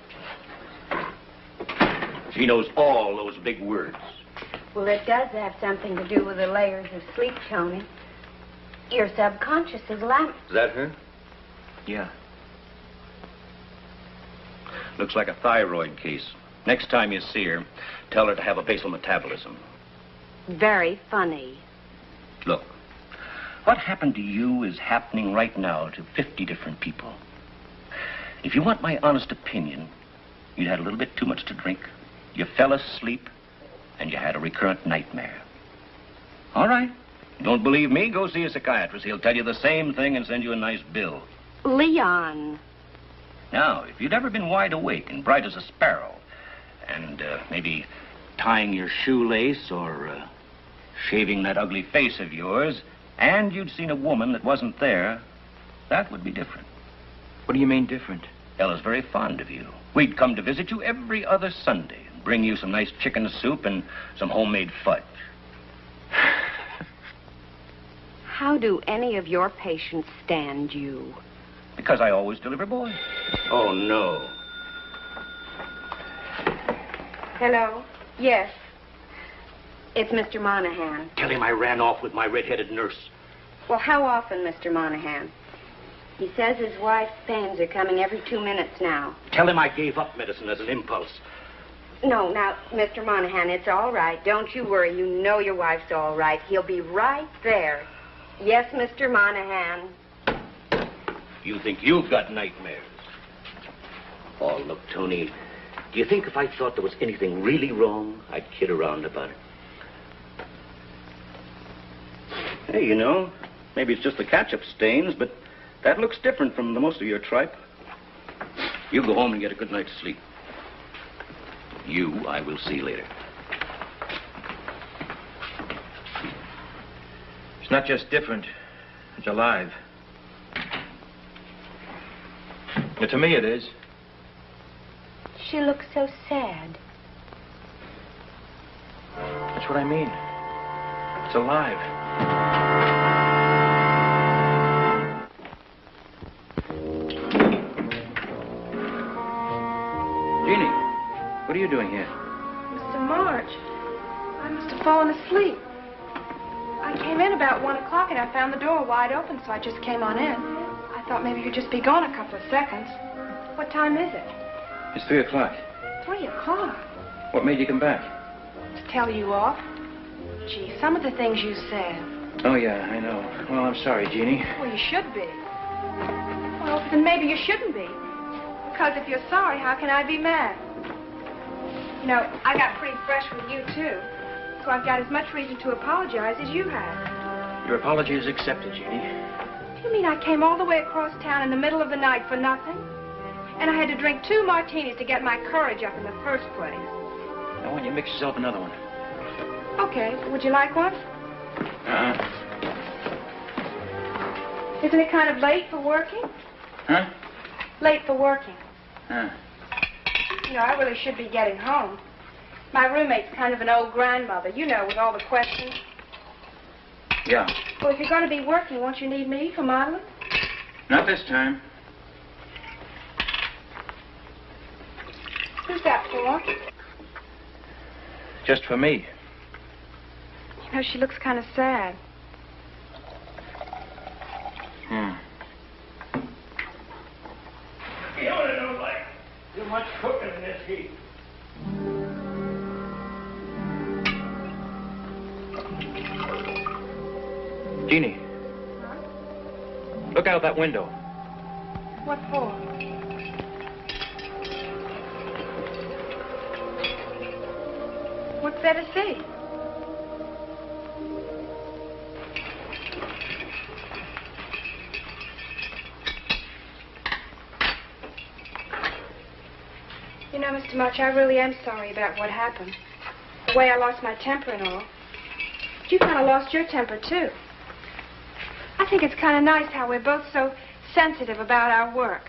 She knows all those big words. Well, it does have something to do with the layers of sleep, Tony. Your subconscious is lamp. Is that her? Yeah. Looks like a thyroid case. Next time you see her, tell her to have a basal metabolism. Very funny. Look, what happened to you is happening right now to 50 different people. If you want my honest opinion, you had a little bit too much to drink. You fell asleep, and you had a recurrent nightmare. All right. Don't believe me? Go see a psychiatrist. He'll tell you the same thing and send you a nice bill. Leon. Now, if you'd ever been wide awake and bright as a sparrow, and maybe tying your shoelace or shaving that ugly face of yours, and you'd seen a woman that wasn't there, that would be different. What do you mean different? Ella's very fond of you. We'd come to visit you every other Sunday. Bring you some nice chicken soup and some homemade fudge. How do any of your patients stand you? Because I always deliver boys. Oh, no. Hello? Yes. It's Mr. Monahan. Tell him I ran off with my red-headed nurse. Well, how often, Mr. Monahan? He says his wife's pains are coming every 2 minutes now. Tell him I gave up medicine as an impulse. No, now, Mr. Monahan, it's all right. Don't you worry. You know your wife's all right. He'll be right there. Yes, Mr. Monahan. You think you've got nightmares? Oh, look, Tony, do you think if I thought there was anything really wrong, I'd kid around about it? Hey, you know, maybe it's just the ketchup stains, but that looks different from the most of your tripe. You go home and get a good night's sleep. You, I will see later. It's not just different. It's alive. Yeah, to me, it is. She looks so sad. That's what I mean. It's alive. Jeannie, what are you doing here? Mr. March, I must have fallen asleep. I came in about 1 o'clock and I found the door wide open, so I just came on in. I thought maybe you'd just be gone a couple of seconds. What time is it? It's 3 o'clock. 3 o'clock? What made you come back? To tell you off. Gee, some of the things you said. Oh, yeah, I know. Well, I'm sorry, Jeannie. Well, you should be. Well, then maybe you shouldn't be. Because if you're sorry, how can I be mad? You know, I got pretty fresh with you, too. So I've got as much reason to apologize as you have. Your apology is accepted, Jeannie. Do you mean I came all the way across town in the middle of the night for nothing? And I had to drink 2 martinis to get my courage up in the first place. Now, why don't you mix yourself another one? Okay, would you like one? Uh-uh. Isn't it kind of late for working? Huh? Late for working. Huh. You know, I really should be getting home. My roommate's kind of an old grandmother, you know, with all the questions. Yeah. Well, if you're going to be working, won't you need me for modeling? Not this time. Who's that for? Just for me. You know, she looks kind of sad. You know what I don't like? Too much cooking in this heat. Jeannie. Look out that window. What for? What's there to see? You know, Mr. March, I really am sorry about what happened. The way I lost my temper and all. But you kind of lost your temper, too. I think it's kind of nice how we're both so sensitive about our work.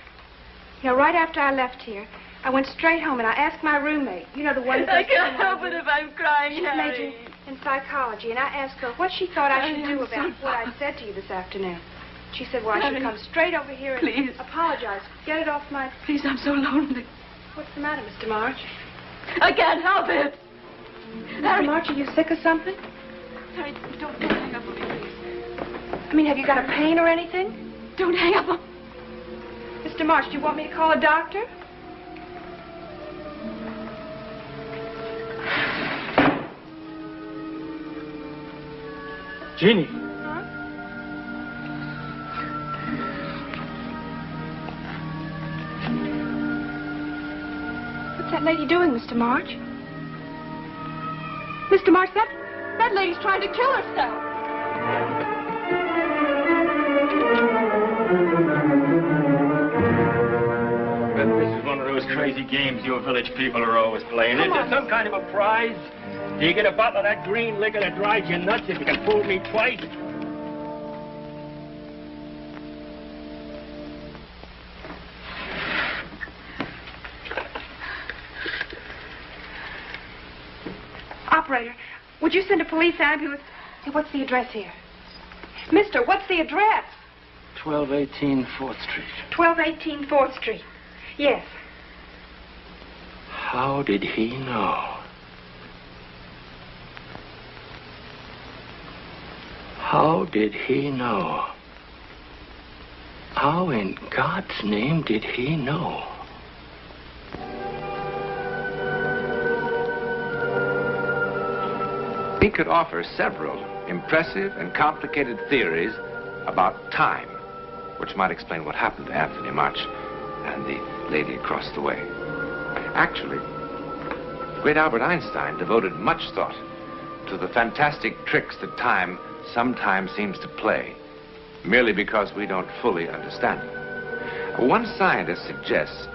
You know, right after I left here, I went straight home and I asked my roommate, you know, the one... I can't help it if I'm crying, She's Harry. majoring in psychology, and I asked her what she thought I should do about what I said to you this afternoon. She said, well, I should Harry, come straight over here and please. apologize. Get it off my... Please, I'm so lonely. What's the matter, Mr. March? I can't help it. Mr. March, are you sick or something? Harry, don't hang up on me, please. I mean, have you got a pain or anything? Don't hang up on... Mr. March, do you want me to call a doctor? Jeannie. What's that lady doing, Mr. March? Mr. March, that lady's trying to kill herself. This is one of those crazy games you village people are always playing. Is there some kind of a prize? Do you get a bottle of that green liquor that drives you nuts if you can fool me twice? Operator, would you send a police ambulance? Hey, what's the address here? Mister, what's the address? 1218 4th Street. 1218 4th Street. Yes. How did he know? How did he know? How in God's name did he know? He could offer several impressive and complicated theories about time, which might explain what happened to Anthony March and the lady across the way. Actually, great Albert Einstein devoted much thought to the fantastic tricks that time sometimes seems to play, merely because we don't fully understand it. One scientist suggests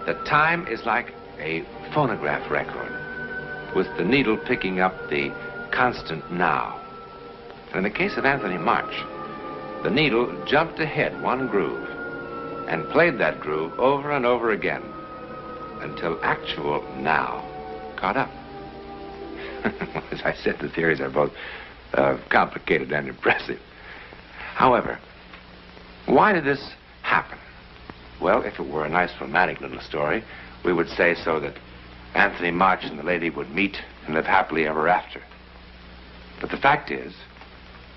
that time is like a phonograph record, with the needle picking up the constant now. And in the case of Anthony March, the needle jumped ahead one groove and played that groove over and over again until actual now caught up. As I said, the theories are both complicated and impressive. However, why did this happen? Well, if it were a nice romantic little story, we would say so that Anthony March and the lady would meet and live happily ever after. But the fact is,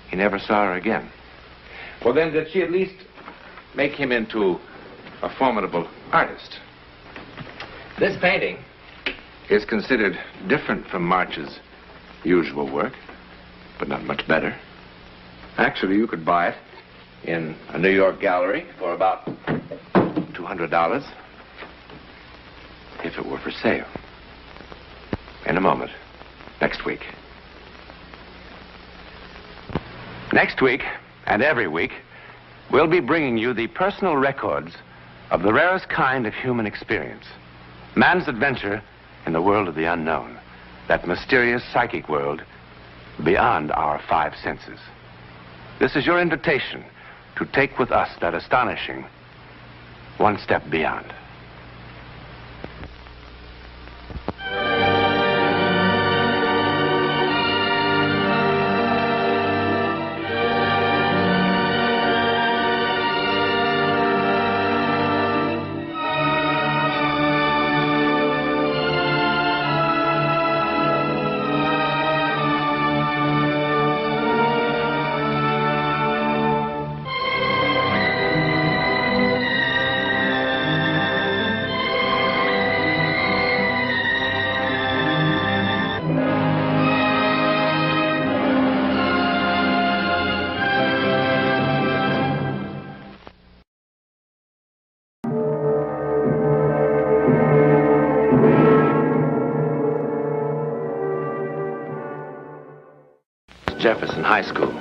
he never saw her again. Well, then, did she at least make him into a formidable artist? This painting is considered different from March's usual work but not much better. Actually, you could buy it in a New York gallery for about $200 if it were for sale. In a moment. Next week. Next week, and every week, we'll be bringing you the personal records of the rarest kind of human experience. Man's adventure in the world of the unknown. That mysterious psychic world beyond our five senses. This is your invitation to take with us that astonishing one step beyond. Jefferson High School.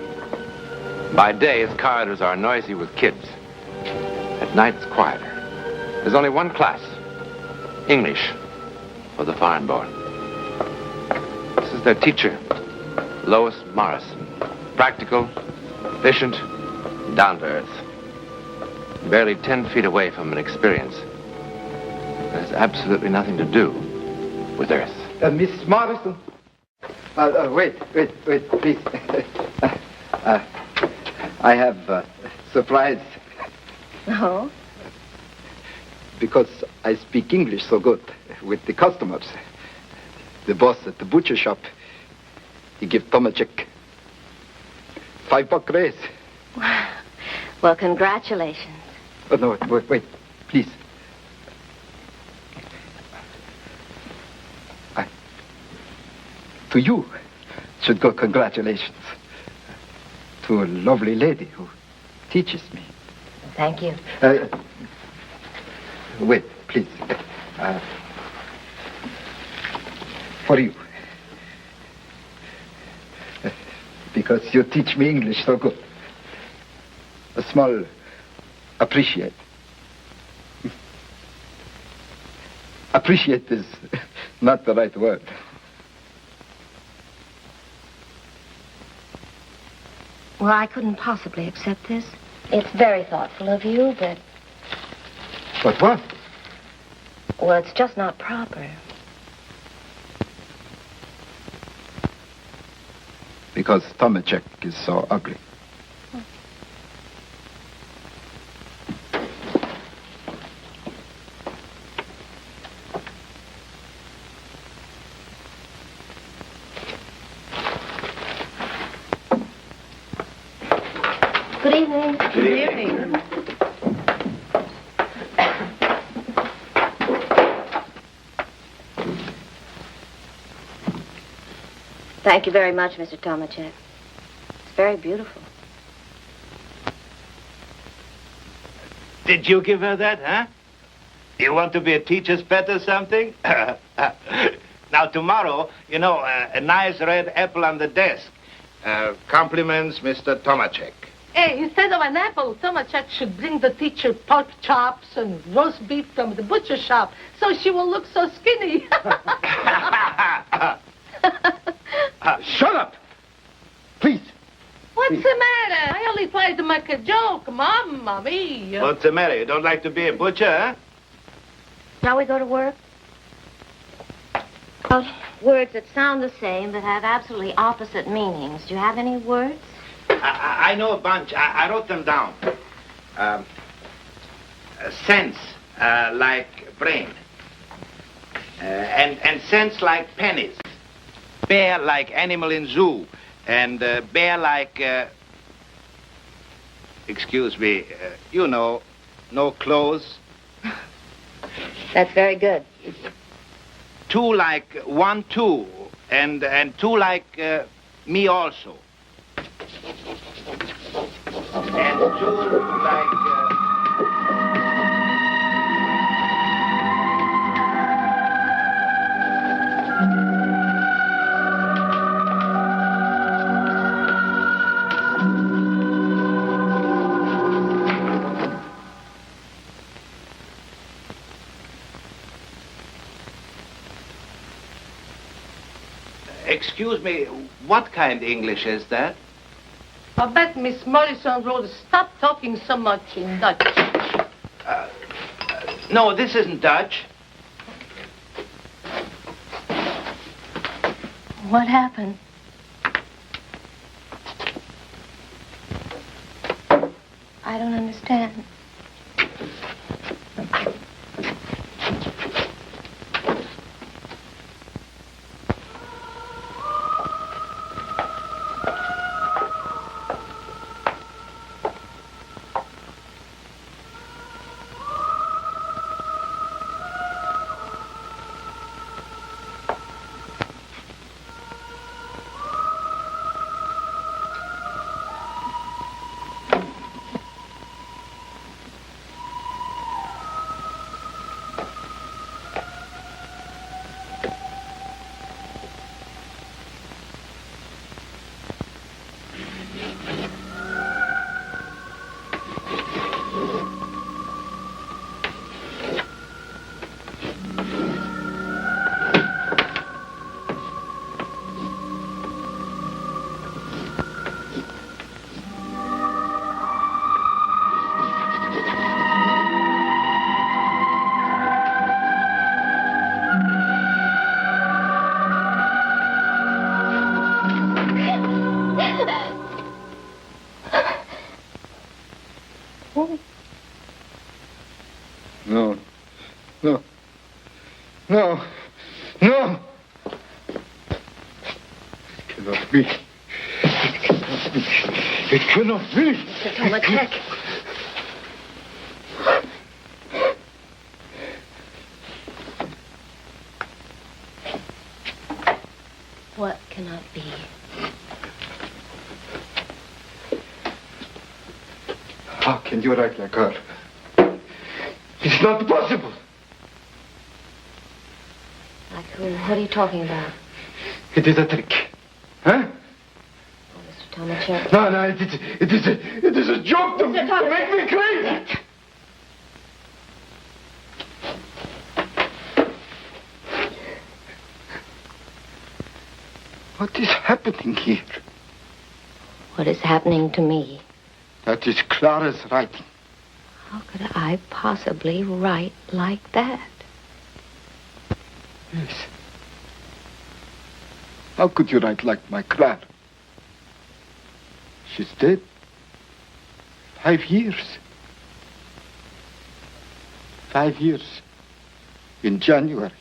By day, its corridors are noisy with kids. At night, it's quieter. There's only one class. English for the foreign-born. This is their teacher, Lois Morrison. Practical, efficient, down to earth. Barely 10 feet away from an experience that has absolutely nothing to do with Earth. Miss Morrison. Wait, please. I have surprise. Oh? Because I speak English so good with the customers. The boss at the butcher shop, he give Tom a check. $5 raise. Well, congratulations. Oh, no, wait, please. To you should go congratulations. To a lovely lady who teaches me. Thank you. Wait, please. For you. Because you teach me English so good. A small appreciate. Appreciate is not the right word. Well, I couldn't possibly accept this. It's very thoughtful of you, but... But what? Well, it's just not proper. Because Tomacek is so ugly. Good evening. Good evening. Thank you very much, Mr. Tomacek. It's very beautiful. Did you give her that, huh? You want to be a teacher's pet or something? Now, tomorrow, you know, a nice red apple on the desk. Compliments, Mr. Tomacek. Hey, instead of an apple, Tomacek should bring the teacher pork chops and roast beef from the butcher shop so she will look so skinny. Shut up! Please. What's the matter? I only tried to make a joke, Mamma mia. What's the matter? You don't like to be a butcher, huh? Shall we go to work? Well, words that sound the same but have absolutely opposite meanings. Do you have any words? I know a bunch. I wrote them down. Sense, like brain. And sense like pennies. Bear like animal in zoo. And bear like, excuse me, you know, no clothes. That's very good. Two like 1, 2. And two like me also. too like... Excuse me, what kind English is that? I bet Miss Morrison wrote, stop talking so much in Dutch. No, this isn't Dutch. What happened? I don't understand. No. No. No. No. It cannot be. It cannot be. It cannot be. Mr. Tomacek. What cannot be? How can you write like her? It's not possible. Like who? What are you talking about? It is a trick. Huh? Mr. Tomacek. No, it is a joke to make me crazy. What is happening here? What is happening to me? That is Clara's writing. How could I possibly write like that? Yes. How could you write like my Clara? She's dead. 5 years. 5 years. In January.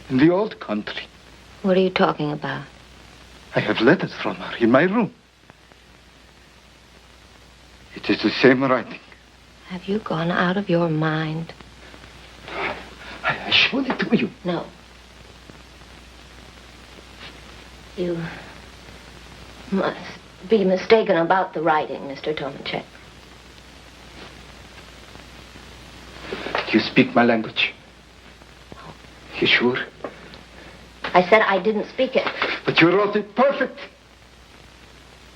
In the old country. What are you talking about? I have letters from her in my room. It is the same writing. Have you gone out of your mind? I showed it to you. No. You must be mistaken about the writing, Mr. Tomacek. Do you speak my language? You sure? I said I didn't speak it. But you wrote it perfect.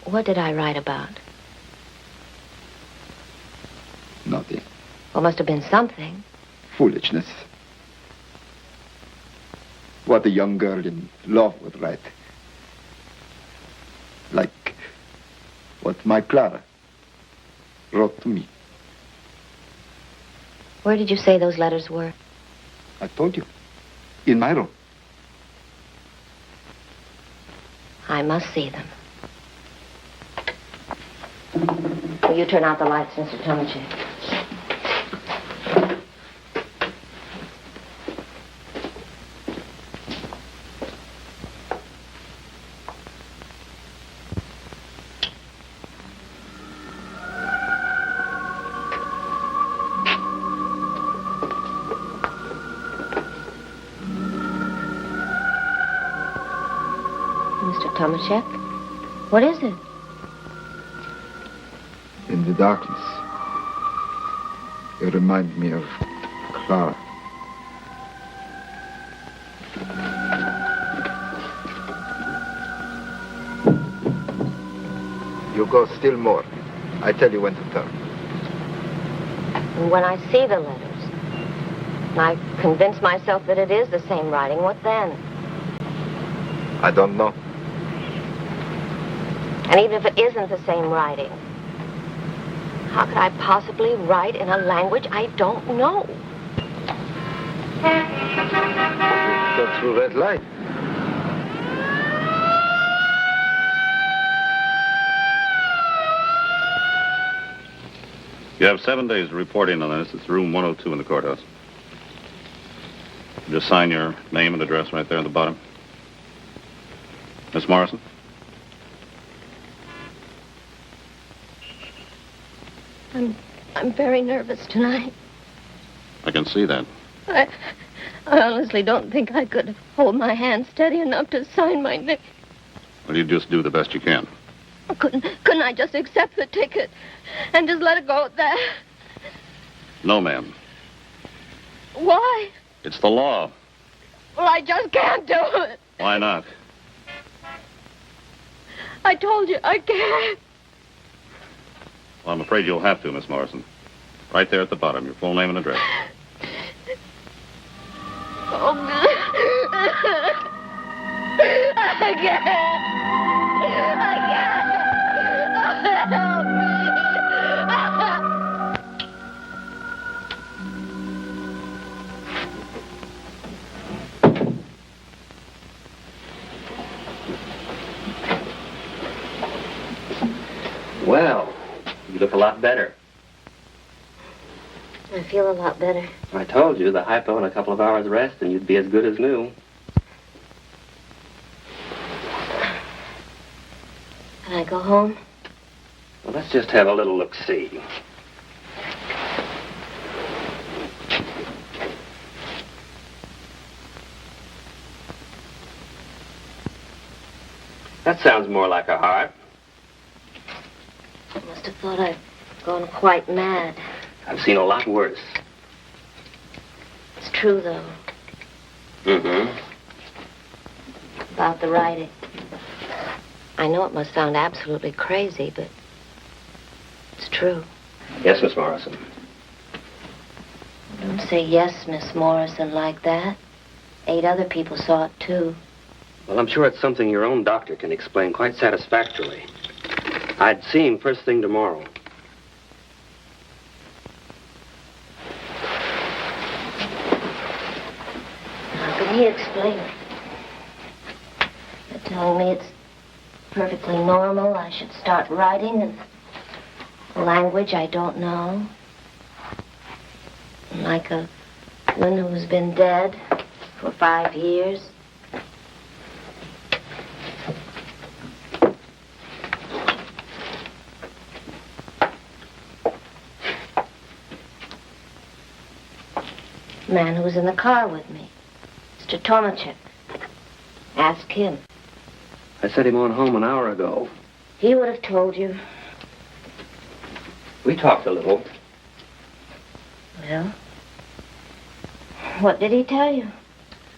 What did I write about? Nothing. Well, must have been something. Foolishness. What a young girl in love would write. Like what my Clara wrote to me. Where did you say those letters were? I told you. In my room. I must see them. Will you turn out the lights, Mr. Tomacek? Mr. Tomacek? What is it? the darkness. You remind me of Clara. You go still more. I tell you when to turn. And when I see the letters, and I convince myself that it is the same writing, what then? I don't know. And even if it isn't the same writing, how could I possibly write in a language I don't know? Go through red light. You have 7 days to report in on this. It's room 102 in the courthouse. Just sign your name and address right there at the bottom. Miss Morrison? I'm very nervous tonight. I can see that. I honestly don't think I could hold my hand steady enough to sign my name. Well, you just do the best you can. Couldn't I just accept the ticket and just let it go at that? No, ma'am. Why? It's the law. Well, I just can't do it. Why not? I told you I can't. Well, I'm afraid you'll have to, Miss Morrison. Right there at the bottom, your full name and address. Oh, I can't. Help me. Well, you look a lot better. I feel a lot better. I told you, the hypo and a couple of hours rest and you'd be as good as new. Can I go home? Well, let's just have a little look-see. That sounds more like a heart. I must have thought I'd gone quite mad. I've seen a lot worse. It's true, though, Mm-hmm. about the writing. I know it must sound absolutely crazy, but it's true. Yes, Miss Morrison. Don't say yes, Miss Morrison, like that. 8 other people saw it, too. Well, I'm sure it's something your own doctor can explain quite satisfactorily. I'd see him first thing tomorrow. How can he explain it? You're telling me it's perfectly normal I should start writing in a language I don't know? Like a woman who's been dead for 5 years? Man who was in the car with me, Mr. Tomachek. Ask him. I sent him on home an hour ago. He would have told you. We talked a little. Well, what did he tell you?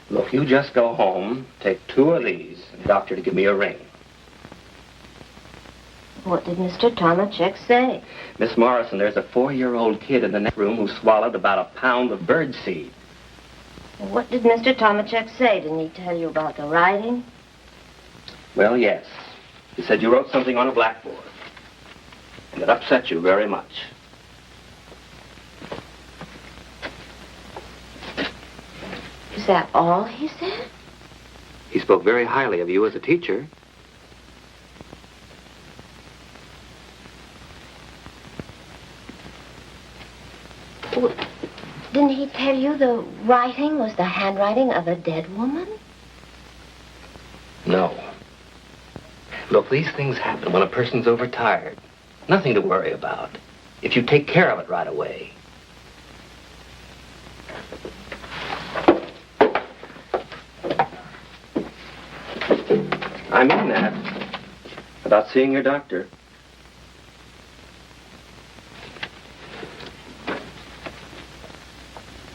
Look, you just go home, take 2 of these, and the doctor to give me a ring. What did Mr. Tomachek say? Miss Morrison, there's a 4-year-old kid in the next room who swallowed about a pound of birdseed. What did Mr. Tomachek say? Didn't he tell you about the writing? Well, yes. He said you wrote something on a blackboard. And it upset you very much. Is that all he said? He spoke very highly of you as a teacher. Well, didn't he tell you the writing was the handwriting of a dead woman? No. Look, these things happen when a person's overtired. Nothing to worry about. If you take care of it right away. I mean that. About seeing your doctor.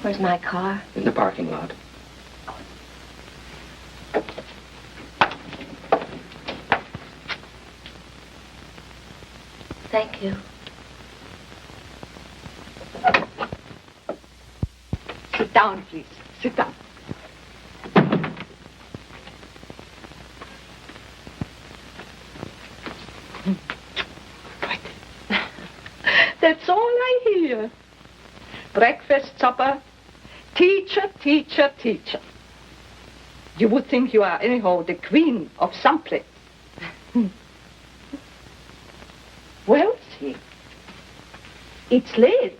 Where's my car? In the parking lot. Thank you. Sit down, please. Sit down. Right. That's all I hear. Breakfast, supper, teacher, teacher, teacher. You would think you are anyhow the queen of some place. Well, see, it's late.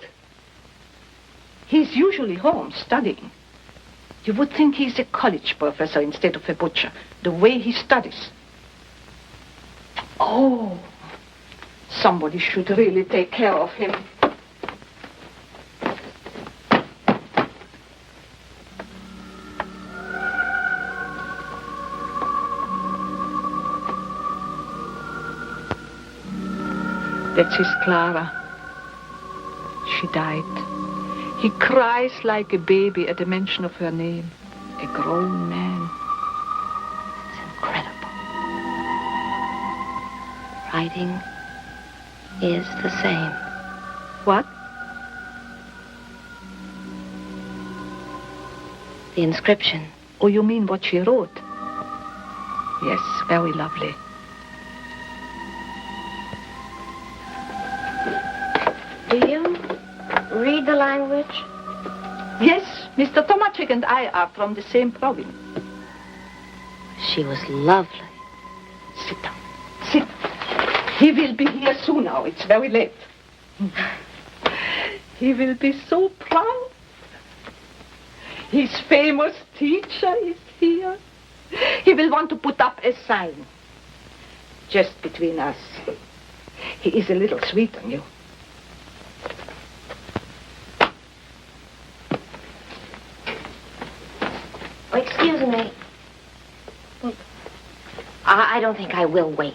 He's usually home studying. You would think he's a college professor instead of a butcher, the way he studies. Oh, somebody should really take care of him. That's his Clara. She died. He cries like a baby at the mention of her name. A grown man. It's incredible. Writing is the same. What? The inscription. Oh, you mean what she wrote? Yes, very lovely. Do you read the language? Yes, Mr. Tomacek and I are from the same province. She was lovely. Sit down. Sit. He will be here soon now. It's very late. He will be so proud. His famous teacher is here. He will want to put up a sign. Just between us. He is a little sweet on you. Oh, excuse me. I don't think I will wait.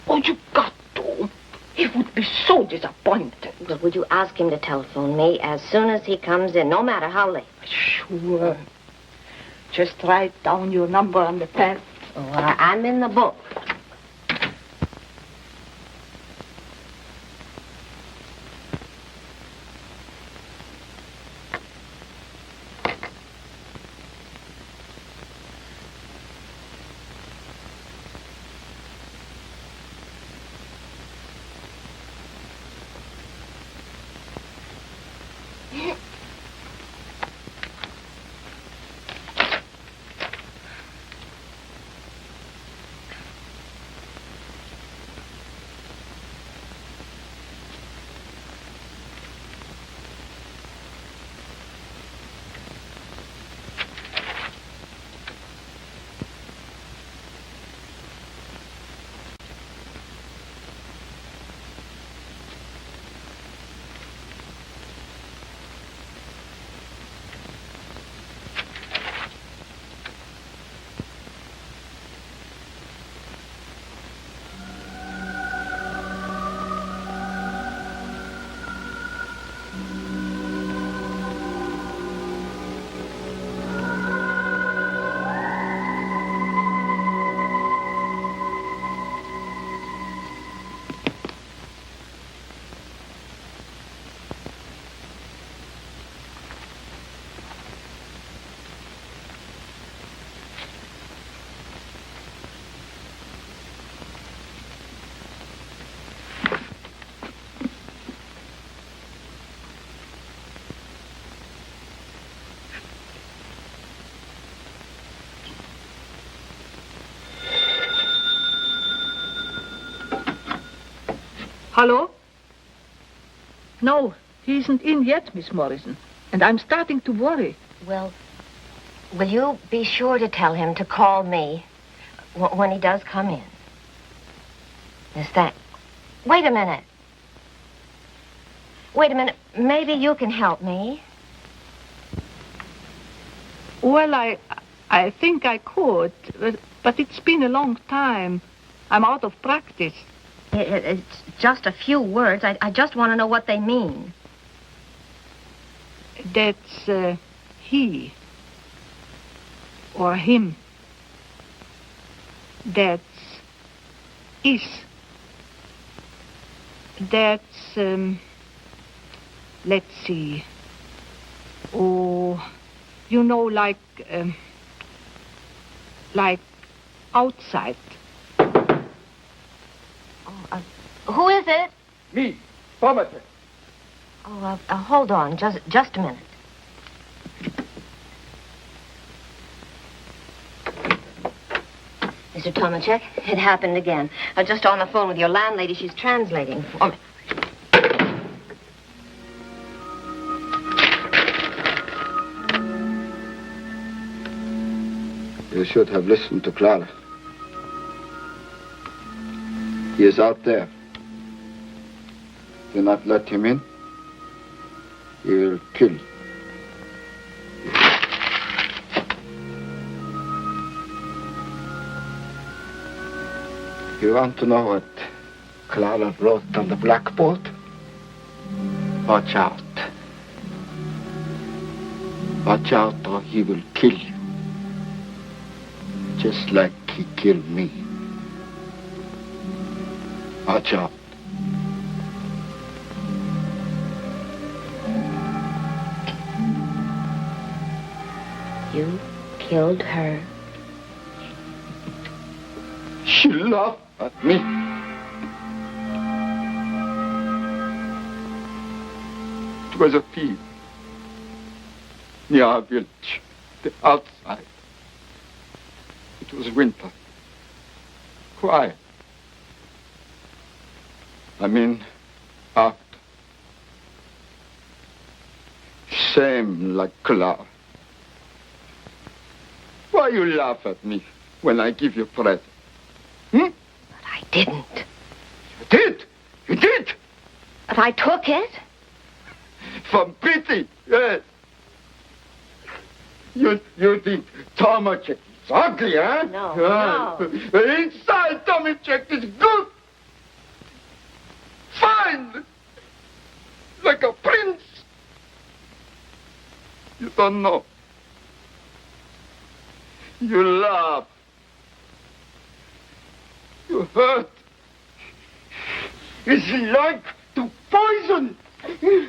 Oh, you got to. He would be so disappointed. But would you ask him to telephone me as soon as he comes in, no matter how late? Sure. Just write down your number on the pad. Oh, I'm in the book. Hello? No, he isn't in yet, Miss Morrison. And I'm starting to worry. Well, will you be sure to tell him to call me when he does come in? Is that... Wait a minute. Wait a minute. Maybe you can help me. Well, I think I could, but it's been a long time. I'm out of practice. It's just a few words. I just want to know what they mean. That's he or him. That's is. That's, let's see. Oh, you know, like outside. Who is it? Me, Tomatic. Oh, hold on, just a minute. Mr. Tomacek, it happened again. I'm just on the phone with your landlady. She's translating for me. You should have listened to Clara. He is out there. Do not let him in. He will kill you. You want to know what Clara wrote on the blackboard? Watch out. Watch out or he will kill you. Just like he killed me. Watch out. You killed her. She laughed at me. It was a field near our village, the outside. It was winter. Quiet. I mean, after. Same like Clara. Why you laugh at me when I give you present? But I didn't. You did. You did. But I took it. From pity, yes. You think Tomacek is ugly, huh? No. Inside Tomacek is good. Fine. Like a prince. You don't know. You laugh. You hurt. It's like to poison. She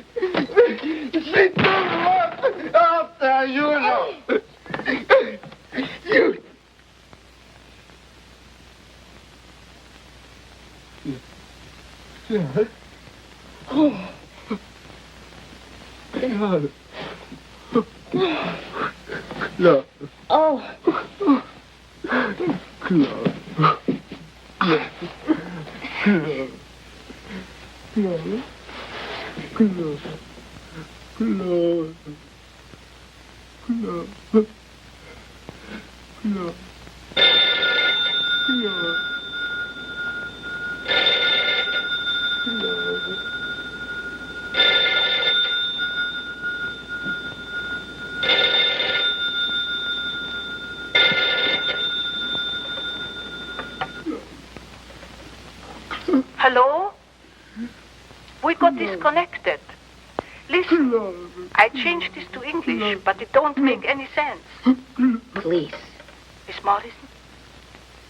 don't laugh after you know. You. Yeah. Oh. Yeah. Claude. Oh. Claude. Claude. Claude. Claude. Claude. Claude. Claude. Claude. Hello? We got disconnected. Listen, I changed this to English, but it don't make any sense. Police. Miss Morrison,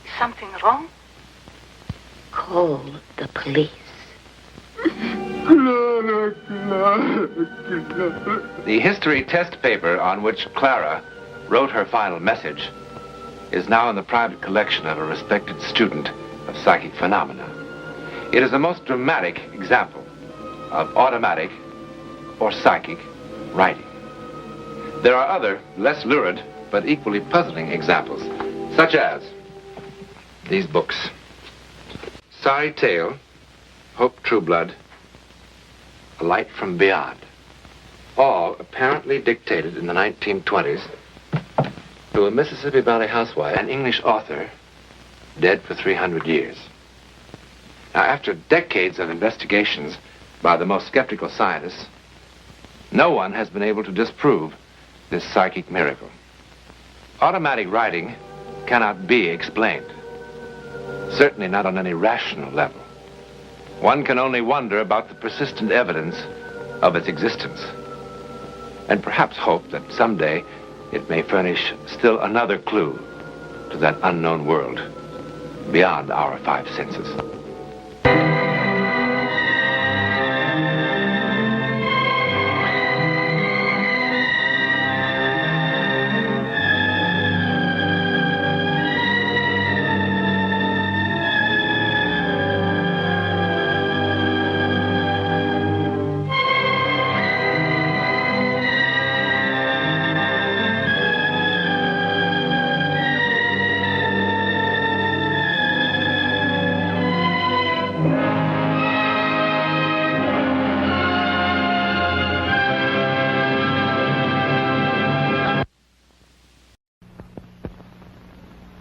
is something wrong? Call the police. The history test paper on which Clara wrote her final message is now in the private collection of a respected student of psychic phenomena. It is a most dramatic example of automatic or psychic writing. There are other, less lurid, but equally puzzling examples, such as these books. Sorry Tale, Hope Trueblood, A Light from Beyond, all apparently dictated in the 1920s to a Mississippi Valley housewife, an English author, dead for 300 years. Now, after decades of investigations by the most skeptical scientists, no one has been able to disprove this psychic miracle. Automatic writing cannot be explained, certainly not on any rational level. One can only wonder about the persistent evidence of its existence. and perhaps hope that someday it may furnish still another clue to that unknown world beyond our five senses.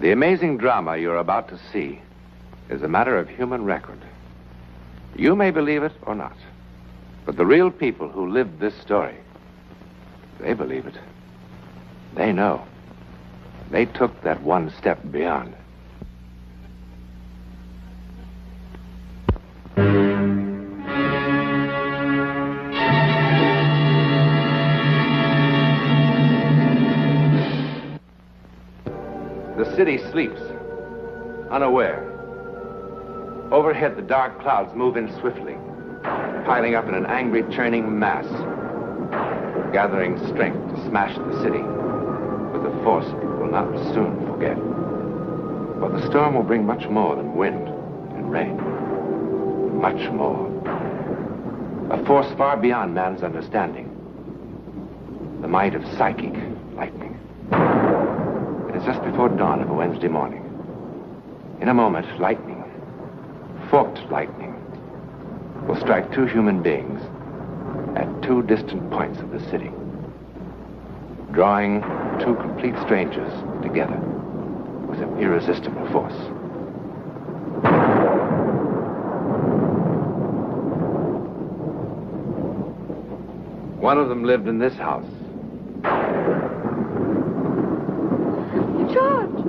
The amazing drama you're about to see is a matter of human record. You may believe it or not, but the real people who lived this story, they believe it. They know. They took that one step beyond. The city sleeps, unaware. Overhead, the dark clouds move in swiftly, piling up in an angry, churning mass, gathering strength to smash the city with a force it will not soon forget. But the storm will bring much more than wind and rain. Much more. A force far beyond man's understanding. The might of psychic lightning. It is just before dawn of a Wednesday morning. In a moment, lightning, forked lightning, will strike two human beings at two distant points of the city, drawing two complete strangers together with an irresistible force. One of them lived in this house. George!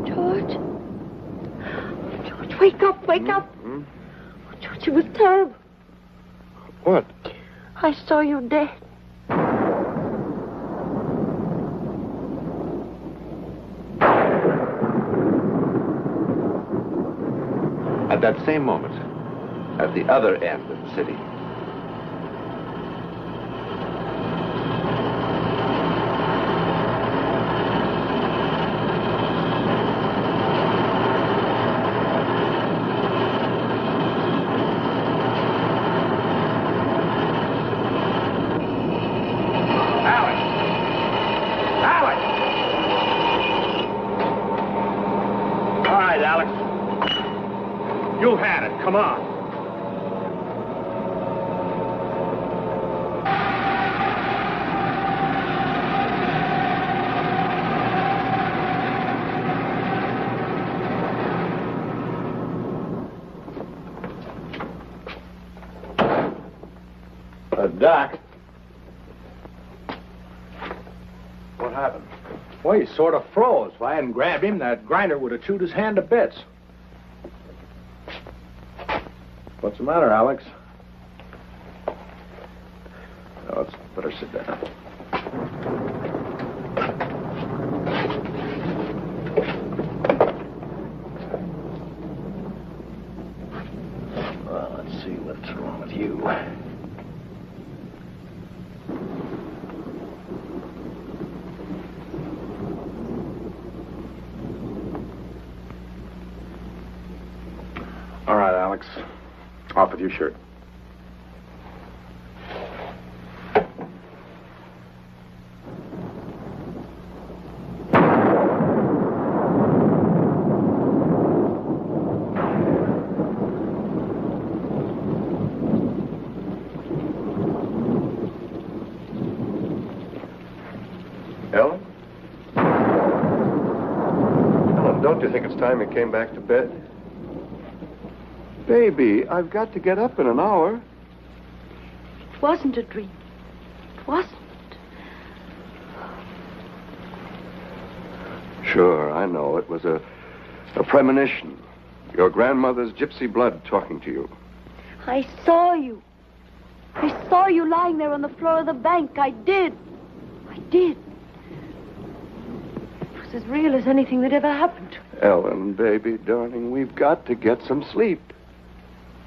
George? George, wake up, wake up! Oh, George, it was terrible. What? I saw you dead. At that same moment, at the other end of the city, You had it. Come on. Doc. What happened? Well, he sort of froze. If I hadn't grabbed him, that grinder would have chewed his hand to bits. What's the matter, Alex? Oh, let's better sit down. Well, let's see what's wrong with you. All right, Alex. Off with your shirt. Ellen? Ellen, don't you think it's time you came back to bed? Baby, I've got to get up in an hour. It wasn't a dream. It wasn't. Sure, I know. It was a premonition. Your grandmother's gypsy blood talking to you. I saw you. I saw you lying there on the floor of the bank. I did. I did. It was as real as anything that ever happened. Ellen, baby, darling, we've got to get some sleep.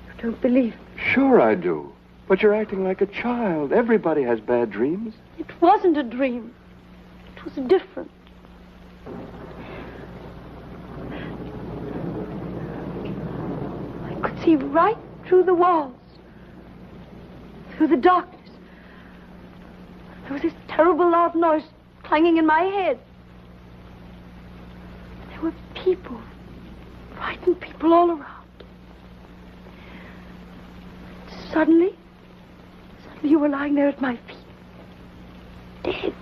You don't believe me? Sure I do. But you're acting like a child. Everybody has bad dreams. It wasn't a dream. It was different. I could see right through the walls, through the darkness. There was this terrible loud noise clanging in my head. There were people, frightened people all around. Suddenly you were lying there at my feet, dead.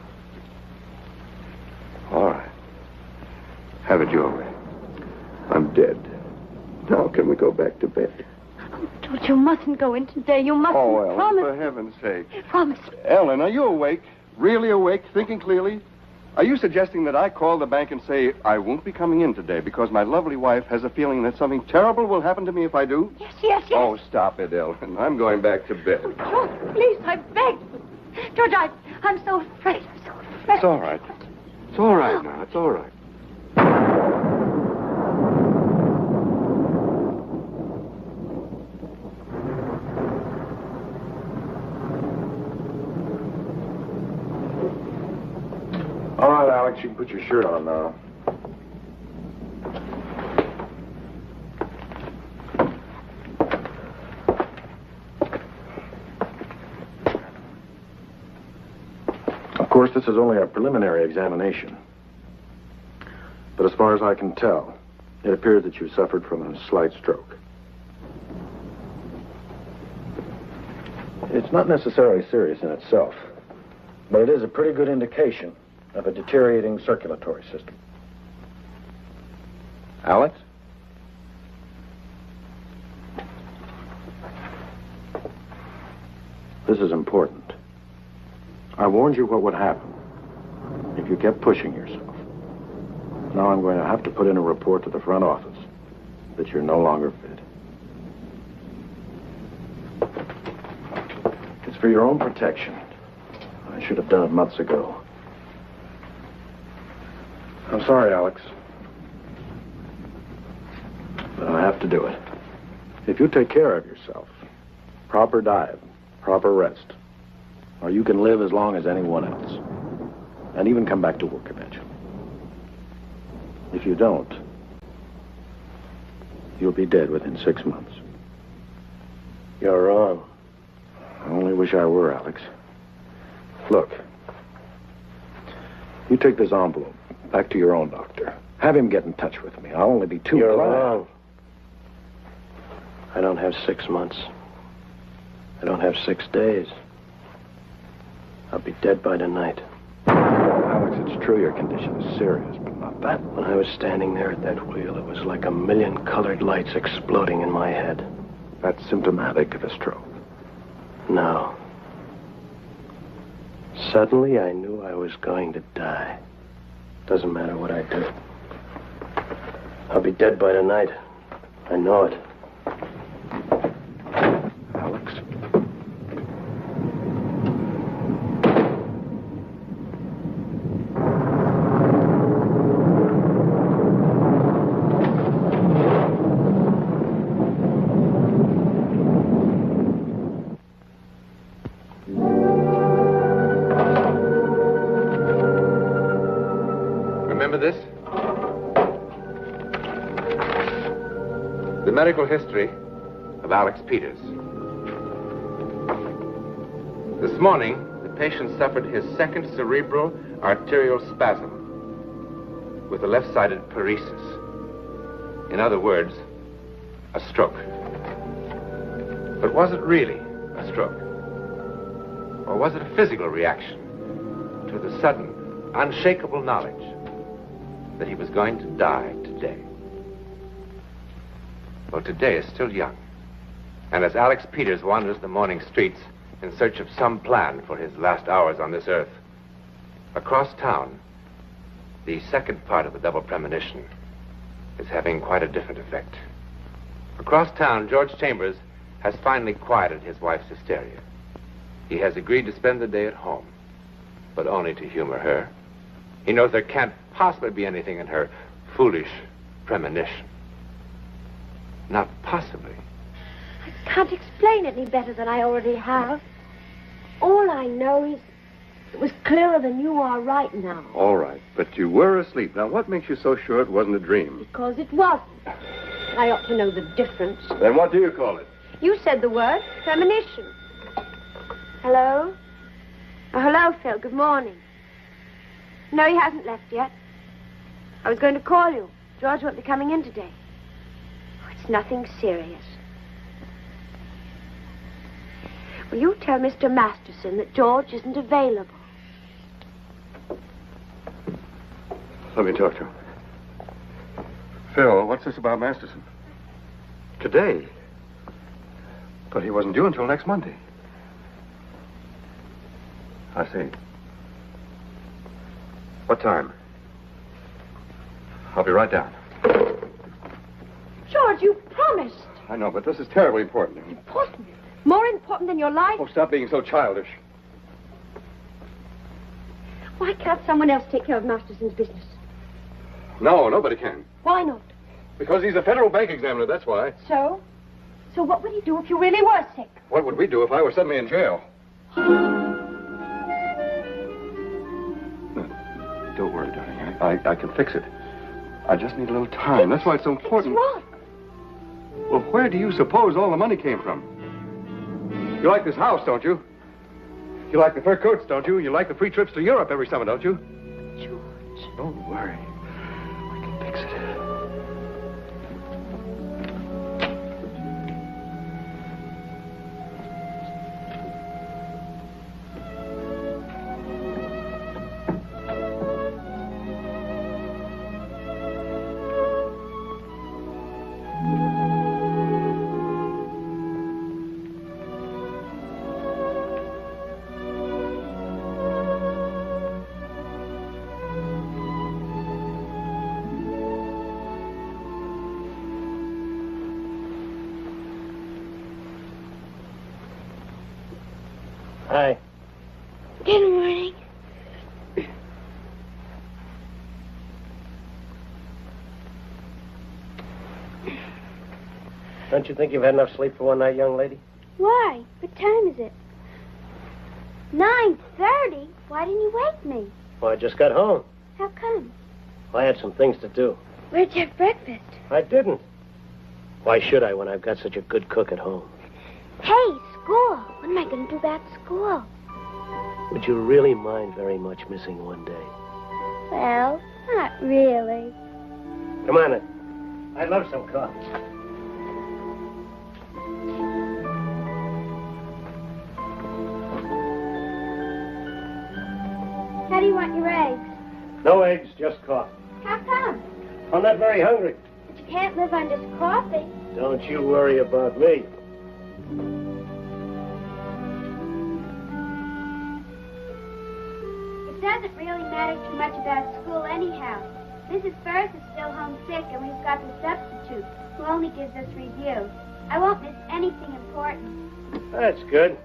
All right. Have it your way. I'm dead. Now can we go back to bed? George, you mustn't go in today. You mustn't. Oh, Ellen, promise. for heaven's sake. Promise. Ellen, are you awake? Really awake? Thinking clearly? Are you suggesting that I call the bank and say I won't be coming in today because my lovely wife has a feeling that something terrible will happen to me if I do? Yes. Oh, stop it, Ellen. I'm going back to bed. George, please, I beg. George, I'm so afraid. I'm so afraid. It's all right. It's all right now. It's all right. All right, Alex, you can put your shirt on now. Of course, this is only a preliminary examination. But as far as I can tell, it appears that you suffered from a slight stroke. It's not necessarily serious in itself, but it is a pretty good indication of a deteriorating circulatory system. Alex? This is important. I warned you what would happen if you kept pushing yourself. Now I'm going to have to put in a report to the front office that you're no longer fit. It's for your own protection. I should have done it months ago. I'm sorry, Alex. But I have to do it. If you take care of yourself, proper diet, proper rest, or you can live as long as anyone else, and even come back to work eventually. If you don't, you'll be dead within 6 months. You're wrong. I only wish I were, Alex. Look, you take this envelope back to your own doctor. Have him get in touch with me. I'll only be too glad. You're wrong. I don't have 6 months. I don't have 6 days. I'll be dead by tonight. Alex, it's true your condition is serious, but not that. When I was standing there at that wheel, it was like a million colored lights exploding in my head. That's symptomatic of a stroke. No. Suddenly, I knew I was going to die. Doesn't matter what I do. I'll be dead by tonight. I know it. Alex? This? The medical history of Alex Peters. This morning, the patient suffered his second cerebral arterial spasm with a left-sided paresis. In other words, a stroke. But was it really a stroke? Or was it a physical reaction to the sudden, unshakable knowledge that he was going to die today? Well, today is still young. And as Alex Peters wanders the morning streets in search of some plan for his last hours on this earth, across town, the second part of the double premonition is having quite a different effect. Across town, George Chambers has finally quieted his wife's hysteria. He has agreed to spend the day at home, but only to humor her. He knows there can't possibly be anything in her foolish premonition. Not possibly. I can't explain it any better than I already have. All I know is it was clearer than you are right now. All right, but you were asleep. Now, what makes you so sure it wasn't a dream? Because it wasn't. I ought to know the difference. Then what do you call it? You said the word premonition. Hello? Oh, hello, Phil. Good morning. No, he hasn't left yet. I was going to call you. George won't be coming in today. Oh, it's nothing serious. Will you tell Mr. Masterson that George isn't available? Let me talk to him. Phil, what's this about Masterson? Today? But he wasn't due until next Monday. I see. What time? I'll be right down. George, you promised. I know, but this is terribly important. Important? More important than your life? Oh, stop being so childish. Why can't someone else take care of Masterson's business? No, nobody can. Why not? Because he's a federal bank examiner, that's why. So? So what would he do if you really were sick? What would we do if I were suddenly in jail? Don't worry, darling. I can fix it. I just need a little time. That's why it's so important. What's wrong? Well, where do you suppose all the money came from? You like this house, don't you? You like the fur coats, don't you? You like the free trips to Europe every summer, don't you? George. Don't worry. I can fix it. Hi. Good morning. Don't you think you've had enough sleep for one night, young lady? Why? What time is it? 9:30? Why didn't you wake me? Well, I just got home. How come? I had some things to do. Where'd you have breakfast? I didn't. Why should I when I've got such a good cook at home? Hey, school. What am I going to do about school? Would you really mind very much missing one day? Well, not really. Come on in. I'd love some coffee. How do you want your eggs? No eggs, just coffee. How come? I'm not very hungry. But you can't live on just coffee. Don't you worry about me. It doesn't really matter too much about school anyhow. Mrs. Firth is still homesick, and we've got the substitute, who only gives us reviews. I won't miss anything important. That's good.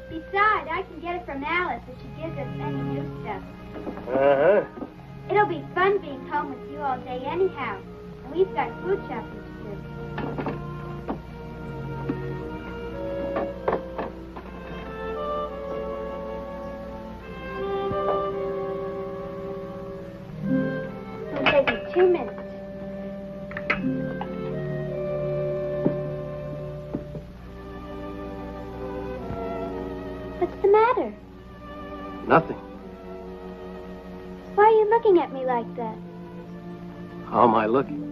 Besides, I can get it from Alice if she gives us any new stuff. Uh-huh. It'll be fun being home with you all day anyhow. And we've got food shopping to do. It'll take me 2 minutes. What's the matter? Nothing. Why are you looking at me like that? How am I looking?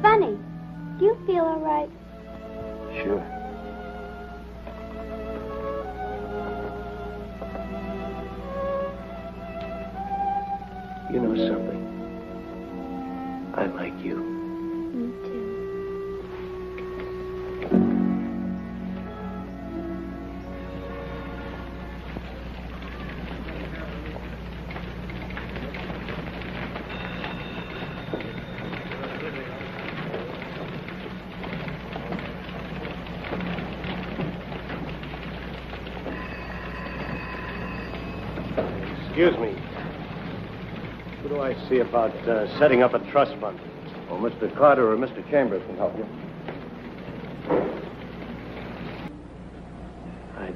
Funny. Do you feel all right? Sure. You know something? I like you. Me too. Excuse me. Who do I see about setting up a trust fund? Well, Mr. Carter or Mr. Chambers can help you. I'd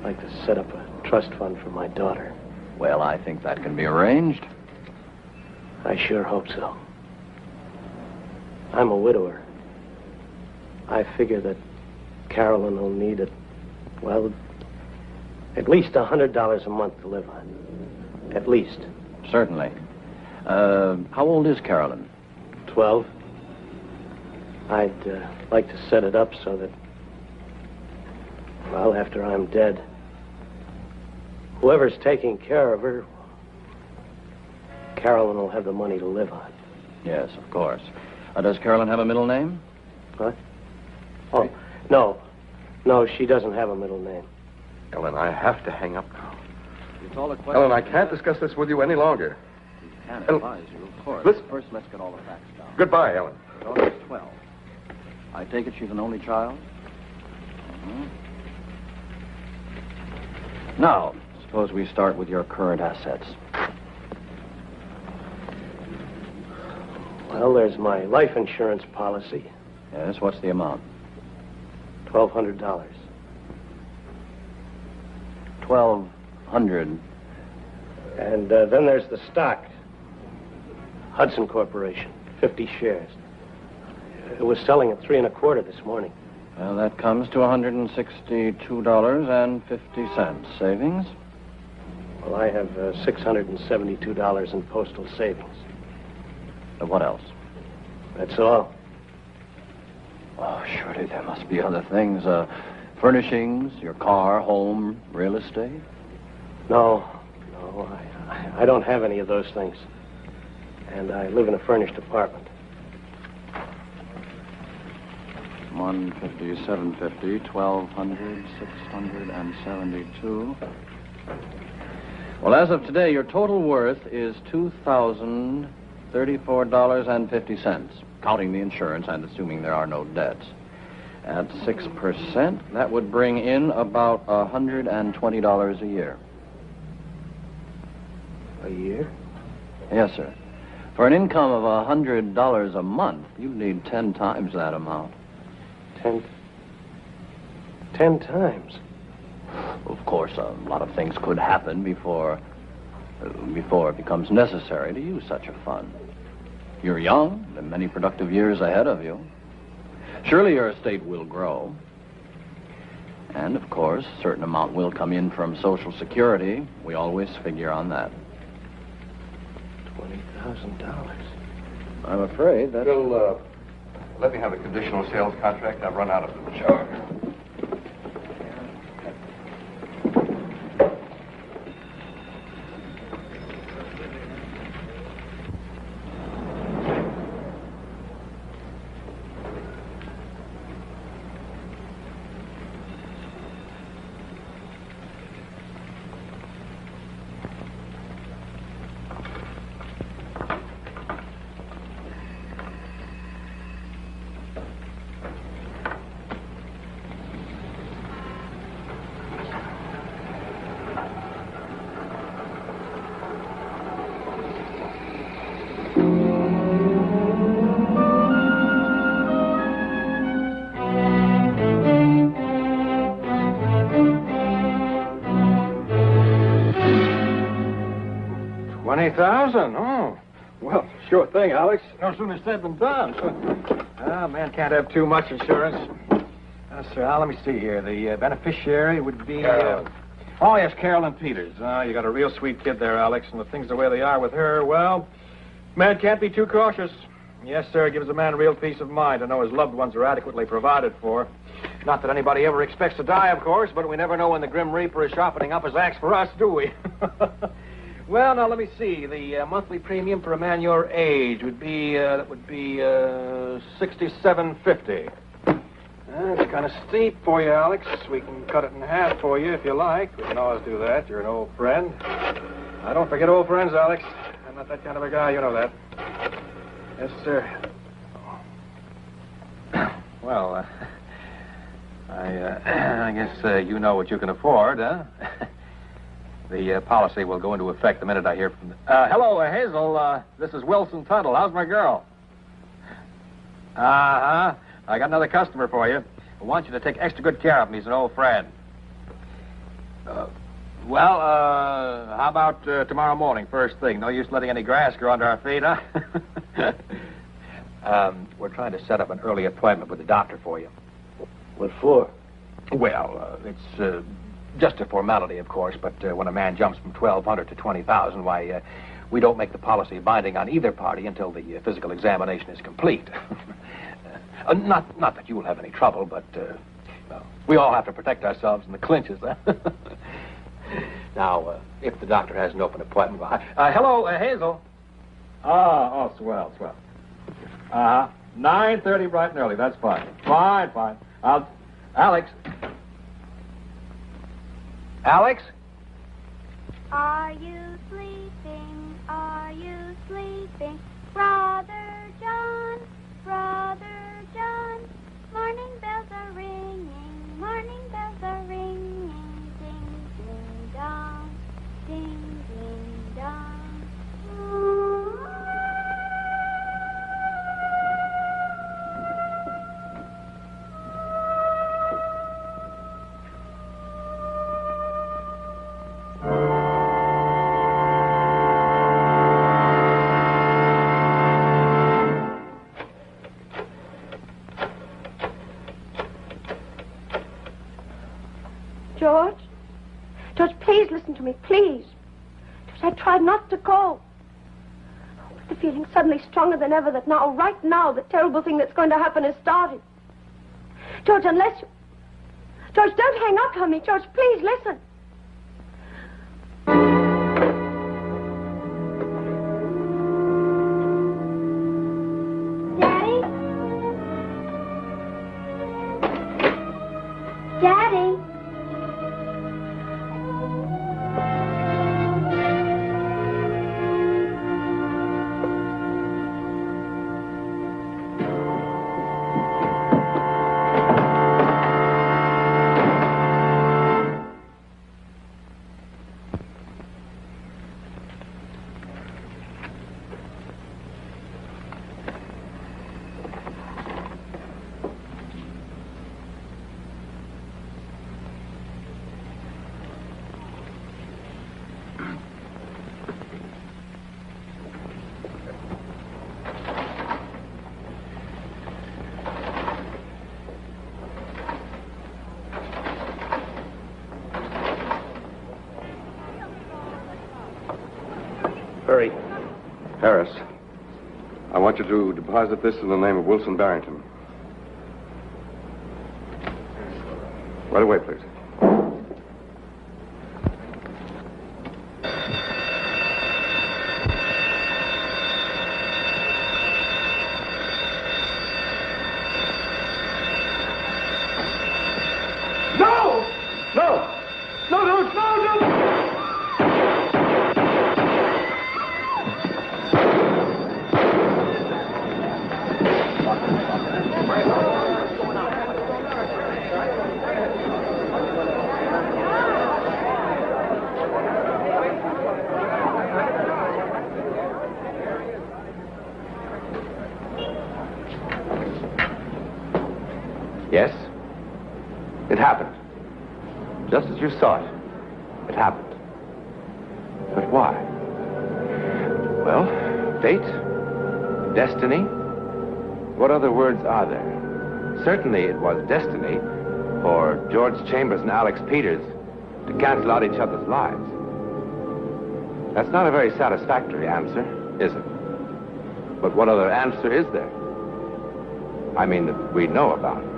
like to set up a trust fund for my daughter. Well, I think that can be arranged. I sure hope so. I'm a widower. I figure that Carolyn will need at least $100 a month to live on. At least. Certainly. How old is Carolyn? 12. I'd like to set it up so that, well, after I'm dead, whoever's taking care of her, Carolyn will have the money to live on. Yes, of course. Does Carolyn have a middle name? What? Oh, no. No, she doesn't have a middle name. Ellen, I have to hang up now. It's all a question. Ellen, I can't discuss this with you any longer. I can't advise you, of course. Listen. First, let's get all the facts down. Goodbye, Ellen. Your daughter's 12. I take it she's an only child? Now, suppose we start with your current assets. Well, there's my life insurance policy. Yes, what's the amount? $1,200. $1,200. And then there's the stock. Hudson Corporation, 50 shares. It was selling at 3 1/4 this morning. Well, that comes to $162.50 savings. Well, I have $672 in postal savings. What else? That's all. Oh, surely there must be other things. Furnishings, your car, home, real estate? No, I don't have any of those things. And I live in a furnished apartment. 150, 750, 1,200, 672. Well, as of today, your total worth is $2,034.50, counting the insurance and assuming there are no debts. At 6%, that would bring in about $120 a year. A year? Yes, sir. For an income of $100 a month, you'd need 10 times that amount. 10 times? Of course, a lot of things could happen before it becomes necessary to use such a fund. You're young, and many productive years ahead of you. Surely your estate will grow. And, of course, a certain amount will come in from Social Security. We always figure on that. $20,000. I'm afraid that... Bill, let me have a conditional sales contract. I've run out of them. Sure. $20,000? Oh, well, sure thing, Alex. No sooner said than done. Man can't have too much insurance. Sir, Al, let me see here. The beneficiary would be... Oh, yes, Carolyn Peters. You got a real sweet kid there, Alex, and the things the way they are with her, well, man can't be too cautious. Yes, sir, it gives a man real peace of mind to know his loved ones are adequately provided for. Not that anybody ever expects to die, of course, but we never know when the Grim Reaper is sharpening up his axe for us, do we? Well, now, let me see. The monthly premium for a man your age would be, $67.50. That's kind of steep for you, Alex. We can cut it in half for you if you like. We can always do that. You're an old friend. I don't forget old friends, Alex. I'm not that kind of a guy. You know that. Yes, sir. Well, I guess you know what you can afford, huh? The policy will go into effect the minute I hear from them. Hello, Hazel. This is Wilson Tuttle. How's my girl? Uh-huh. I got another customer for you. I want you to take extra good care of him. He's an old friend. How about tomorrow morning, first thing? No use letting any grass grow under our feet, huh? We're trying to set up an early appointment with the doctor for you. What for? Well, it's just a formality, of course, but when a man jumps from 1,200 to 20,000, why, we don't make the policy binding on either party until the physical examination is complete. Not that you will have any trouble, but we all have to protect ourselves in the clinches, huh? Now, if the doctor has an open appointment... hello, Hazel. Oh, swell. 9:30 bright and early, that's fine. Fine. Alex? Are you sleeping? Are you sleeping? Brother John, morning bells are ringing, morning bells are ringing, ding, ding, dong, ding, ding, dong. George, please listen to me, please. George, I tried not to go. But the feeling suddenly stronger than ever that now, right now, the terrible thing that's going to happen has started. George, unless you... George, don't hang up on me. George, please listen. Daddy? Hurry. Harris, I want you to deposit this in the name of Wilson Barrington. Right away, please. Yes? It happened. Just as you saw it. It happened. But why? Well, fate? Destiny? What other words are there? Certainly it was destiny for George Chambers and Alex Peters to cancel out each other's lives. That's not a very satisfactory answer, is it? But what other answer is there? I mean, that we know about.